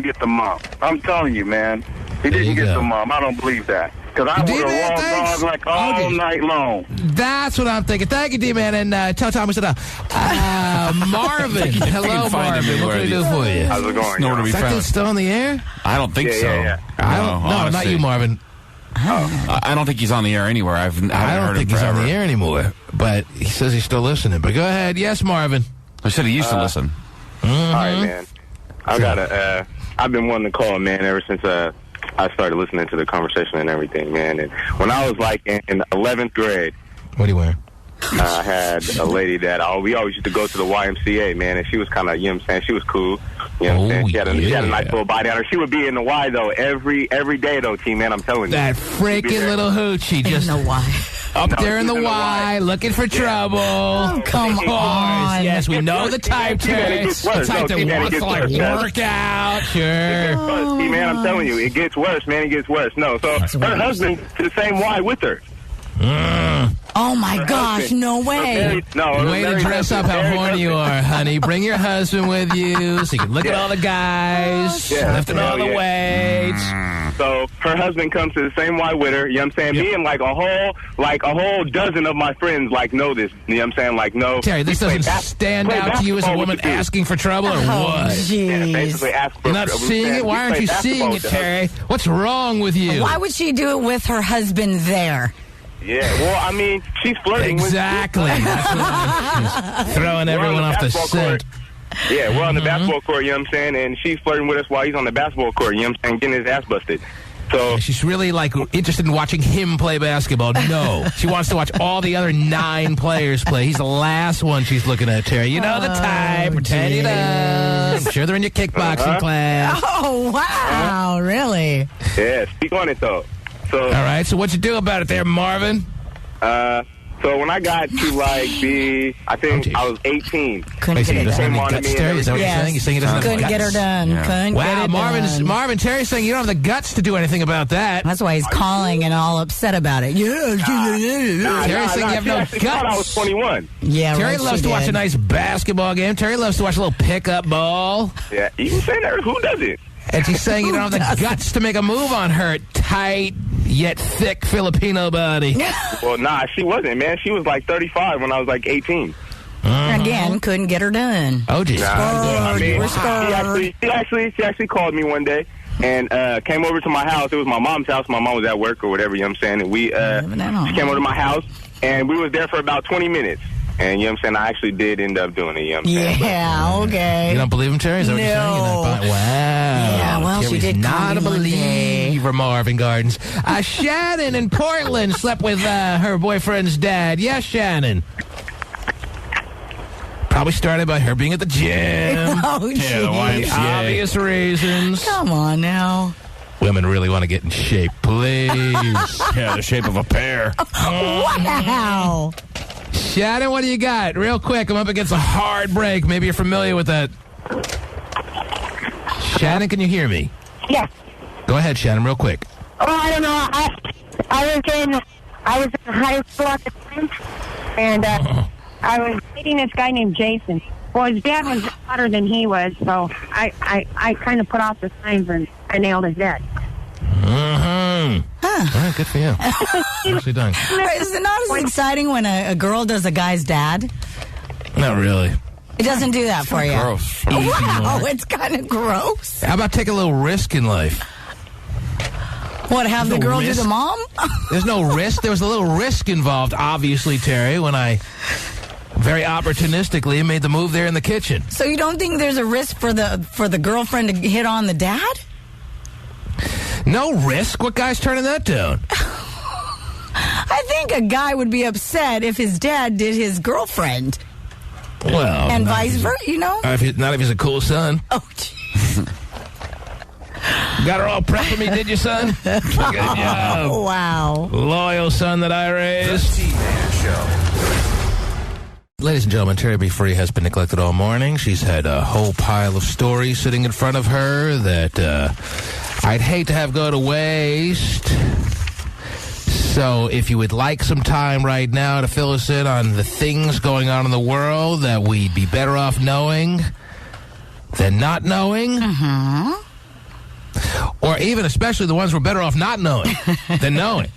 get the mom. I'm telling you, man. He didn't get the mom. I don't believe that. Because I would have raw dog like all night long.
That's what I'm thinking. Thank you, D-Man, and tell Tom we said Marvin. Hello, Marvin. What can we do for you?
How's it going?
Is that thing still on the air?
I don't think so.
Yeah.
No, not you, Marvin.
I don't think he's on the air anywhere. I don't
think he's on the air anymore, but he says he's still listening. But go ahead. Yes, Marvin.
I said he used to listen.
All right, man. I've been wanting to call, man, ever since I started listening to the conversation and everything, man. And when I was like in 11th grade,
what are you wearing?
I had a lady that we always used to go to the YMCA, man, and she was kind of, you know what I'm saying, she was cool. You know what I'm saying? She had a nice little body on her. She would be in the Y, though, every day, though, T-Man, I'm telling you.
That freaking little hoochie. Just
in the Y.
Up there in the Y, looking for trouble.
Oh, come on.
Yes, we know the type, Terry. The type that wants to, like, work out. Sure.
T-Man, I'm telling you, it gets worse, man, it gets worse. No, so her husband to the same Y with her.
Oh, my gosh, no way.
Way to dress up how horny you are, honey. Bring your husband with you so you can look at all the guys, lifting all the weights.
So her husband comes to the same Y with her, you know what I'm saying? Me and like a whole dozen of my friends know this, you know what I'm saying? Like, no.
Terry, this doesn't stand out to you as a woman asking for trouble or what?
Jeez.
Basically ask for
You're not seeing it? Why aren't you seeing it, Terry? What's wrong with you?
Why would she do it with her husband there?
Yeah, well, I mean, she's flirting
exactly. That's throwing everyone off the scent.
Yeah, we're on the basketball court, you know what I'm saying? And she's flirting with us while he's on the basketball court, you know what I'm saying? Getting his ass busted. So
she's really, like, interested in watching him play basketball. No. She wants to watch all the other 9 players play. He's the last one she's looking at, Terry. You know the type. Pretend you know. I'm sure they're in your kickboxing class.
Oh, wow. Really?
Yeah, speak on it, though. So,
all right, so what you do about it there, Marvin?
So when I got to I think I was 18.
Couldn't get her done.
Guts, Terry? Is that what you're saying? You're saying he doesn't have the guts?
Couldn't get her done.
Yeah.
Couldn't get it done.
Marvin, Terry's saying you don't have the guts to do anything about that.
That's why he's calling and all upset about it.
Terry's saying you have no guts.
I was 21.
Yeah,
Terry loves to watch a nice basketball game. Terry loves to watch a little pickup ball.
Yeah, you can say that. Who doesn't?
And she's saying you don't have the guts to make a move on her tight yet thick Filipino body.
Well, nah, she wasn't, man. She was like 35 when I was like 18.
Again, couldn't get her done.
Oh, geez.
I mean, she actually called me one day and came over to my house. It was my mom's house. My mom was at work or whatever, you know what I'm saying? And she came over to my house, and we was there for about 20 minutes. And, you know what I'm saying, I actually did end up doing it, you know what I'm saying?
Yeah, okay.
You don't believe him, Terry? Is that what you're saying? You're not buying? Wow.
Yeah, well,
Terry's
she did
not a believer, Marvin Gardens. Shannon in Portland slept with her boyfriend's dad. Yes, Shannon. Probably started by her being at the gym.
Oh, geez.
Obvious reasons.
Come on now.
Women really want to get in shape, please. Yeah, the shape of a pear.
Wow.
Shannon, what do you got? Real quick, I'm up against a hard break. Maybe you're familiar with that. Shannon, can you hear me?
Yes.
Go ahead, Shannon, real quick.
Oh, I don't know. I was in high school at the time, and I was dating this guy named Jason. Well, his dad was hotter than he was, so I kind of put off the signs and I nailed his dad.
All right, good for you. Nicely done.
Is it not as exciting when a girl does a guy's dad?
Not really.
It doesn't do that for you.
Gross.
Wow, it's kind of gross.
How about take a little risk in life?
What, have the girl do the mom?
There's no risk. There was a little risk involved, obviously, Terry, when I very opportunistically made the move there in the kitchen.
So you don't think there's a risk for the girlfriend to hit on the dad?
No risk? What guy's turning that down?
I think a guy would be upset if his dad did his girlfriend.
Well,
and vice versa, you know?
Not if he's a cool son.
Oh, geez.
Got her all prepped for me, did you, son? Good job.
Oh, wow.
Loyal son that I raised.
The T-Man Show.
Ladies and gentlemen, Terry B. Free has been neglected all morning. She's had a whole pile of stories sitting in front of her that I'd hate to have go to waste. So if you would like some time right now to fill us in on the things going on in the world that we'd be better off knowing than not knowing, or even especially the ones we're better off not knowing than knowing.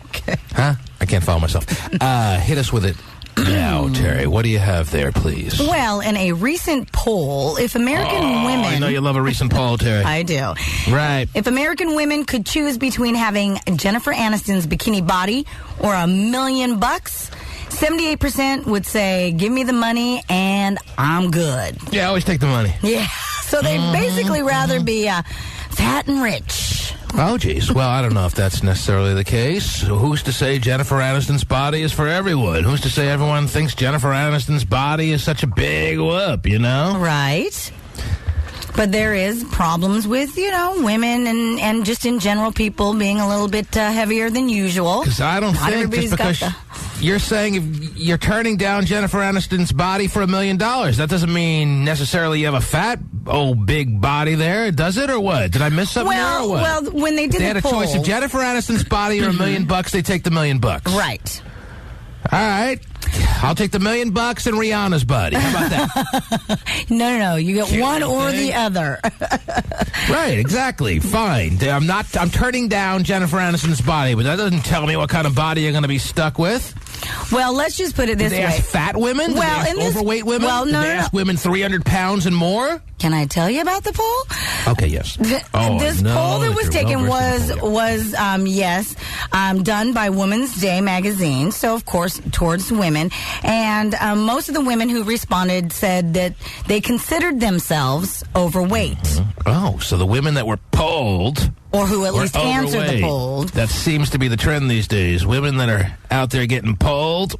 Okay.
Huh? I can't follow myself. Hit us with it now, Terry. What do you have there, please?
Well, in a recent poll, if American women...
I know you love a recent poll, Terry.
I do.
Right.
If American women could choose between having Jennifer Aniston's bikini body or $1 million, 78% would say, give me the money and I'm good.
Yeah, always take the money.
Yeah. So they'd basically rather be fat and rich.
Oh, geez. Well, I don't know if that's necessarily the case. Who's to say Jennifer Aniston's body is for everyone? Who's to say everyone thinks Jennifer Aniston's body is such a big whoop, you know?
Right. But there is problems with, women and just in general people being a little bit heavier than usual.
Because I don't think just because you're saying if you're turning down Jennifer Aniston's body for $1 million, that doesn't mean necessarily you have a fat, big body there, does it, or what? Did I miss something there, or what?
Well, when they did
they had a choice of Jennifer Aniston's body or $1 million, they take the $1 million.
Right.
All right. I'll take the $1 million and Rihanna's body. How about that?
No. You get one or the other.
Right, exactly. Fine. I'm turning down Jennifer Aniston's body, but that doesn't tell me what kind of body you're going to be stuck with.
Well, let's just put it this way.
Did they ask fat women?
Well,
Did they ask overweight women?
Well,
Did they ask women 300 pounds and more?
Can I tell you about the poll?
Okay, yes.
This poll that was taken was done by Women's Day magazine, so of course towards women, and most of the women who responded said that they considered themselves overweight.
Oh, so the women that were polled,
or who at least answered the poll.
That seems to be the trend these days. Women that are out there getting polled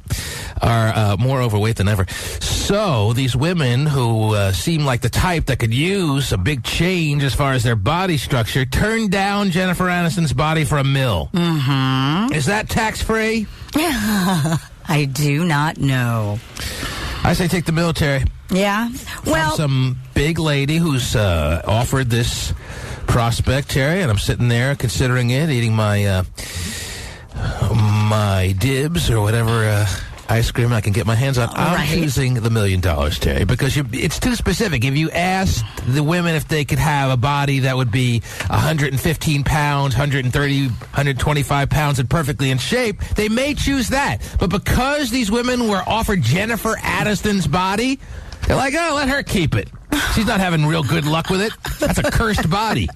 are more overweight than ever. So these women who seem like the type that could use a big change as far as their body structure turned down Jennifer Aniston's body for $1 million. Is that tax-free?
I do not know.
I say take the military.
Yeah? Well,
from some big lady who's offered this prospect, Terry, and I'm sitting there considering it, eating my my dibs or whatever ice cream I can get my hands on. I'm choosing the $1 million, Terry, because it's too specific. If you asked the women if they could have a body that would be 115 pounds, 130, 125 pounds and perfectly in shape, they may choose that. But because these women were offered Jennifer Aniston's body, they're like, oh, let her keep it. She's not having real good luck with it. That's a cursed body.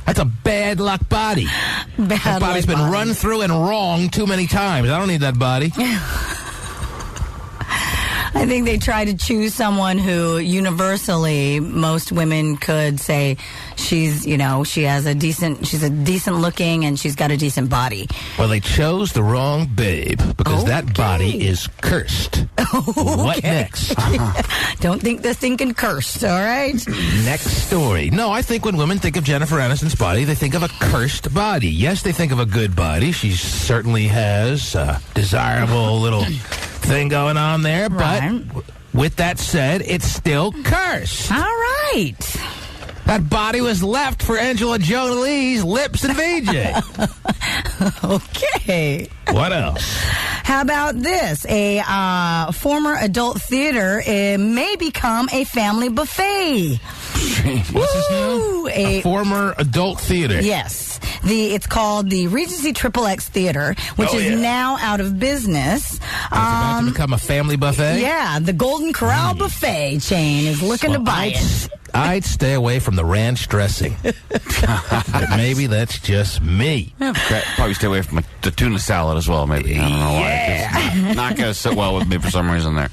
That's a bad luck body. That body's been run through and wrong too many times. I don't need that body.
I think they try to choose someone who universally most women could say she's a decent looking and she's got a decent body.
Well, they chose the wrong babe because that body is cursed. What next?
Don't think they're thinking cursed, all right?
Next story. No, I think when women think of Jennifer Aniston's body, they think of a cursed body. Yes, they think of a good body. She certainly has a desirable little thing going on there, but with that said, it's still cursed.
All right.
That body was left for Angela Jolie's lips and VJ.
Okay.
What else?
How about this? A former adult theater may become a family buffet.
What's this now? A former adult theater.
Yes. It's called the Regency XXX Theater, which is now out of business.
It's about to become a family buffet?
Yeah. The Golden Corral Buffet chain is looking to buy it.
I'd stay away from the ranch dressing. But maybe that's just me.
Probably stay away from the tuna salad as well, maybe. I don't know why. It's not going to sit well with me for some reason there.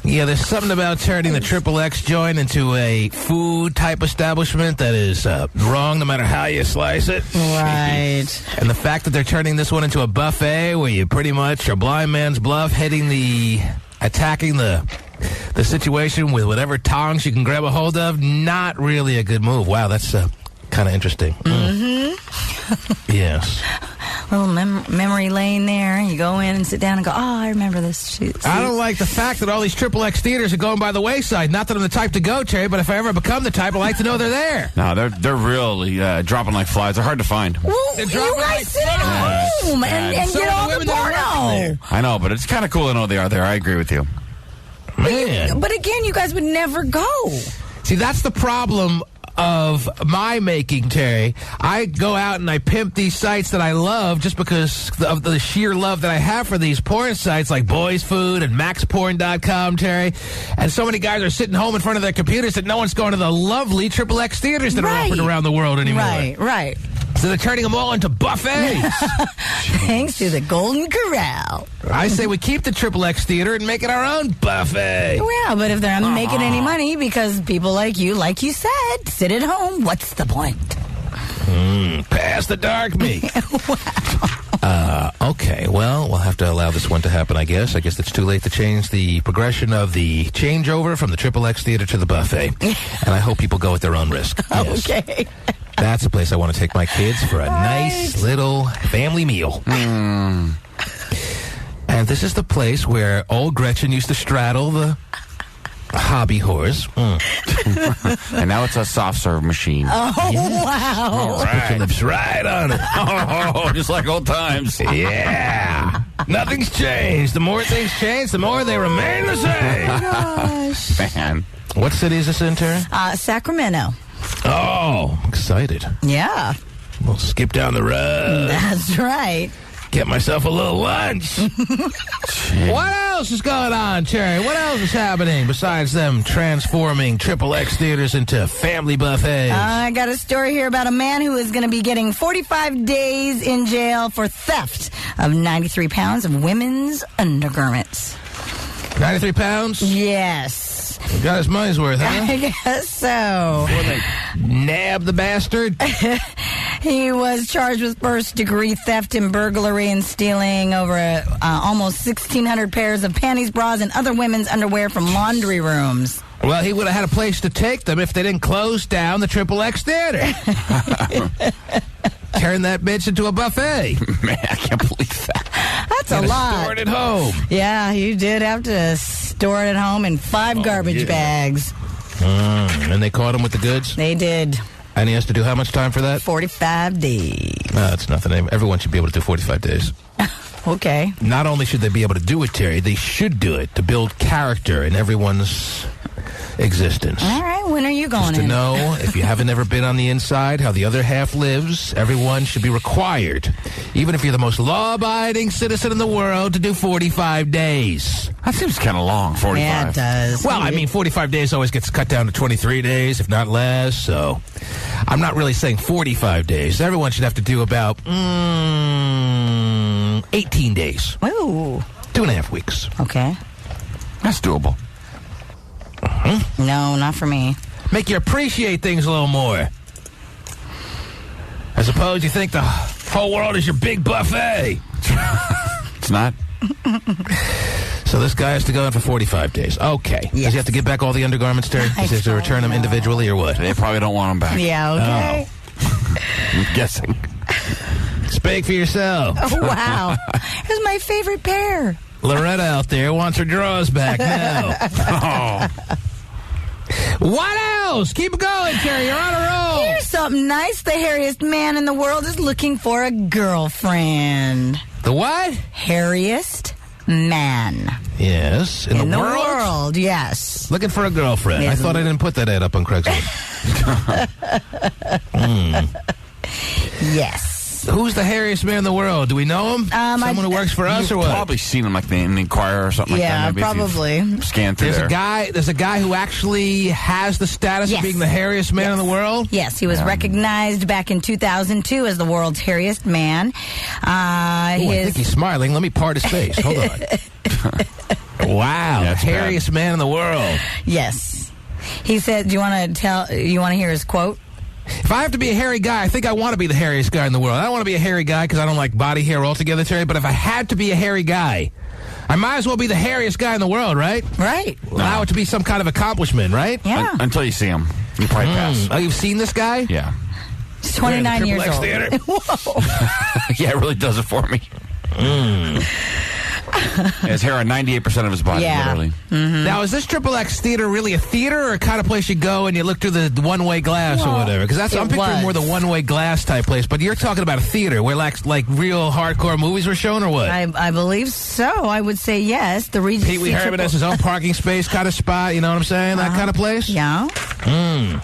Yeah, there's something about turning the XXX joint into a food-type establishment that is wrong no matter how you slice it.
Right.
And the fact that they're turning this one into a buffet where you pretty much are blind man's bluff, attacking the situation with whatever tongs you can grab a hold of, not really a good move. Wow, that's kind of interesting. Yes.
Little memory lane there. You go in and sit down and go, I remember this.
I don't like the fact that all these XXX theaters are going by the wayside. Not that I'm the type to go, Terry, but if I ever become the type, I'd like to know they're there.
No, they're really dropping like flies. They're hard to find.
Well, you guys sit at home and get all the porno.
I know, but it's kind of cool to know they are there. I agree with you.
Man.
But again, you guys would never go.
See, that's the problem of my making, Terry. I go out and I pimp these sites that I love just because of the sheer love that I have for these porn sites like Boys Food and MaxPorn.com, Terry. And so many guys are sitting home in front of their computers that no one's going to the lovely XXX theaters that are offered around the world anymore.
Right.
So they're turning them all into buffets.
Thanks to the Golden Corral.
I say we keep the XXX theater and make it our own buffet.
Yeah, but if they're not making any money because people like you said, sit at home, what's the point?
Pass the dark meat. Wow. Okay, well, we'll have to allow this one to happen, I guess. I guess it's too late to change the progression of the changeover from the XXX theater to the buffet. And I hope people go at their own risk. Yes.
Okay.
That's a place I want to take my kids for a nice little family meal. And this is the place where old Gretchen used to straddle the hobby horse.
And now it's a soft serve machine.
Oh, wow.
All right. Put your lips right on it.
Oh, just like old times.
Yeah. Nothing's changed. The more things change, the more they remain the same.
Oh, gosh.
Man.
What city is this in, Terry?
Sacramento.
Oh, excited.
Yeah.
We'll skip down the road.
That's right.
Get myself a little lunch. What else is going on, Terry? What else is happening besides them transforming XXX theaters into family buffets?
I got a story here about a man who is going to be getting 45 days in jail for theft of 93 pounds of women's undergarments.
93 pounds?
Yes.
He got his money's worth, huh?
I guess so.
Before they nab the bastard?
He was charged with first-degree theft and burglary and stealing over almost 1,600 pairs of panties, bras, and other women's underwear from laundry rooms.
Well, he would have had a place to take them if they didn't close down the XXX theater. Turn that bitch into a buffet.
Man, I can't believe that.
That's a lot.
Store it at home.
Yeah, you did have to store it at home in 5 garbage bags.
And they caught him with the goods?
They did.
And he has to do how much time for that?
45 days.
No, that's nothing. Everyone should be able to do 45 days.
Okay.
Not only should they be able to do it, Terry, they should do it to build character in everyone's existence.
All right, when are you going
Just to know, if you haven't ever been on the inside, how the other half lives, everyone should be required, even if you're the most law-abiding citizen in the world, to do 45 days.
That seems kind of long, 45.
Yeah, it does.
Well, I mean, 45 days always gets cut down to 23 days, if not less, so I'm not really saying 45 days. Everyone should have to do about 18 days.
Ooh.
2.5 weeks.
Okay.
That's doable.
No, not for me.
Make you appreciate things a little more. I suppose you think the whole world is your big buffet.
It's not.
So this guy has to go in for 45 days. Okay. Yes. Does he have to give back all the undergarments, Terry? Does he have to return them individually or what?
They probably don't want them back.
Yeah, okay.
Oh.
I'm guessing.
Speak for yourself.
Oh, wow. Here's my favorite pair.
Loretta out there wants her drawers back now. Oh. What else? Keep going, Terry. You're on a roll.
Here's something nice. The hairiest man in the world is looking for a girlfriend.
The what?
Hairiest man.
Yes. In the world?
Yes.
Looking for a girlfriend. I thought I didn't put that ad up on Craigslist.
Yes. Yes.
Who's the hairiest man in the world? Do we know him? Someone who works for us or what?
You've probably seen him like in the Inquirer or something like that.
Yeah,
Maybe
probably.
Scan through
There's a guy who actually has the status of being the hairiest man in the world?
Yes, he was recognized back in 2002 as the world's hairiest man.
I think he's smiling. Let me part his face. Hold on. Wow, hairiest man in the world.
Yes. He said, you want to hear his quote?
If I have to be a hairy guy, I think I want to be the hairiest guy in the world. I don't want to be a hairy guy because I don't like body hair altogether, Terry, but if I had to be a hairy guy, I might as well be the hairiest guy in the world, right?
Right.
Allow it to be some kind of accomplishment, right?
Yeah.
Until you see him. You probably pass.
Oh, you've seen this guy?
Yeah.
He's 29 years old. Whoa.
Yeah, it really does it for me. His hair on 98% of his body, literally.
Mm-hmm.
Now, is this XXX Theater really a theater or a kind of place you go and you look through the one-way glass or whatever? Because I'm picturing more the one-way glass type place, but you're talking about a theater where like real hardcore movies were shown or what?
I believe so. I would say yes. The Regency.
Pee Wee Herman has his own parking space kind of spot, you know what I'm saying? That kind of place?
Yeah.
All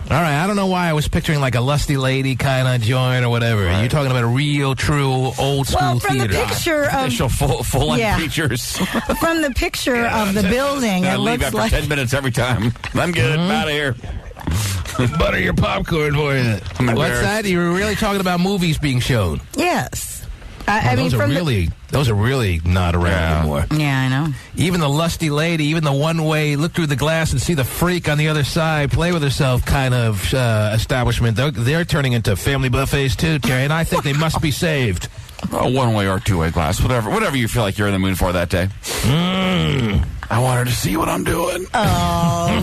right, I don't know why I was picturing like a lusty lady kind of joint or whatever. Right. You're talking about a real, true, old-school
from
theater.
The picture of...
They show full-length features.
From the picture of the building,
I
it
leave
looks
after
like...
10 minutes every time. I'm good. I'm out of here.
Butter your popcorn for you. What's that? You were really talking about movies being shown.
Yes. I mean,
those are really not around anymore.
Yeah, I know.
Even the lusty lady, even the one-way look through the glass and see the freak on the other side play with herself kind of establishment. They're turning into family buffets too, Terry, and I think they must be saved.
A one-way or two-way glass, whatever you feel like you're in the mood for that day. I want her to see what I'm doing.
Oh.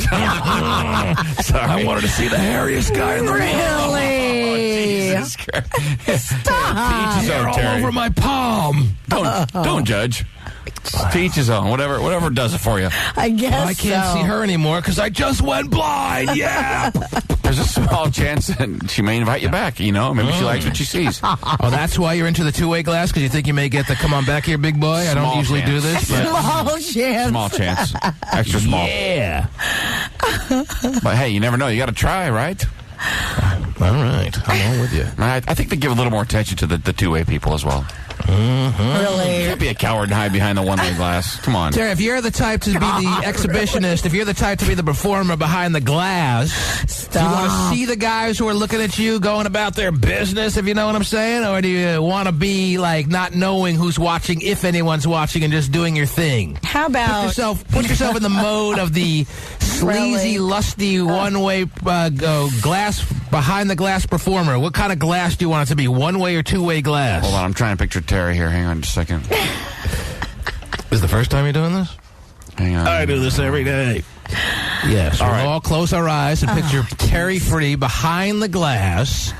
Sorry.
I want her to see the hairiest guy in the world.
Really?
Oh, Jesus Christ.
Stop.
You're all over my palm.
Don't judge. To each his own. Whatever does it for you.
I guess
I can't see her anymore because I just went blind. Yeah.
There's a small chance that she may invite you back, you know? Maybe she likes what she sees.
Oh, that's why you're into the two-way glass? Because you think you may get the come on back here, big boy? I don't usually do this. But
Small chance.
Small chance. Extra small.
Yeah.
But hey, you never know. You got to try, right?
All right. I'm on with you.
I think they give a little more attention to the two-way people as well.
Really?
You can't be a coward and hide behind the one-way glass. Come on.
Terry, if you're the type to be the exhibitionist, if you're the type to be the performer behind the glass, do you want to see the guys who are looking at you going about their business, if you know what I'm saying? Or do you want to be like not knowing who's watching, if anyone's watching, and just doing your thing?
How about...
Put yourself in the mode of the sleazy, lusty, one-way glass, behind the glass performer. What kind of glass do you want it to be? One-way or two-way glass?
Hold on, I'm trying to picture Terry here. Hang on just a second.
This is the first time you're doing this?
Hang on.
I do this every day. Yes, we'll all close our eyes and picture Terry Free behind the glass,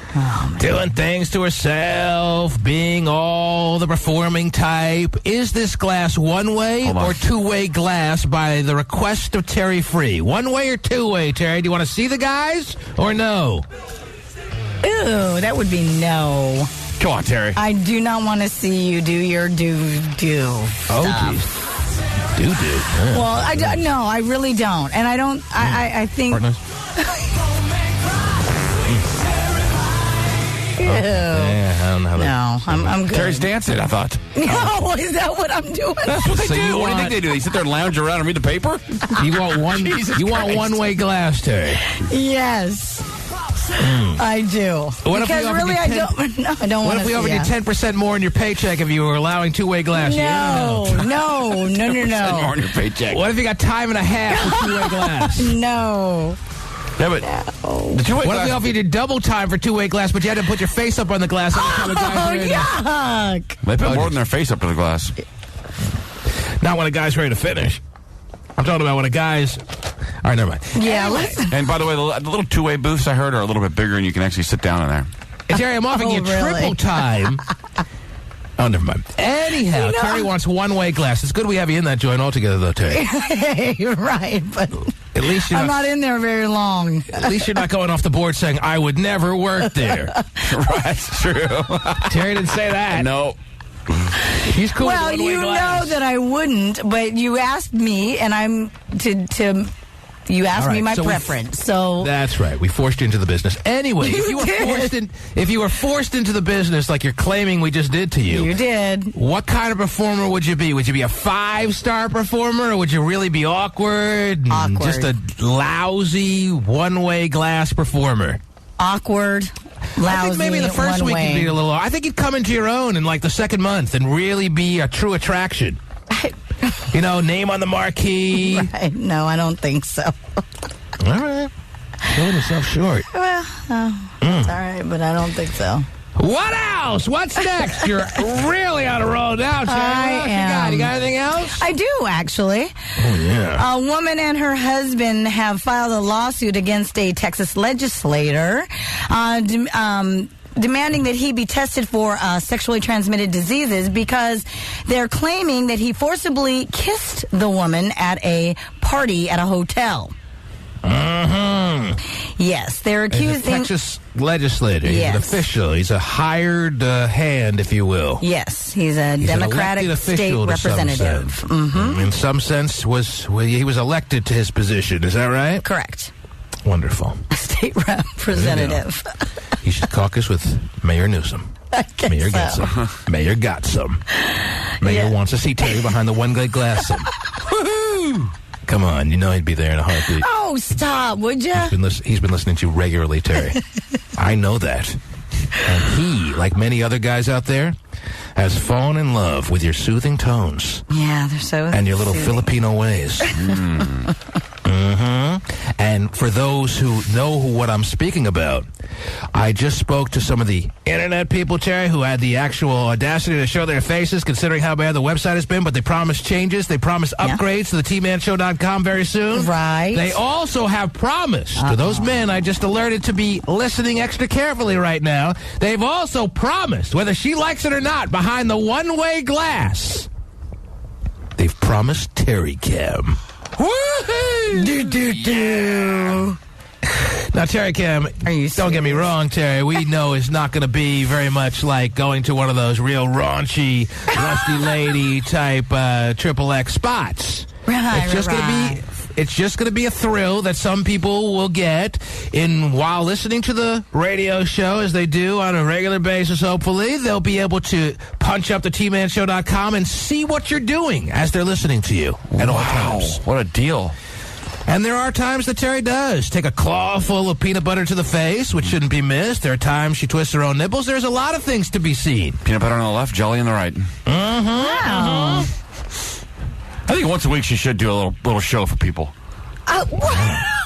doing things to herself, being all the performing type. Is this glass one-way or two-way glass by the request of Terry Free? One-way or two-way, Terry? Do you want to see the guys or no?
Ooh, that would be no.
Come on, Terry.
I do not want to see you do your do.
Oh, geez. Do. Yeah.
Well, no, I really don't. And I don't, I think...
Partners?
Ew.
Yeah, I don't know how
I'm good.
Terry's dancing, I thought.
No, is that what I'm doing?
That's what they do. What do you think they do? They sit there and lounge around and read the paper?
You want one-way glass, Terry?
Yes. I do.
Because
really, I don't want to.
What if we offered you 10% more in your paycheck if you were allowing two-way glass?
No.
10% more in your paycheck.
What if you got time and a half for two-way glass?
No.
Yeah, but the two-way glass.
What if we offered you double time for two-way glass, but you had to put your face up on the glass every time a guy's ready
yuck!
They put more than their face up to the glass.
Not when a guy's ready to finish. I'm talking about when a guy's... All right, never mind.
Yeah,
and by the way, the little two-way booths I heard are a little bit bigger, and you can actually sit down in there.
Hey, Terry, I'm offering you triple time. Oh, never mind. Anyhow, Terry wants one-way glass. It's good we have you in that joint altogether, though, Terry.
Hey, right, but
at least
I'm not in there very long.
At least you're not going off the board saying, I would never work there.
Right, true.
Terry didn't say that.
No.
He's cool.
Well, you know that I wouldn't, but you asked me, and I'm to You asked me
right,
my
so
preference, so...
That's right. We forced you into the business. Anyway, if you were forced into the business like you're claiming we just did to you...
You did.
What kind of performer would you be? Would you be a 5-star performer, or would you really be awkward?
Awkward.
Just a lousy, one-way glass performer?
Awkward, lousy,
I think maybe the first week
one-way.
you'd be a little... I think you'd come into your own in, like, the second month and really be a true attraction. You know, name on the marquee.
Right. No, I don't think so.
All right. Selling yourself short.
Well, it's all right, but I don't think so.
What else? What's next? You're really on a roll now, Terry.
I am.
You got anything else?
I do, actually.
Oh, yeah.
A woman and her husband have filed a lawsuit against a Texas legislator demanding that he be tested for sexually transmitted diseases because they're claiming that he forcibly kissed the woman at a party at a hotel.
Mm-hmm.
Yes, they're accusing...
He's a Texas legislator.
Yes.
He's an official. He's a hired hand, if you will.
Yes, he's a Democratic state representative.
Mm-hmm. In some sense, he was elected to his position. Is that right?
Correct.
Wonderful.
State representative.
You should caucus with Mayor Newsom. Mayor got some. Mayor got some. Mayor wants to see Terry behind the one-way glass. Woohoo! Come on, you know he'd be there in a heartbeat.
Oh, stop, would you?
He's been listening to you regularly, Terry. I know that. And he, like many other guys out there, has fallen in love with your soothing tones.
Yeah, they're so
and your little
soothing.
Filipino ways. Mm-hmm. And for those who know what I'm speaking about, I just spoke to some of the internet people, Terry, who had the actual audacity to show their faces, considering how bad the website has been, but they promised changes. They promised upgrades to the tmanshow.com very soon.
Right.
They also have promised to those men I just alerted to be listening extra carefully right now. They've also promised, whether she likes it or not, behind the one-way glass, they've promised Terry Cam. Woo-hoo! Do. Now, Terry Cam, don't get me wrong, Terry, we know it's not going to be very much like going to one of those real raunchy, rusty lady type XXX spots. It's just going to be a thrill that some people will get while listening to the radio show, as they do on a regular basis, hopefully. They'll be able to punch up the tmanshow.com and see what you're doing as they're listening to you at all times.
What a deal.
And there are times that Terry does take a claw full of peanut butter to the face, which shouldn't be missed. There are times she twists her own nipples. There's a lot of things to be seen.
Peanut butter on the left, jelly on the right.
Mm-hmm.
Wow.
I think once a week she should do a little show for people.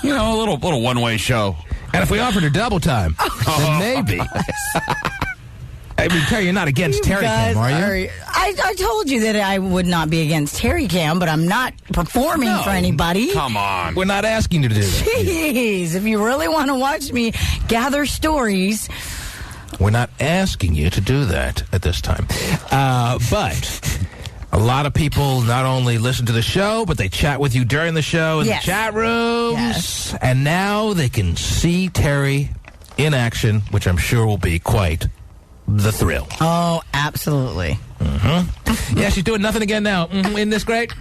You know, a little one-way show.
And if we offered her double time, then maybe. I mean, Terry, you're not against Terry Cam, are you?
I told you that I would not be against Terry Cam, but I'm not performing for anybody.
Come on.
We're not asking you to do that.
Jeez, if you really want to watch me gather stories.
We're not asking you to do that at this time. But a lot of people not only listen to the show, but they chat with you during the show in the chat rooms.
Yes.
And now they can see Terry in action, which I'm sure will be quite the thrill.
Oh, absolutely.
Mm-hmm. Yeah, she's doing nothing again now. Mm-hmm. Isn't this great?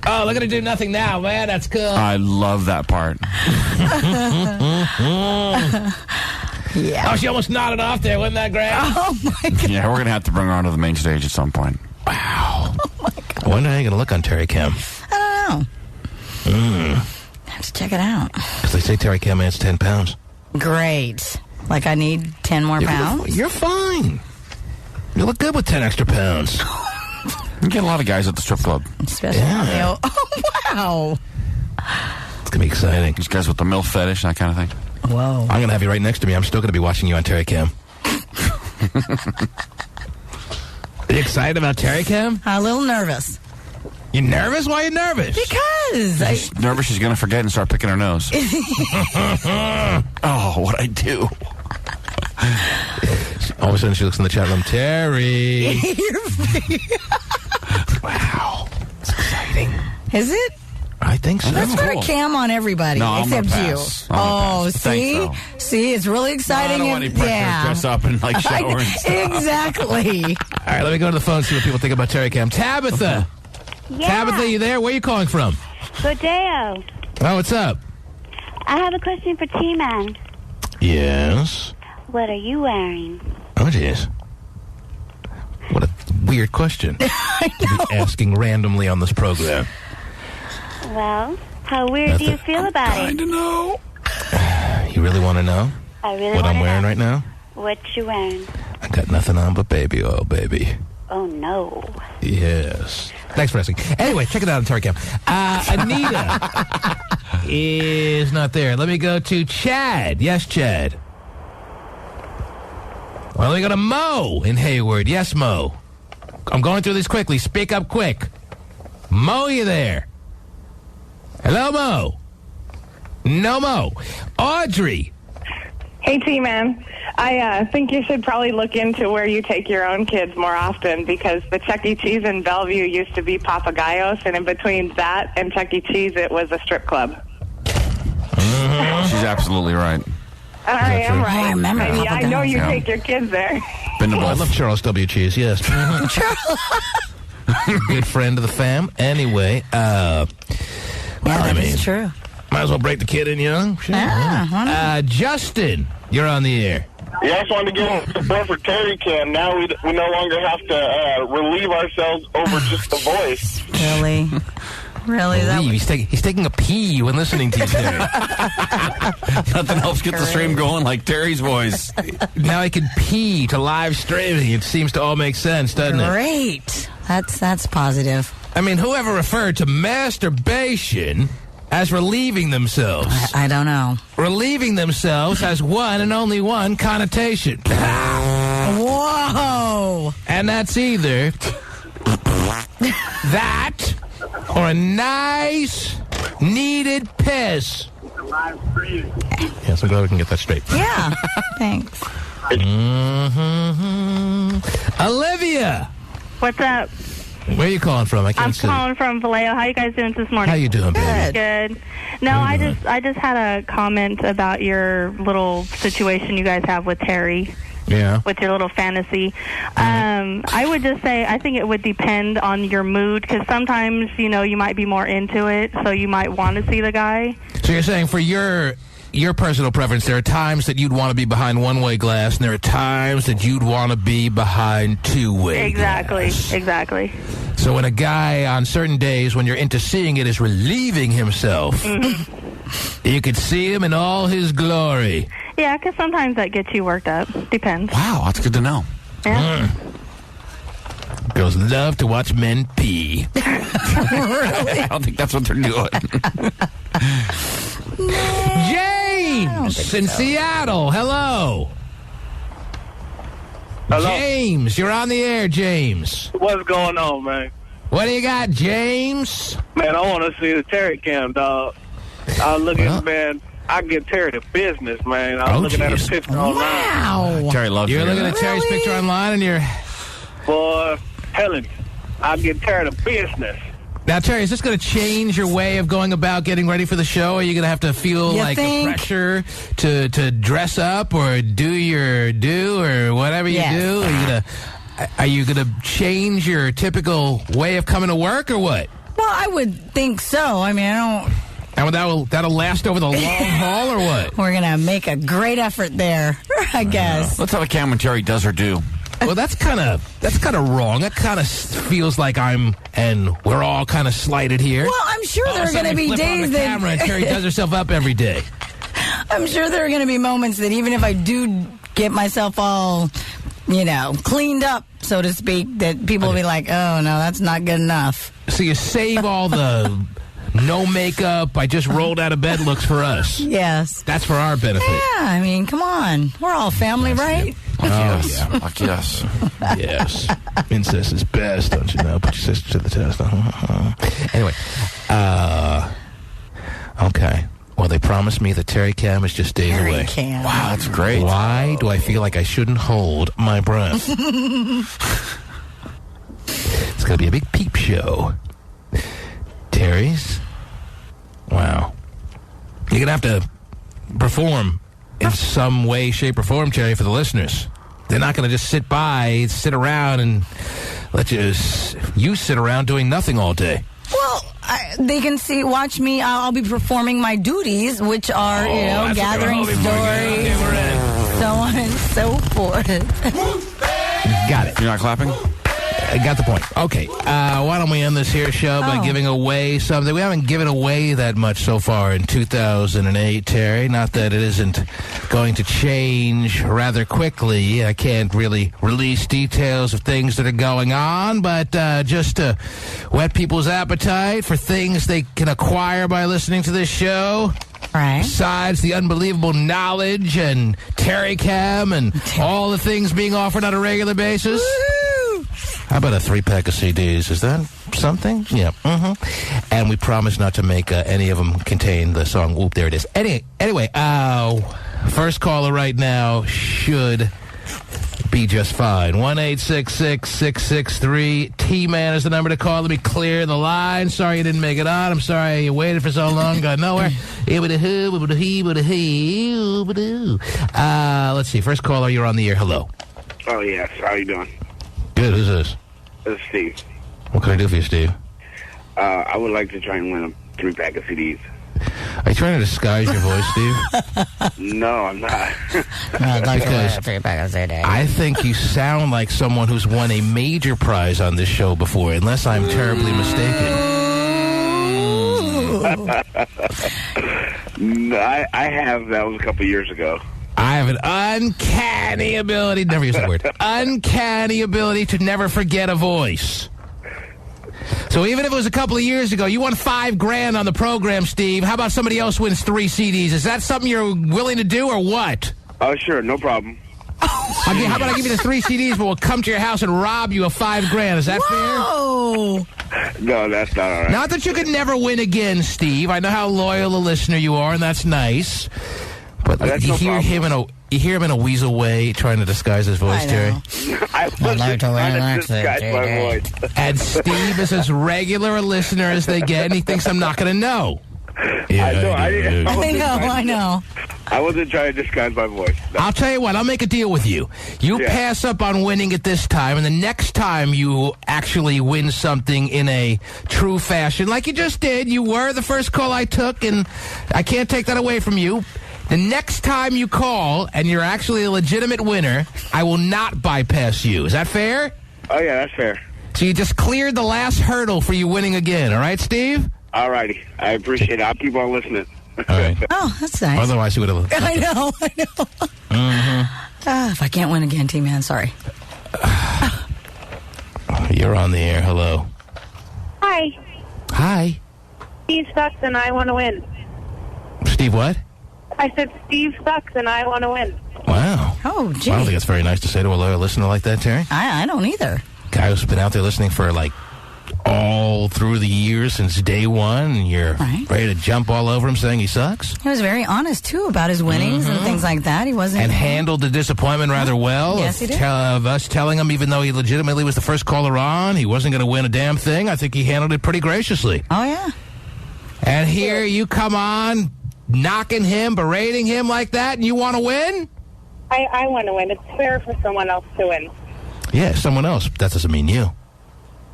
Oh, look at her do nothing now, man. That's cool.
I love that part.
Yeah.
Oh, she almost nodded off there. Wasn't that great?
Oh, my God.
Yeah, we're going to have to bring her onto the main stage at some point.
Wow. Oh, my God. I wonder how you're going to look on Terry Cam.
I don't know. Have to check it out.
Because they say Terry Cam adds 10 pounds.
Great. Like I need 10 more pounds?
You're fine. You look good with 10 extra pounds.
You get a lot of guys at the strip club.
Especially on the oh, wow.
It's going to be exciting.
These guys with the MILF fetish, that kind of thing.
Whoa.
I'm going to have you right next to me. I'm still going to be watching you on Terry Cam. Are you excited about Terry Cam?
A little nervous.
You nervous? Why are you nervous?
Because
she's nervous she's going to forget and start picking her nose. Oh, what'd I do?
All of a sudden she looks in the chat room. Terry. Wow. It's exciting.
Is it?
I think so.
Let's put a cam on everybody except you. Oh, see? See, it's really exciting.
I don't want any pressure to dress up and shower and stuff.
Exactly.
All right, let me go to the phone and see what people think about Terry Cam. Tabitha.
Yeah.
Tabitha, you there? Where are you calling from?
Rodeo.
Oh, what's up?
I have a question for T-Man.
Yes?
What are you wearing?
Oh, jeez. What a weird question to be asking randomly on this program.
Well, how weird do you feel about it?
To know. You really want to know?
I really
what
want
I'm
to
wearing
know.
right now?
What you wearing?
I got nothing on but baby oil, baby.
Oh, no.
Yes. Thanks for asking. Anyway, check it out on Tari Cam. Anita is not there. Let me go to Chad. Yes, Chad. Well, let me go to Mo in Hayward. Yes, Mo. I'm going through these quickly. Speak up quick. Mo, you there? Hello, Mo. No, Mo. Audrey.
Hey, T-Man. I think you should probably look into where you take your own kids more often, because the Chuck E. Cheese in Bellevue used to be Papagayos, and in between that and Chuck E. Cheese, it was a strip club.
She's absolutely right.
I am right.
I remember
Maybe I know you
Yeah.
take your kids there.
Been to
I
both.
love Charles W. Cheese, yes. Good friend of the fam. Anyway, well, I mean,
It's true.
might as well break the kid in young. Sure. Justin, you're on the air.
Yeah, I just wanted to give support for Terry Cam. Now we no longer have to relieve ourselves over just the voice.
Really? Really?
He's taking a pee when listening to you, Terry.
Nothing helps get the stream going like Terry's voice.
Now I can pee to live streaming. It seems to all make sense, doesn't it?
Great. That's positive.
I mean, whoever referred to masturbation as relieving themselves?
I don't know.
Relieving themselves has one and only one connotation.
Whoa!
And that's either that or a nice, needed piss. Yes, I'm glad we can get that straight.
Yeah. Thanks.
Olivia!
What's up?
Where are you calling from? I can't
I'm
see.
calling from Vallejo. How you guys doing this morning?
How you doing, baby?
Good. No, I just had a comment about your little situation you guys have with Terry.
Yeah.
With your little fantasy. I would just say I think it would depend on your mood, because sometimes, you might be more into it, so you might want to see the guy.
So you're saying for your personal preference, there are times that you'd want to be behind one-way glass, and there are times that you'd want to be behind two-way glass.
Exactly.
So when a guy, on certain days, when you're into seeing it, is relieving himself, you could see him in all his glory.
Yeah, because sometimes that gets you worked up. Depends.
Wow, that's good to know.
Yeah.
Girls love to watch men pee.
I don't think that's what they're doing.
James in Seattle. Hello.
Hello.
James, you're on the air, James.
What's going on, man?
What do you got, James?
Man, I want to see the Terry Cam, dog. I was looking, man. I get Terry to business, man. I was looking at his picture online.
Wow.
Terry loves
You're
you.
looking at Terry's picture online, and you're...
Boy, telling you, I get Terry to business.
Now, Terry, is this going to change your way of going about getting ready for the show? Are you going to have to feel
You
like
think?
a pressure to dress up or do your do or whatever you
Yes.
do? Are you gonna change your typical way of coming to work or what?
Well, I would think so. I mean, I don't...
And that'll last over the long haul or what?
We're going to make a great effort there, I guess.
Let's have a cam when Terry does her do.
Well, that's kind of wrong. That kind of feels like we're all kind of slighted here.
Well, I'm sure there are going to be days
that camera and Terry does herself up every day.
I'm sure there are going to be moments that even if I do get myself all, cleaned up, so to speak, that people will be like, oh, no, that's not good enough.
So you save all the no makeup, I just rolled out of bed looks for us.
Yes.
That's for our benefit.
Yeah, I mean, come on. We're all family, right?
Yeah.
Fuck yes.
Yes. Incest is best, don't you know? Put your sister to the test. Anyway. Okay. Well, they promised me that Terry Cam is just days away.
Cam.
Wow, that's great.
Why do I feel like I shouldn't hold my breath? It's going to be a big peep show. Terry's? Wow. You're going to have to perform in some way, shape, or form, Terry, for the listeners. They're not going to just sit around and let you sit around doing nothing all day.
Well, they can watch me. I'll be performing my duties, which are, gathering stories, so on and so forth.
Got it.
You're not clapping?
I got the point. Okay, why don't we end this here show by giving away something? We haven't given away that much so far in 2008, Terry. Not that it isn't going to change rather quickly. I can't really release details of things that are going on, but just to whet people's appetite for things they can acquire by listening to this show.
Right.
Besides the unbelievable knowledge and Terry Cam and all the things being offered on a regular basis.
Woo-hoo!
How about a 3-pack of CDs? Is that something? Yeah. And we promise not to make any of them contain the song Whoop. There it is. Anyway, first caller right now should be just fine. 1-866-663 T-Man is the number to call. Let me clear the line. Sorry you didn't make it on. I'm sorry you waited for so long. Got nowhere. Let's see. First caller, you're on the air. Hello.
Oh, yes. How you doing?
Good. Who's this?
This is Steve.
What can I do for you, Steve?
I would like to try and win a 3-pack of CDs.
Are you trying to disguise your voice, Steve?
No, I'm not.
Because I think you sound like someone who's won a major prize on this show before, unless I'm terribly mistaken.
No, I have. That was a couple years ago.
I have an uncanny ability, never use the word, uncanny ability to never forget a voice. So even if it was a couple of years ago, you won $5,000 on the program, Steve. How about somebody else wins 3 CDs? Is that something you're willing to do or what?
Oh, sure. No problem.
How about I give you the 3 CDs, but we'll come to your house and rob you of $5,000? Is that
Whoa.
fair? No, that's not all right.
Not that you could never win again, Steve. I know how loyal a listener you are, and that's nice. But you hear him in a weasel way trying to disguise his voice, Terry.
I like to disguise my voice.
And Steve is as regular a listener as they get, and he thinks I'm not going to know. Yeah,
I know.
I wasn't trying to disguise my voice. No.
I'll tell you what, I'll make a deal with you. You pass up on winning it this time, and the next time you actually win something in a true fashion, like you just did, you were the first call I took, and I can't take that away from you. The next time you call and you're actually a legitimate winner, I will not bypass you. Is that fair?
Oh, yeah, that's fair.
So you just cleared the last hurdle for you winning again. All right, Steve?
All righty. I appreciate it. I'll keep on listening.
All right.
Oh, that's nice.
Otherwise, you would have...
I know. If I can't win again, T-Man, sorry.
You're on the air. Hello.
Hi.
Hi.
Steve sucks and I want to win.
Steve what?
I said Steve sucks and I want to win.
Wow.
Oh, gee.
I don't think it's very nice to say to a loyal listener like that, Terry.
I don't either.
Guy who's been out there listening for, all through the years since day one, and you're ready to jump all over him saying he sucks?
He was very honest, too, about his winnings and things like that. He wasn't...
And handled the disappointment rather well.
Yes, he did.
Of us telling him, even though he legitimately was the first caller on, he wasn't going to win a damn thing. I think he handled it pretty graciously.
Oh, yeah.
And here you come on... knocking him, berating him like that, and you want to win?
I want to win. It's fair for someone else to win.
Yeah, someone else. That doesn't mean you.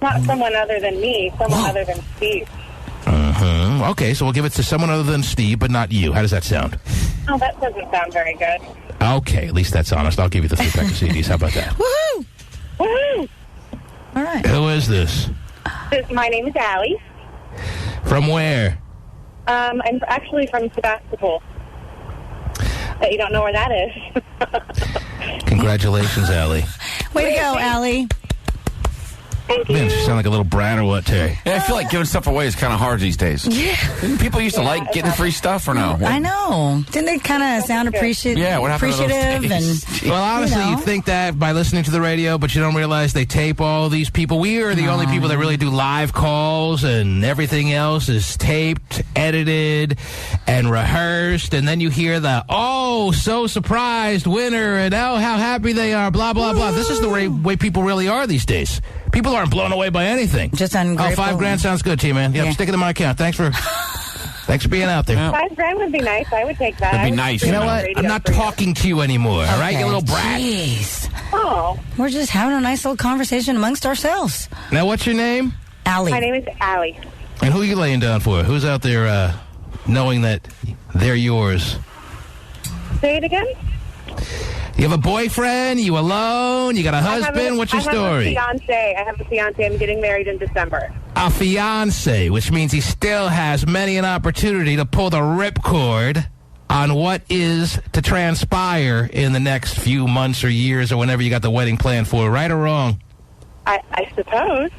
Not someone other than me, someone other than Steve.
Okay, so we'll give it to someone other than Steve, but not you. How does that sound?
Oh, that doesn't sound very good.
Okay, at least that's honest. I'll give you the 3-pack of CDs. How about that?
Woohoo!
Woohoo!
All right.
Who is this?
My name is Allie.
From where?
I'm actually from Sebastopol. You don't know where that is.
Congratulations, Allie.
Way to go, Allie.
Thank you.
Man, you sound like a little brat or what, Terry?
Yeah, I feel like giving stuff away is kind of hard these days.
Yeah.
Didn't people used to like getting free stuff or no?
I know. Didn't they kind of sound appreciative?
Yeah, what happened to those days?
Well, honestly, you think that by listening to the radio, but you don't realize they tape all these people. We are the only people that really do live calls, and everything else is taped, edited, and rehearsed. And then you hear the, so surprised winner, and how happy they are, blah, blah, blah. This is the way people really are these days. People aren't blown away by anything.
Just ungrateful.
$5,000 sounds good, T-Man. Yep, stick it in my account. Thanks for being out there.
$5,000 would be nice. I would take that.
That'd be nice. You know what? I'm not talking to you anymore, all right, you little brat?
Jeez.
Oh.
We're just having a nice little conversation amongst ourselves.
Now, what's your name?
Allie.
My name is Allie.
And who are you laying down for? Who's out there knowing that they're yours?
Say it again?
You have a boyfriend? You alone? You got a husband? What's your story?
I have a fiance. I'm getting married in December.
A fiance, which means he still has many an opportunity to pull the ripcord on what is to transpire in the next few months or years or whenever you got the wedding planned for, right or wrong?
I suppose.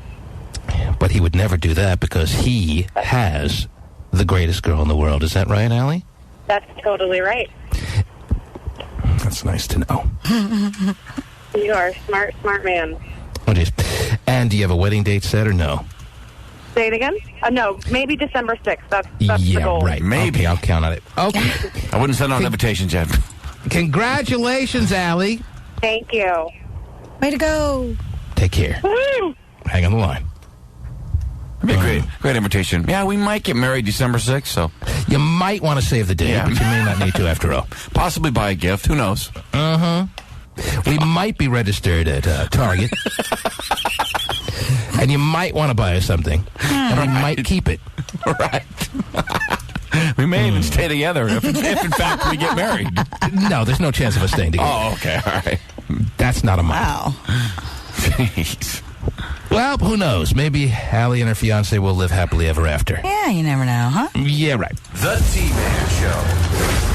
But he would never do that because he has the greatest girl in the world. Is that right, Allie?
That's totally right.
That's nice to know.
You are a smart man.
Oh, geez. And do you have a wedding date set or no?
Say it again? No, maybe December 6th. That's the goal.
Right. Maybe. Okay, I'll count on it. Okay.
I wouldn't send out invitations yet.
Congratulations, Allie.
Thank you.
Way to go.
Take care.
Woo!
Hang on the line.
That'd be a great invitation. Yeah, we might get married December 6th, so.
You might want to save the date, but you may not need to after all.
Possibly buy a gift. Who knows?
We might be registered at Target. And you might want to buy us something. And we might keep it.
Right. We may even stay together if in fact we get married.
No, there's no chance of us staying together.
Oh, okay. All right.
That's not a might.
Wow.
Jeez.
Well, who knows? Maybe Allie and her fiance will live happily ever after.
Yeah, you never know, huh?
Yeah, right.
The T-Man Show.